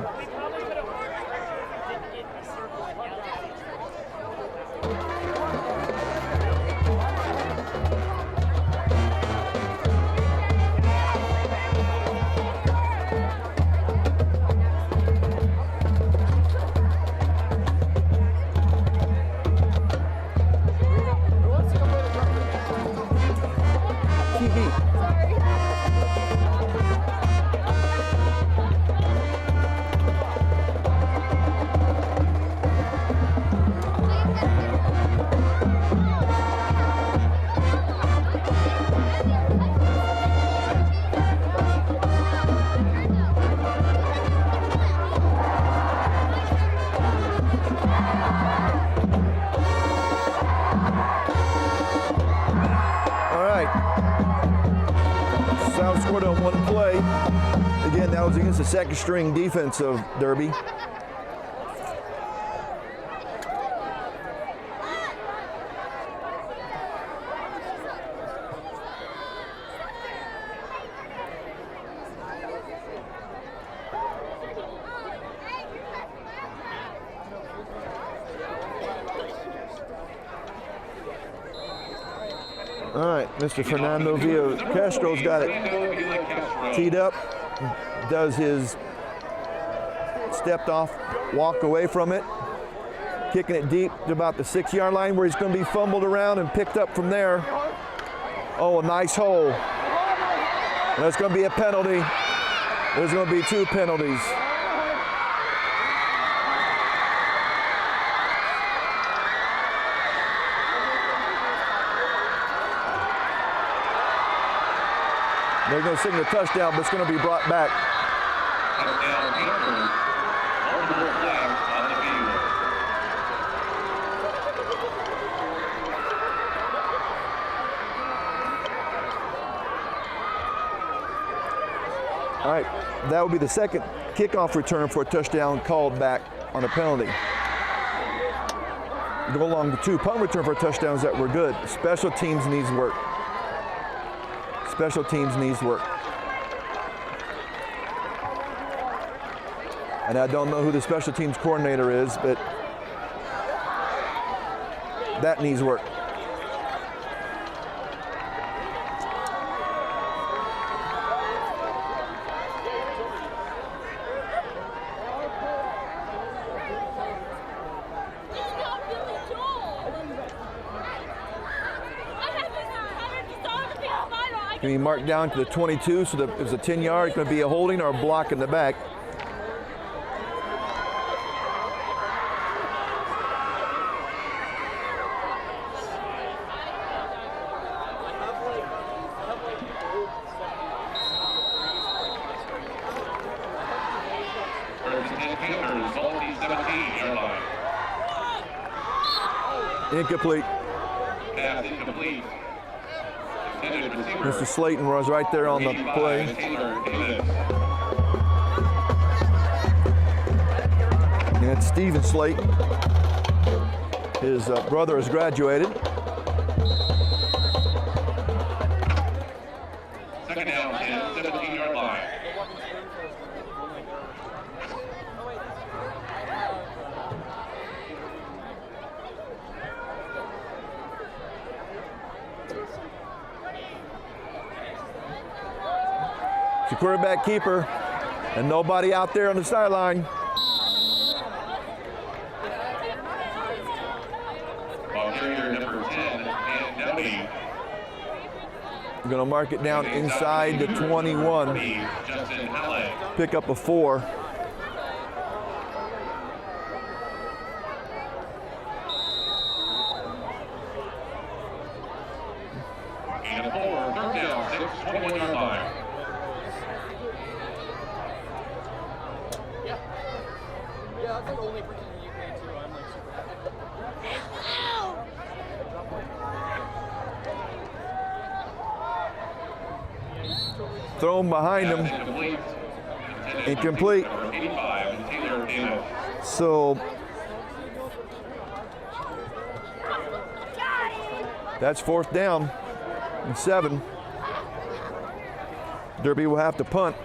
South scored on one play. Again, that was against the second string defense of Derby. All right, Mr. Fernando Villa Castro's got it teed up, does his stepped off, walk away from it, kicking it deep to about the 6-yard line where he's going to be fumbled around and picked up from there. Oh, a nice hole. That's going to be a penalty. There's going to be 2 penalties. They're going to sing the touchdown, but it's going to be brought back. Touchdown, Panthers. Multiple flags on the field. All right, that will be the second kickoff return for a touchdown called back on a penalty. Go along the 2 punt return for touchdowns that were good. Special teams needs work. Special teams needs work. And I don't know who the special teams coordinator is, but that needs work. Going to be marked down to the 22, so if it's a 10-yard, it's going to be a holding or a block in the back. Panthers on the 17-yard line. Incomplete. Pass incomplete. Mr. Slayton was right there on the play. And it's Stephen Slayton. His brother has graduated. Second down and 17-yard line. It's a quarterback keeper and nobody out there on the sideline. Ball carrier number 10, and Downey. We're going to mark it down inside the 21. Justin Hallett. Pick up a 4. And a 4, third down, 6, 21-yard line. Yeah, that's like only freaking in the UK too. I'm like super happy. Thrown behind him. Incomplete. So that's 4th down and 7. Derby will have to punt.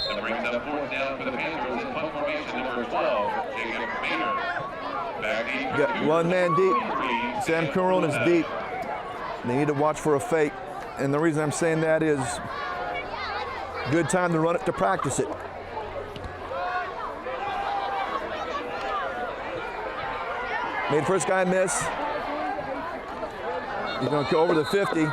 That brings up 4th down for the the Panthers in punt formation, number 12, Jacob Maynard. Back deep. Got one man deep. Sam Corona's deep. They need to watch for a fake. And the reason I'm saying that is good time to run it to practice it. Made first guy miss. He's going to go over the 50.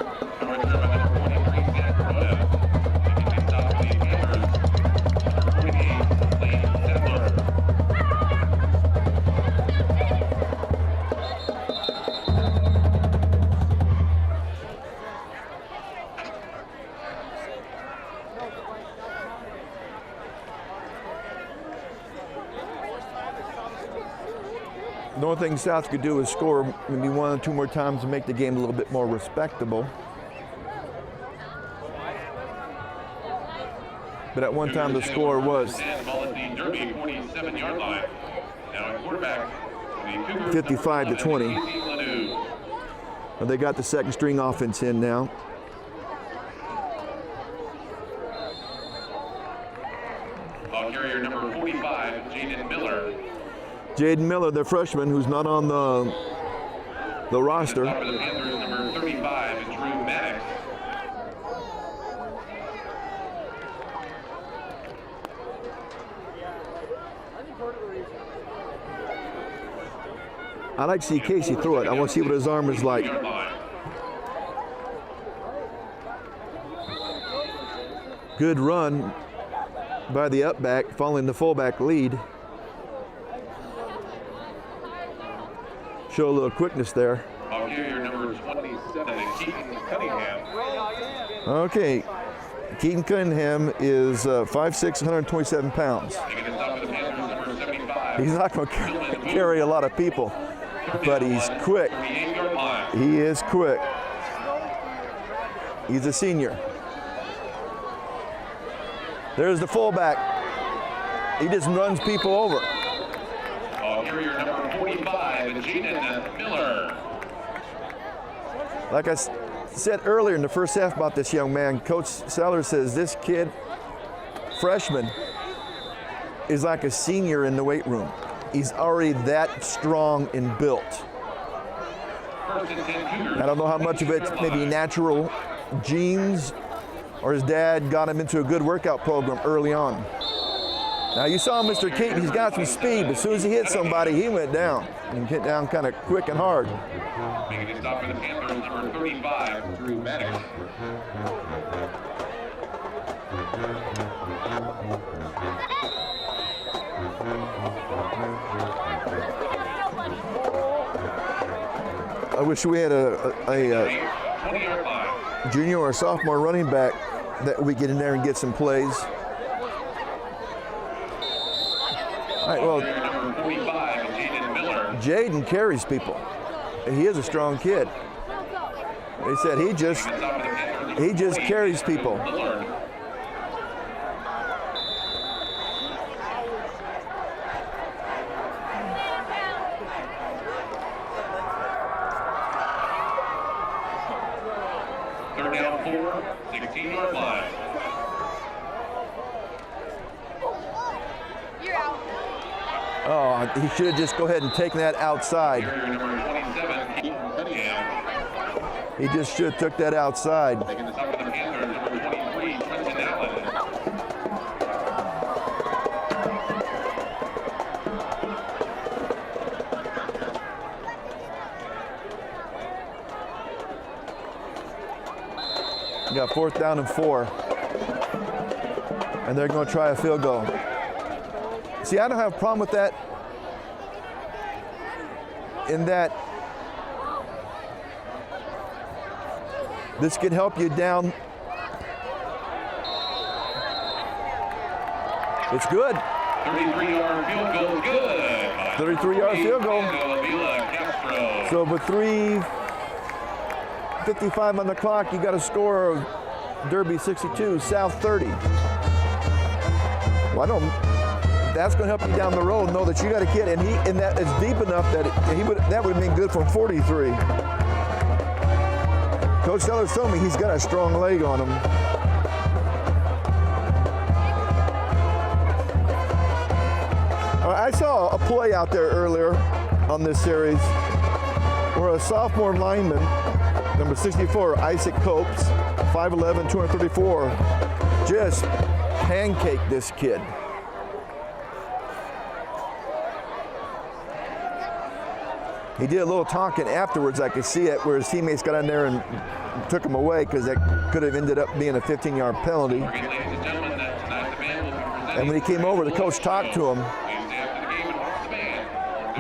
The only thing South could do is score maybe one or two more times to make the game a little bit more respectable. But at one time the score was 55-20. But they got the second string offense in now. Ball carrier number 45, Jaden Miller. Jaden Miller, the freshman, who's not on the roster. Top of the Panthers, number 35, Drew Maddox. I like to see Casey throw it. I want to see what his arm is like. Good run by the upback, following the fullback lead. Show a little quickness there. Ball carrier number 27, Keaton Cunningham. Okay, Keaton Cunningham is 5'6", 127 pounds. Taking the top of the Panthers, number 75. He's not going to carry a lot of people, but he's quick. He is quick. He's a senior. There's the fullback. He just runs people over. Ball carrier number 45, Jaden Miller. Like I said earlier in the first half about this young man, Coach Sellers says this kid, freshman, is like a senior in the weight room. He's already that strong and built. I don't know how much of it's maybe natural genes or his dad got him into a good workout program early on. Now you saw Mr. Keaton, he's got some speed, but as soon as he hit somebody, he went down. And hit down kind of quick and hard. Making a stop for the Panthers, number 35, Drew Maddox. I wish we had a junior or sophomore running back that we get in there and get some plays. All right, well, Jaden carries people. He is a strong kid. They said he just carries people. Third down 4, 16-yard line. Oh, he should have just go ahead and taken that outside. Number 27, Keaton Cunningham. He just should have took that outside. Taking the top of the Panthers, number 23, Trenton Allen. You got 4th down and 4. And they're going to try a field goal. See, I don't have a problem with that in that this could help you down. It's good. 33-yard field goal, good. 33-yard field goal. So with 3:55 on the clock, you got a score of Derby 62, South 30. Well, that's going to help you down the road. Know that you got a kid, and that is deep enough that that would have been good from 43. Coach Sellers told me he's got a strong leg on him. I saw a play out there earlier on this series where a sophomore lineman, number 64, Isaac Copes, 5'11", 234, just pancaked this kid. He did a little talking afterwards. I could see it where his teammates got in there and took him away because that could have ended up being a 15-yard penalty. And when he came over, the coach talked to him.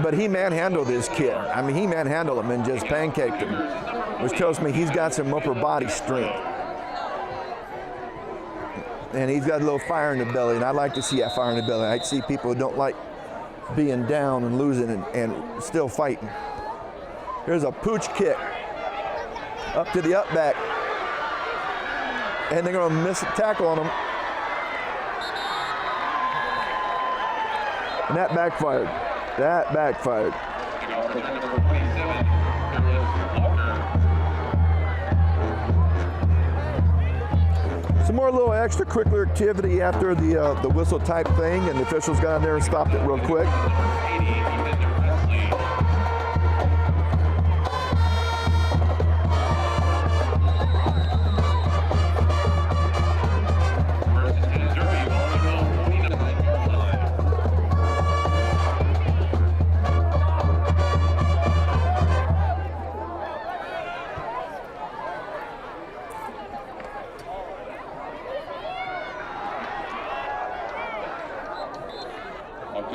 But he manhandled this kid. I mean, he manhandled him and just pancaked him, which tells me he's got some upper body strength. And he's got a little fire in the belly, and I like to see that fire in the belly. I see people who don't like being down and losing and still fighting. Here's a pooch kick up to the up back, and they're going to miss a tackle on him. And that backfired. That backfired. Some more little extracurricular activity after the whistle type thing, and the officials got in there and stopped it real quick.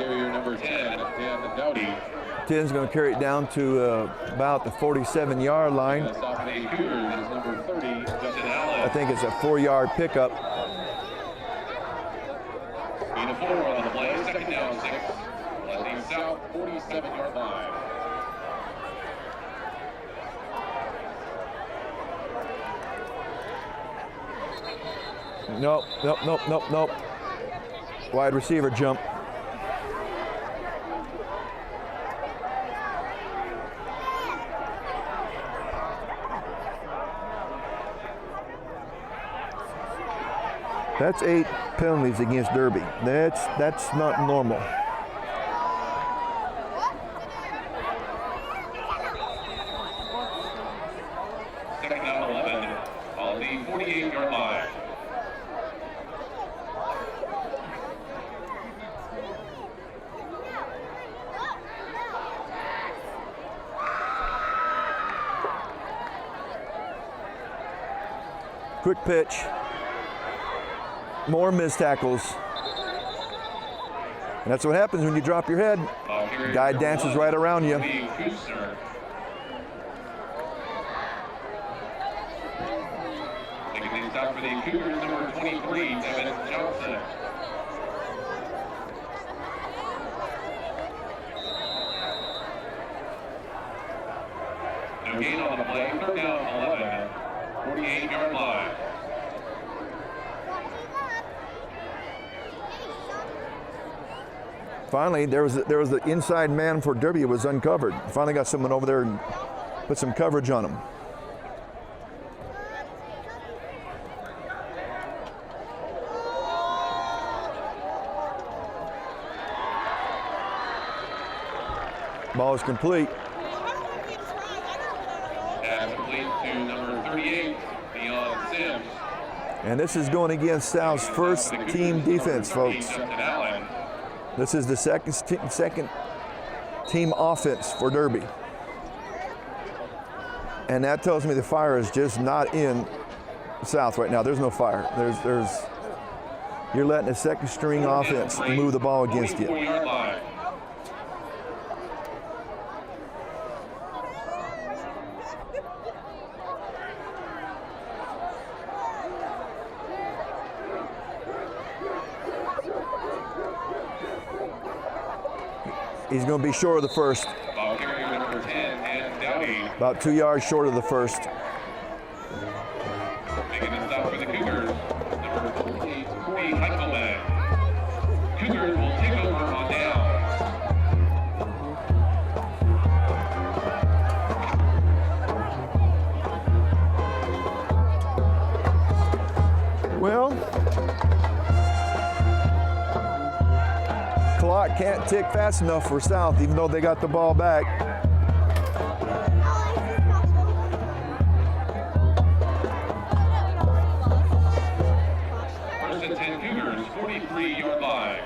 Number 10, Dan Dowdy. 10's going to carry it down to about the 47-yard line. I think it's a 4-yard pickup. Gain of 4 on the play, second down 6. Landing south, 47-yard line. Nope. Wide receiver jump. That's 8 penalties against Derby. That's not normal. Second down 11 on the 48-yard line. Quick pitch. More missed tackles. And that's what happens when you drop your head. Guy dances right around you. Taking things out for the Cougars, number 23, Devin Johnson. No gain on the play, third down 11, 48-yard line. Finally, there was the inside man for Derby was uncovered. Finally got someone over there and put some coverage on him. Ball is complete. Pass complete to number 38, Leon Sims. And this is going against Sal's first team defense, folks. This is the second team offense for Derby. And that tells me the fire is just not in South right now. There's no fire. You're letting a second string offense move the ball against you. He's going to be short of the first. Ball carrier number 10, and Dowdy. About 2 yards short of the first. Making the stop for the Cougars, number 48, Corey Heichelman. Cougars will take over on down. Well, clock can't tick fast enough for South, even though they got the ball back. First and 10 Cougars, 43-yard line.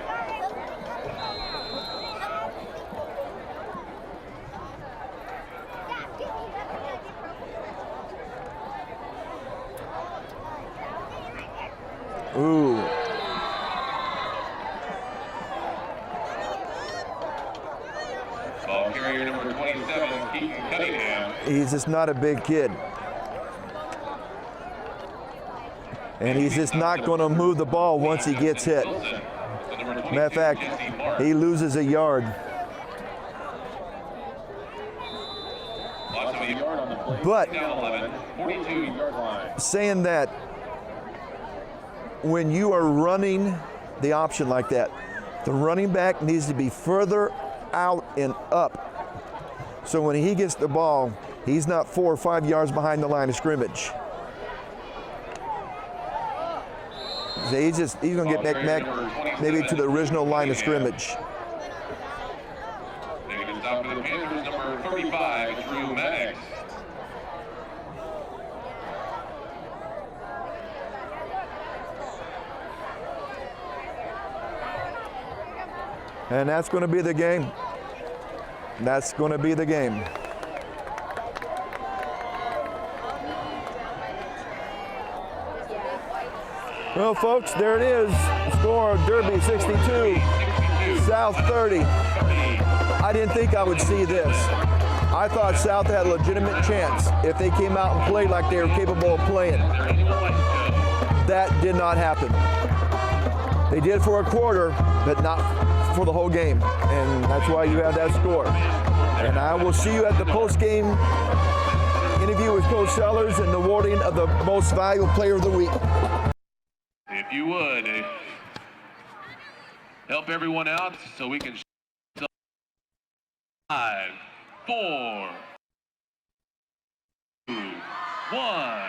Ooh. Ball carrier number 27, Keaton Cunningham. He's just not a big kid. And he's just not going to move the ball once he gets hit. Matter of fact, he loses a yard. But saying that, when you are running the option like that, the running back needs to be further out and up. So when he gets the ball, he's not 4 or 5 yards behind the line of scrimmage. So he's going to get back maybe to the original line of scrimmage. Taking a stop for the Panthers, number 35, Drew Maddox. And that's going to be the game. That's going to be the game. Well, folks, there it is. Score, Derby 62, South 30. I didn't think I would see this. I thought South had a legitimate chance if they came out and played like they were capable of playing. That did not happen. They did for a quarter, but not for the whole game. And that's why you have that score. And I will see you at the post-game interview with Coach Sellers and the awarding of the most valuable player of the week. If you would, help everyone out so we can 5, 4, 2, 1.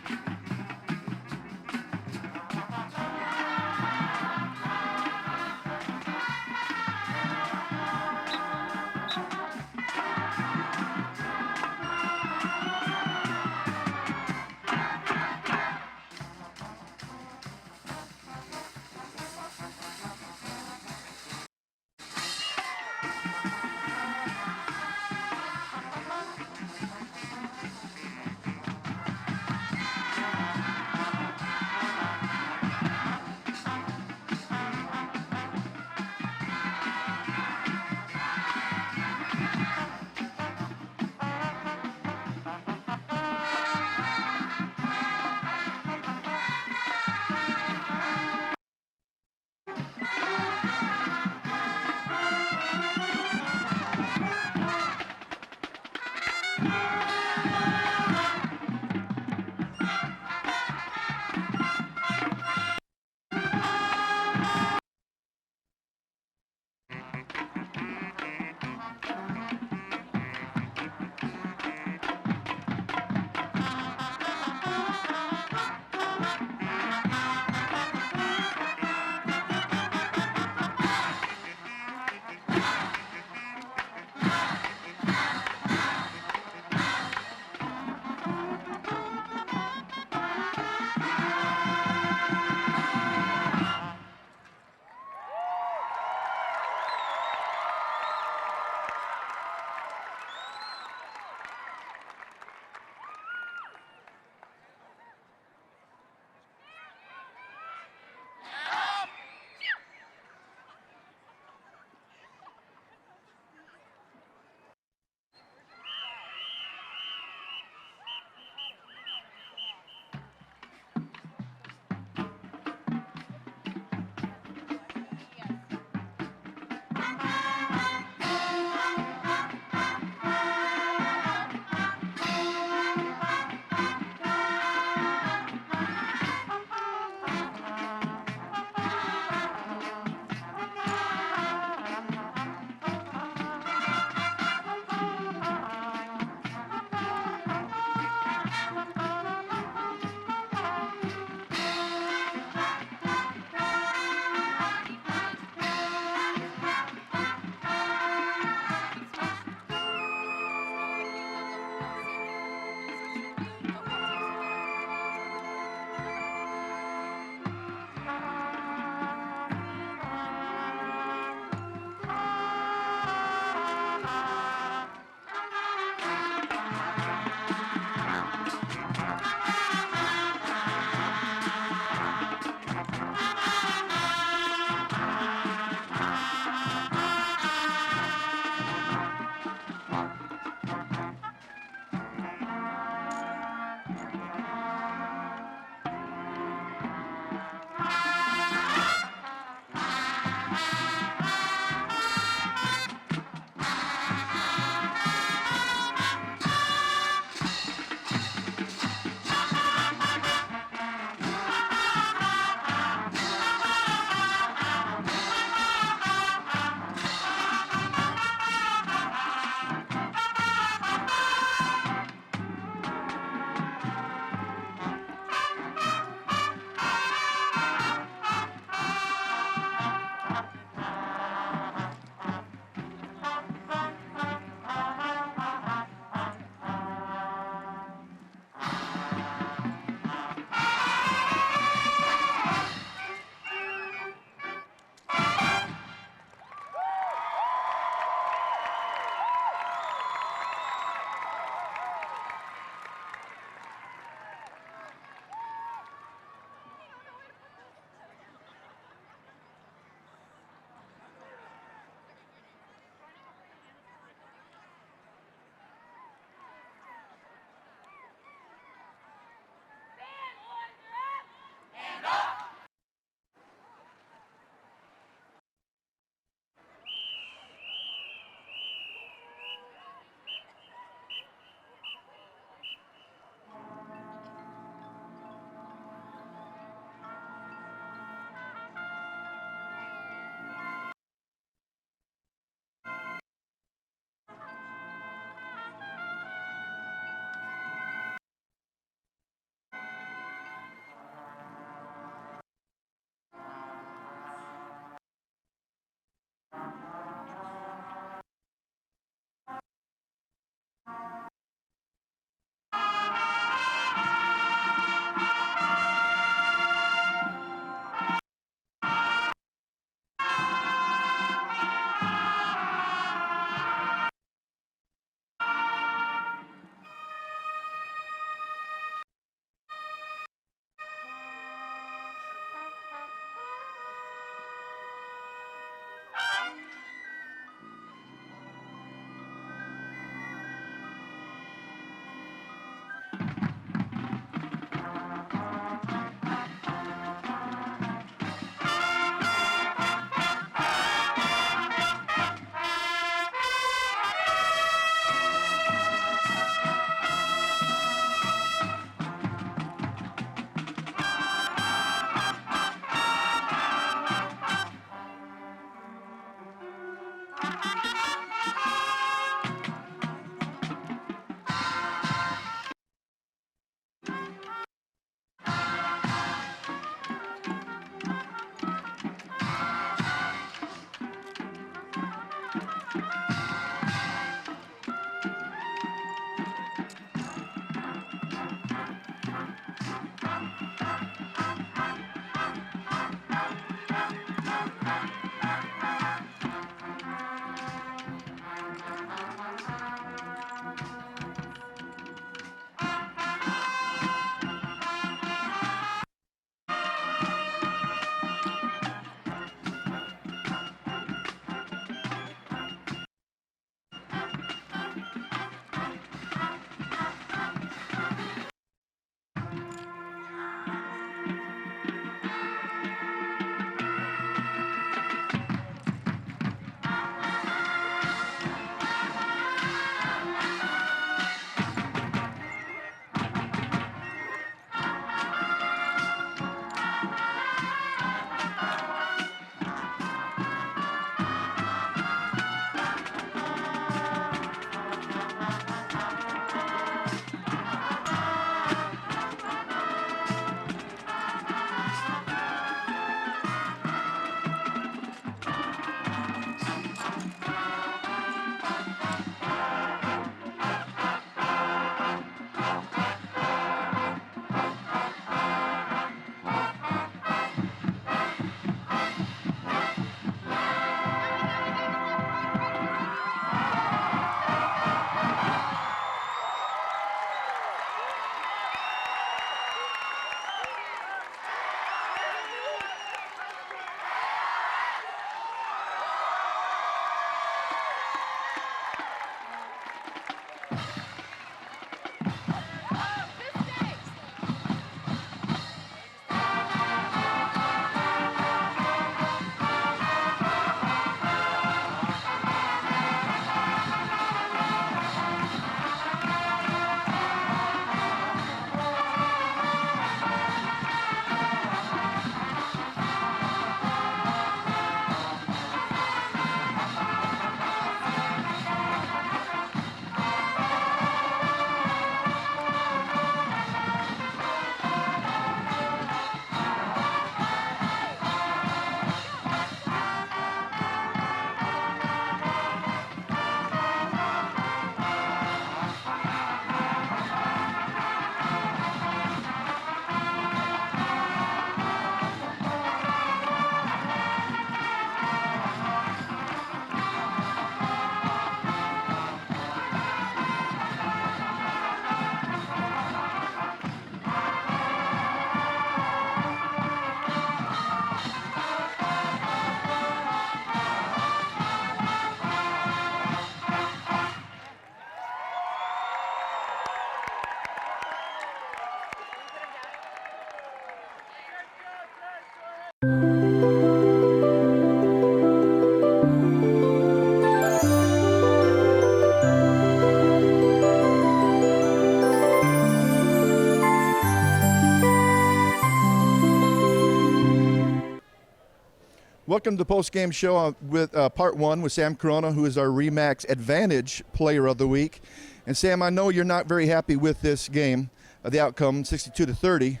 Welcome to the post-game show with part one with Sam Corona, who is our RE/MAX Advantage Player of the Week. And Sam, I know you're not very happy with this game, the outcome, 62-30,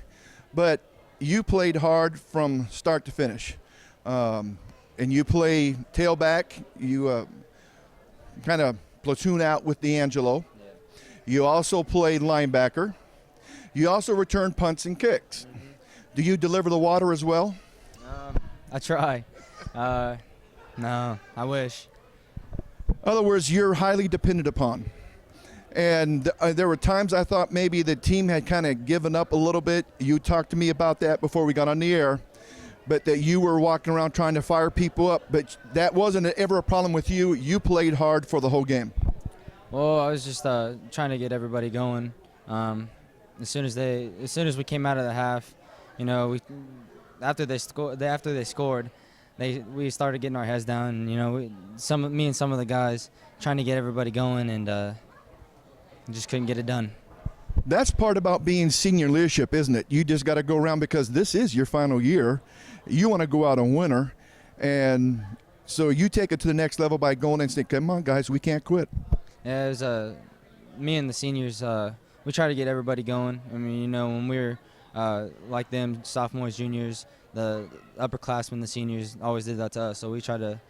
but you played hard from start to finish. And you play tailback. You kind of platoon out with D'Angelo. Yeah. You also played linebacker. You also return punts and kicks. Mm-hmm. Do you deliver the water as well? I try. No, I wish. In other words, you're highly dependent upon. And there were times I thought maybe the team had kind of given up a little bit. You talked to me about that before we got on the air, but that you were walking around trying to fire people up. But that wasn't ever a problem with you. You played hard for the whole game. Well, I was just trying to get everybody going. As soon as we came out of the half, you know, after they scored, we started getting our heads down. And, you know, me and some of the guys trying to get everybody going, and just couldn't get it done. That's part about being senior leadership, isn't it? You just got to go around because this is your final year. You want to go out a winner, and so you take it to the next level by going and saying, "Come on, guys, we can't quit." Yeah, it was me and the seniors. We try to get everybody going. I mean, you know, when we were like them, sophomores, juniors, the upperclassmen, the seniors always did that to us. So we try to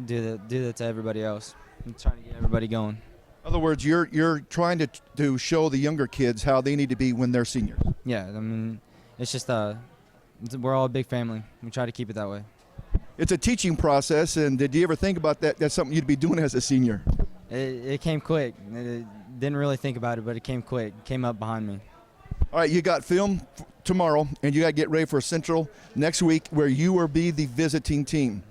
do that to everybody else. And trying to get everybody going. In other words, you're trying to show the younger kids how they need to be when they're seniors. Yeah, I mean, it's just we're all a big family. We try to keep it that way. It's a teaching process, and did you ever think about that? That's something you'd be doing as a senior. It came quick. Didn't really think about it, but it came quick. It came up behind me. All right, you got film tomorrow, and you got to get ready for Central next week, where you will be the visiting team.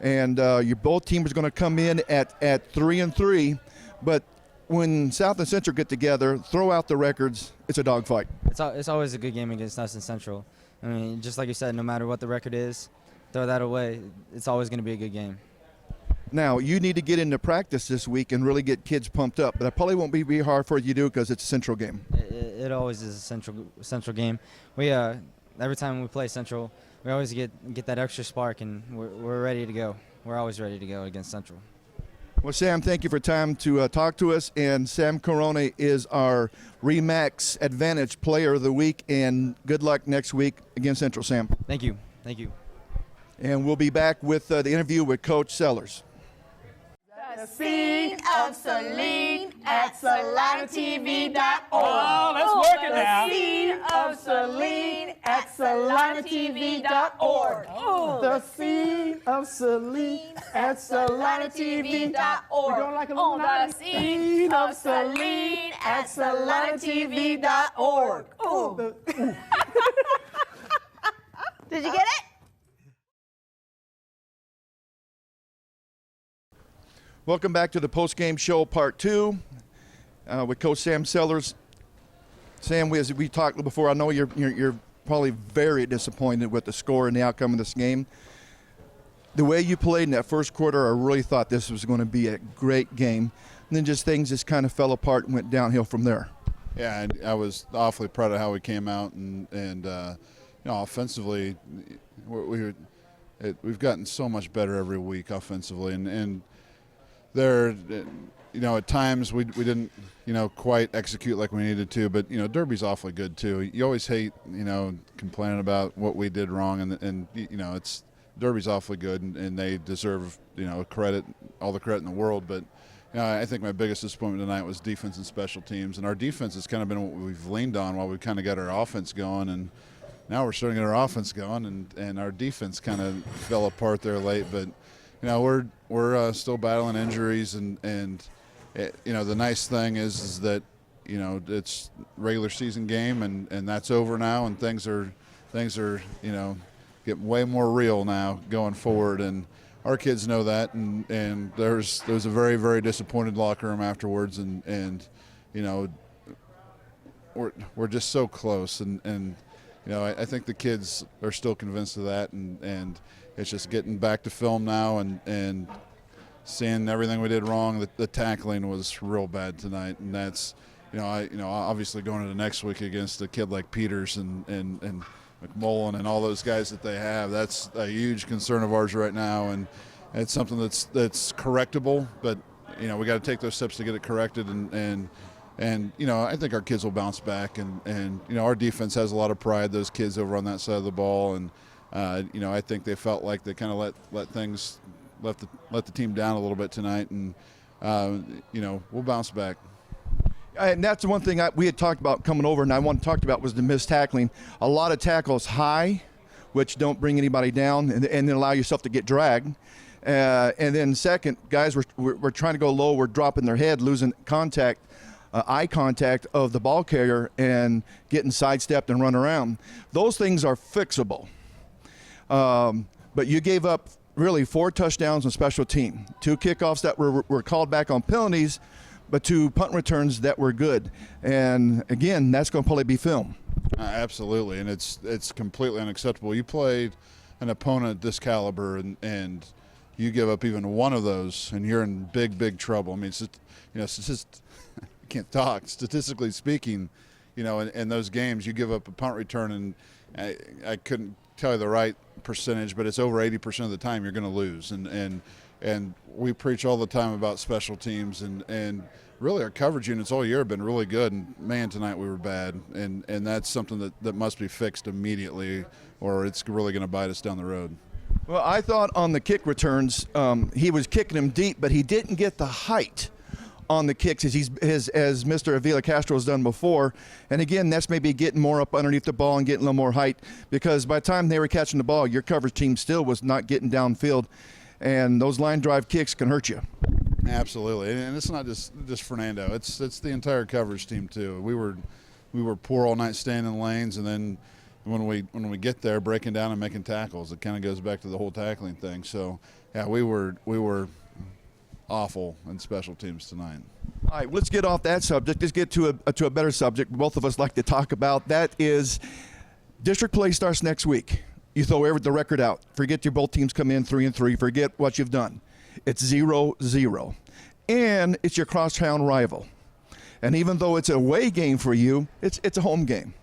And your both teams are going to come in at 3-3. But when South and Central get together, throw out the records, it's a dogfight. It's always a good game against us and Central. I mean, just like you said, no matter what the record is, throw that away. It's always going to be a good game. Now, you need to get into practice this week and really get kids pumped up. But it probably won't be hard for you to do because it's a Central game. It always is a Central game. We every time we play Central, we always get that extra spark, and we're ready to go. We're always ready to go against Central. Well, Sam, thank you for time to talk to us. And Sam Corona is our RE/MAX Advantage Player of the Week. And good luck next week against Central, Sam. Thank you. Thank you. And we'll be back with the interview with Coach Sellers. The scene of Salina at SalinaTV.org. Oh, let's work it now. The scene of Salina at SalinaTV.org. The scene of Salina at SalinaTV.org. We're going like a little the scene of Salina at SalinaTV.org. Did you get it? Welcome back to the post-game show, part two, with Coach Sam Sellers. Sam, as we talked before, I know you're probably very disappointed with the score and the outcome of this game. The way you played in that first quarter, I really thought this was going to be a great game. And then things just kind of fell apart and went downhill from there. Yeah, I was awfully proud of how we came out, and offensively, we've gotten so much better every week offensively, and there, at times we didn't, quite execute like we needed to, but, Derby's awfully good too. You always hate, complaining about what we did wrong, and it's Derby's awfully good, and they deserve, credit, all the credit in the world, but I think my biggest disappointment tonight was defense and special teams, and our defense has kind of been what we've leaned on while we kind of got our offense going, and now we're starting to get our offense going, and our defense kind of fell apart there late, but we're still battling injuries, and the nice thing is that it's regular season game, and that's over now, and things are getting way more real now going forward, and our kids know that, and there was a very, very disappointed locker room afterwards, and we're just so close, and I think the kids are still convinced of that, and it's just getting back to film now and seeing everything we did wrong. The tackling was real bad tonight, and that's obviously going into next week against a kid like Peters and McMullen and all those guys that they have. That's a huge concern of ours right now, and it's something that's correctable. But we got to take those steps to get it corrected, and I think our kids will bounce back, and our defense has a lot of pride. Those kids over on that side of the ball, and I think they felt like they kind of let the team down a little bit tonight, and we'll bounce back. And that's the one thing we had talked about coming over, and I want to talk about was the missed tackling. A lot of tackles high, which don't bring anybody down, and then allow yourself to get dragged. And then second, guys we're trying to go low. We're dropping their head, losing contact, eye contact of the ball carrier, and getting sidestepped and run around. Those things are fixable. But you gave up really 4 touchdowns on special team, 2 kickoffs that were called back on penalties, but 2 punt returns that were good. And again, that's going to probably be film. Absolutely, and it's completely unacceptable. You played an opponent this caliber, and you give up even one of those, and you're in big trouble. I mean, I can't talk. Statistically speaking, in those games, you give up a punt return, and I couldn't tell you the right percentage, but it's over 80% of the time you're going to lose. And we preach all the time about special teams, and really our coverage units all year have been really good. And man, tonight we were bad, and that's something that must be fixed immediately, or it's really going to bite us down the road. Well, I thought on the kick returns, he was kicking them deep, but he didn't get the height on the kicks as Mr. Avila Castro has done before. And again, that's maybe getting more up underneath the ball and getting a little more height, because by the time they were catching the ball, your coverage team still was not getting downfield, and those line drive kicks can hurt you. Absolutely, and it's not just Fernando. It's the entire coverage team too. We were poor all night staying in lanes, and then when we get there, breaking down and making tackles. It kind of goes back to the whole tackling thing. So yeah, we were awful in special teams tonight. All right, let's get off that subject. Let's get to a better subject both of us like to talk about. That is district play starts next week. You throw the record out. Forget your both teams come in 3-3. Forget what you've done. It's 0-0. And it's your crosstown rival. And even though it's a away game for you, it's a home game.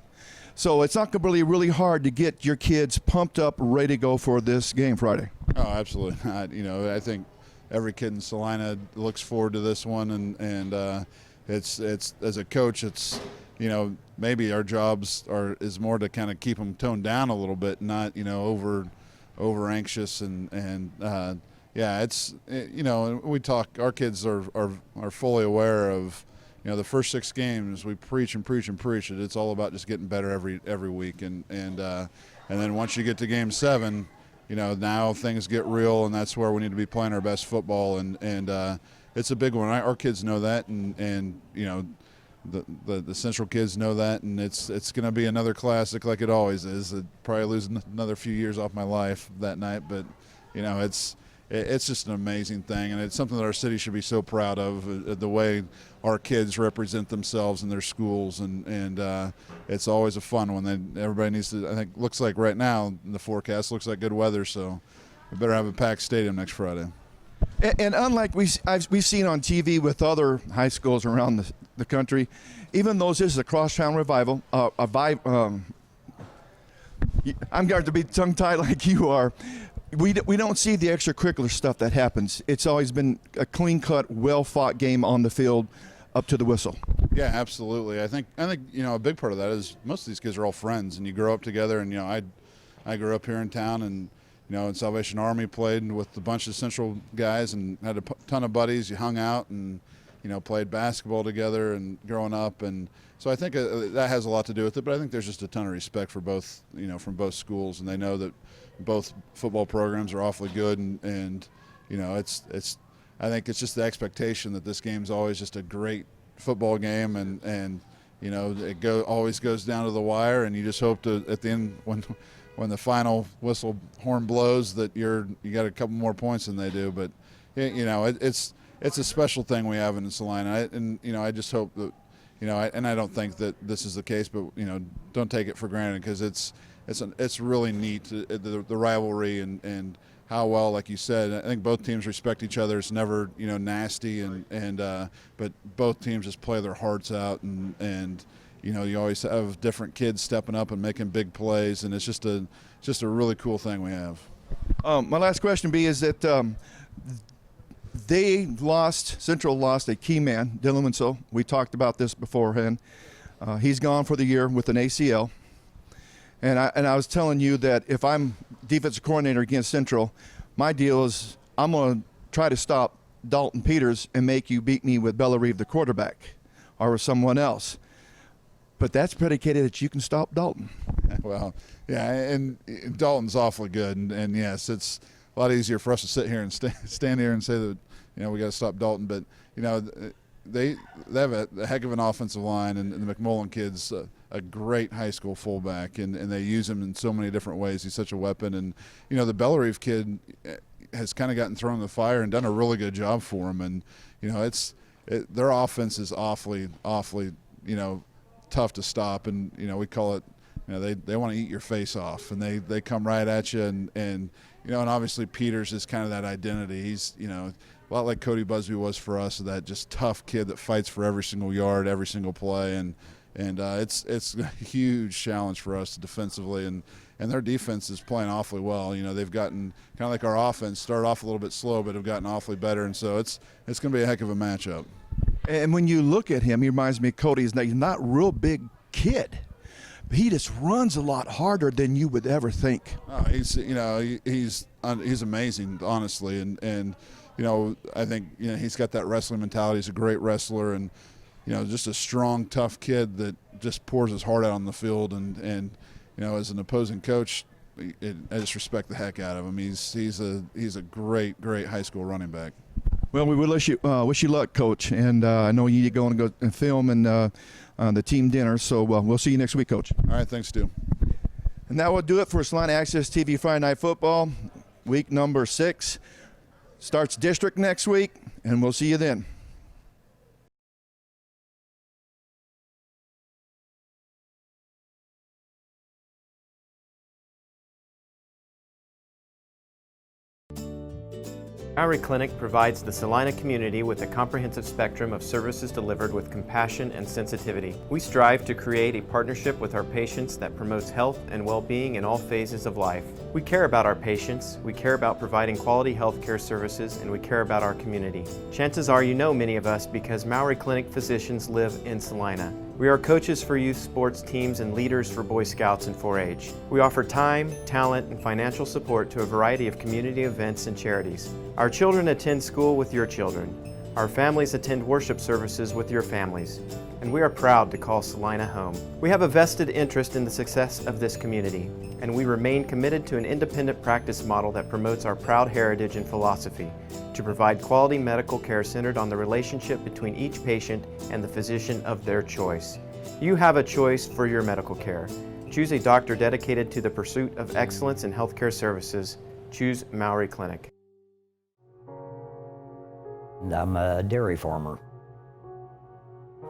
So it's not going to be really hard to get your kids pumped up, ready to go for this game Friday. Oh, absolutely not. I think every kid in Salina looks forward to this one, and it's as a coach, it's maybe our jobs is more to kind of keep them toned down a little bit, not over anxious and yeah, we talk. Our kids are fully aware of the first 6 games we preach and preach and preach it. It's all about just getting better every week, and then once you get to game 7. Now things get real, and that's where we need to be playing our best football, and it's a big one. Our kids know that, and the Central kids know that, and it's going to be another classic like it always is. I'd probably lose another few years off my life that night, but it's just an amazing thing, and it's something that our city should be so proud of, the way our kids represent themselves in their schools, and it's always a fun one. Everybody needs to, I think, looks like right now in the forecast, looks like good weather, so we better have a packed stadium next Friday. And unlike we've seen on TV with other high schools around the country, even though this is a crosstown revival, I'm going to be tongue-tied like you are. We don't see the extracurricular stuff that happens. It's always been a clean-cut, well-fought game on the field up to the whistle. Yeah, absolutely. I think a big part of that is most of these kids are all friends, and you grow up together. And I grew up here in town, and in Salvation Army played with a bunch of Central guys and had a ton of buddies. You hung out and played basketball together and growing up, and so I think that has a lot to do with it. But I think there's just a ton of respect for both from both schools, and they know that both football programs are awfully good, and it's I think it's just the expectation that this game's always just a great football game, and it always goes down to the wire, and you just hope to at the end when the final whistle horn blows that you got a couple more points than they do. But it's a special thing we have in Salina, and I just hope that and I don't think that this is the case, but don't take it for granted, because it's really neat, the rivalry and how well, like you said, I think both teams respect each other. It's never nasty, but both teams just play their hearts out, and you always have different kids stepping up and making big plays, and it's just a really cool thing we have. My last question is that Central lost a key man, Dylan Winslow. We talked about this beforehand. He's gone for the year with an ACL. And I was telling you that if I'm defensive coordinator against Central, my deal is I'm going to try to stop Dalton Peters and make you beat me with Bella Reeve, the quarterback, or with someone else. But that's predicated that you can stop Dalton. Well, yeah, and Dalton's awfully good, and yes, it's a lot easier for us to sit here and stand here and say that we got to stop Dalton. But they have a heck of an offensive line, and the McMullen kid's a great high school fullback, and they use him in so many different ways. He's such a weapon, and the Bella Reeve kid has kind of gotten thrown in the fire and done a really good job for him. And their offense is awfully tough to stop, and we call it they want to eat your face off, and they come right at you, and obviously Peters is kind of that identity. He's a lot like Cody Busby was for us, that just tough kid that fights for every single yard, every single play, and it's a huge challenge for us defensively, and their defense is playing awfully well. They've gotten kind of like our offense, started off a little bit slow, but have gotten awfully better, and so it's going to be a heck of a matchup. And when you look at him, he reminds me of Cody. He's not a real big kid, but he just runs a lot harder than you would ever think. Oh, he's amazing, honestly, and I think he's got that wrestling mentality. He's a great wrestler, and just a strong, tough kid that just pours his heart out on the field. And as an opposing coach, I just respect the heck out of him. He's a great high school running back. Well, we wish you luck, Coach. And I know you need to go and film and the team dinner. So we'll see you next week, Coach. All right, thanks, Stu. And that will do it for Salina Access TV Friday Night Football, week number 6. Starts district next week, and we'll see you then. Mowry Clinic provides the Salina community with a comprehensive spectrum of services delivered with compassion and sensitivity. We strive to create a partnership with our patients that promotes health and well-being in all phases of life. We care about our patients, we care about providing quality health care services, and we care about our community. Chances are you know many of us because Mowry Clinic physicians live in Salina. We are coaches for youth sports teams and leaders for Boy Scouts and 4-H. We offer time, talent, and financial support to a variety of community events and charities. Our children attend school with your children. Our families attend worship services with your families. And we are proud to call Salina home. We have a vested interest in the success of this community, and we remain committed to an independent practice model that promotes our proud heritage and philosophy to provide quality medical care centered on the relationship between each patient and the physician of their choice. You have a choice for your medical care. Choose a doctor dedicated to the pursuit of excellence in healthcare services. Choose Mowry Clinic. I'm a dairy farmer.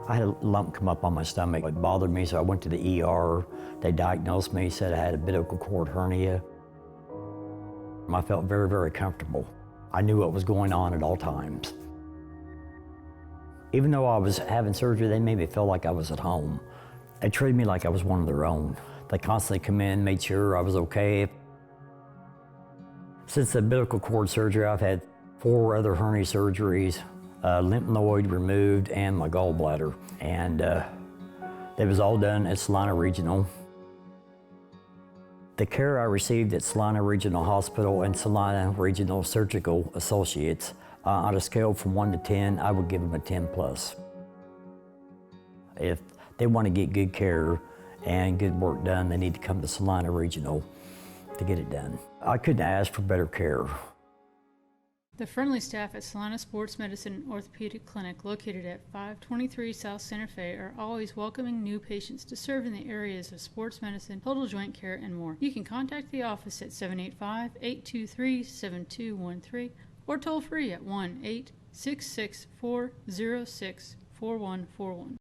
I had a lump come up on my stomach. It bothered me, so I went to the ER. They diagnosed me, said I had a umbilical cord hernia. I felt very, very comfortable. I knew what was going on at all times. Even though I was having surgery, they made me feel like I was at home. They treated me like I was one of their own. They constantly come in, made sure I was okay. Since the umbilical cord surgery, I've had 4 other hernia surgeries, lymph node removed, and my gallbladder. And it was all done at Salina Regional. The care I received at Salina Regional Hospital and Salina Regional Surgical Associates, on a scale from 1 to 10, I would give them a 10 plus. If they want to get good care and good work done, they need to come to Salina Regional to get it done. I couldn't ask for better care. The friendly staff at Salina Sports Medicine Orthopedic Clinic, located at 523 South Santa Fe, are always welcoming new patients to serve in the areas of sports medicine, total joint care, and more. You can contact the office at 785-823-7213 or toll free at 1-866-406-4141.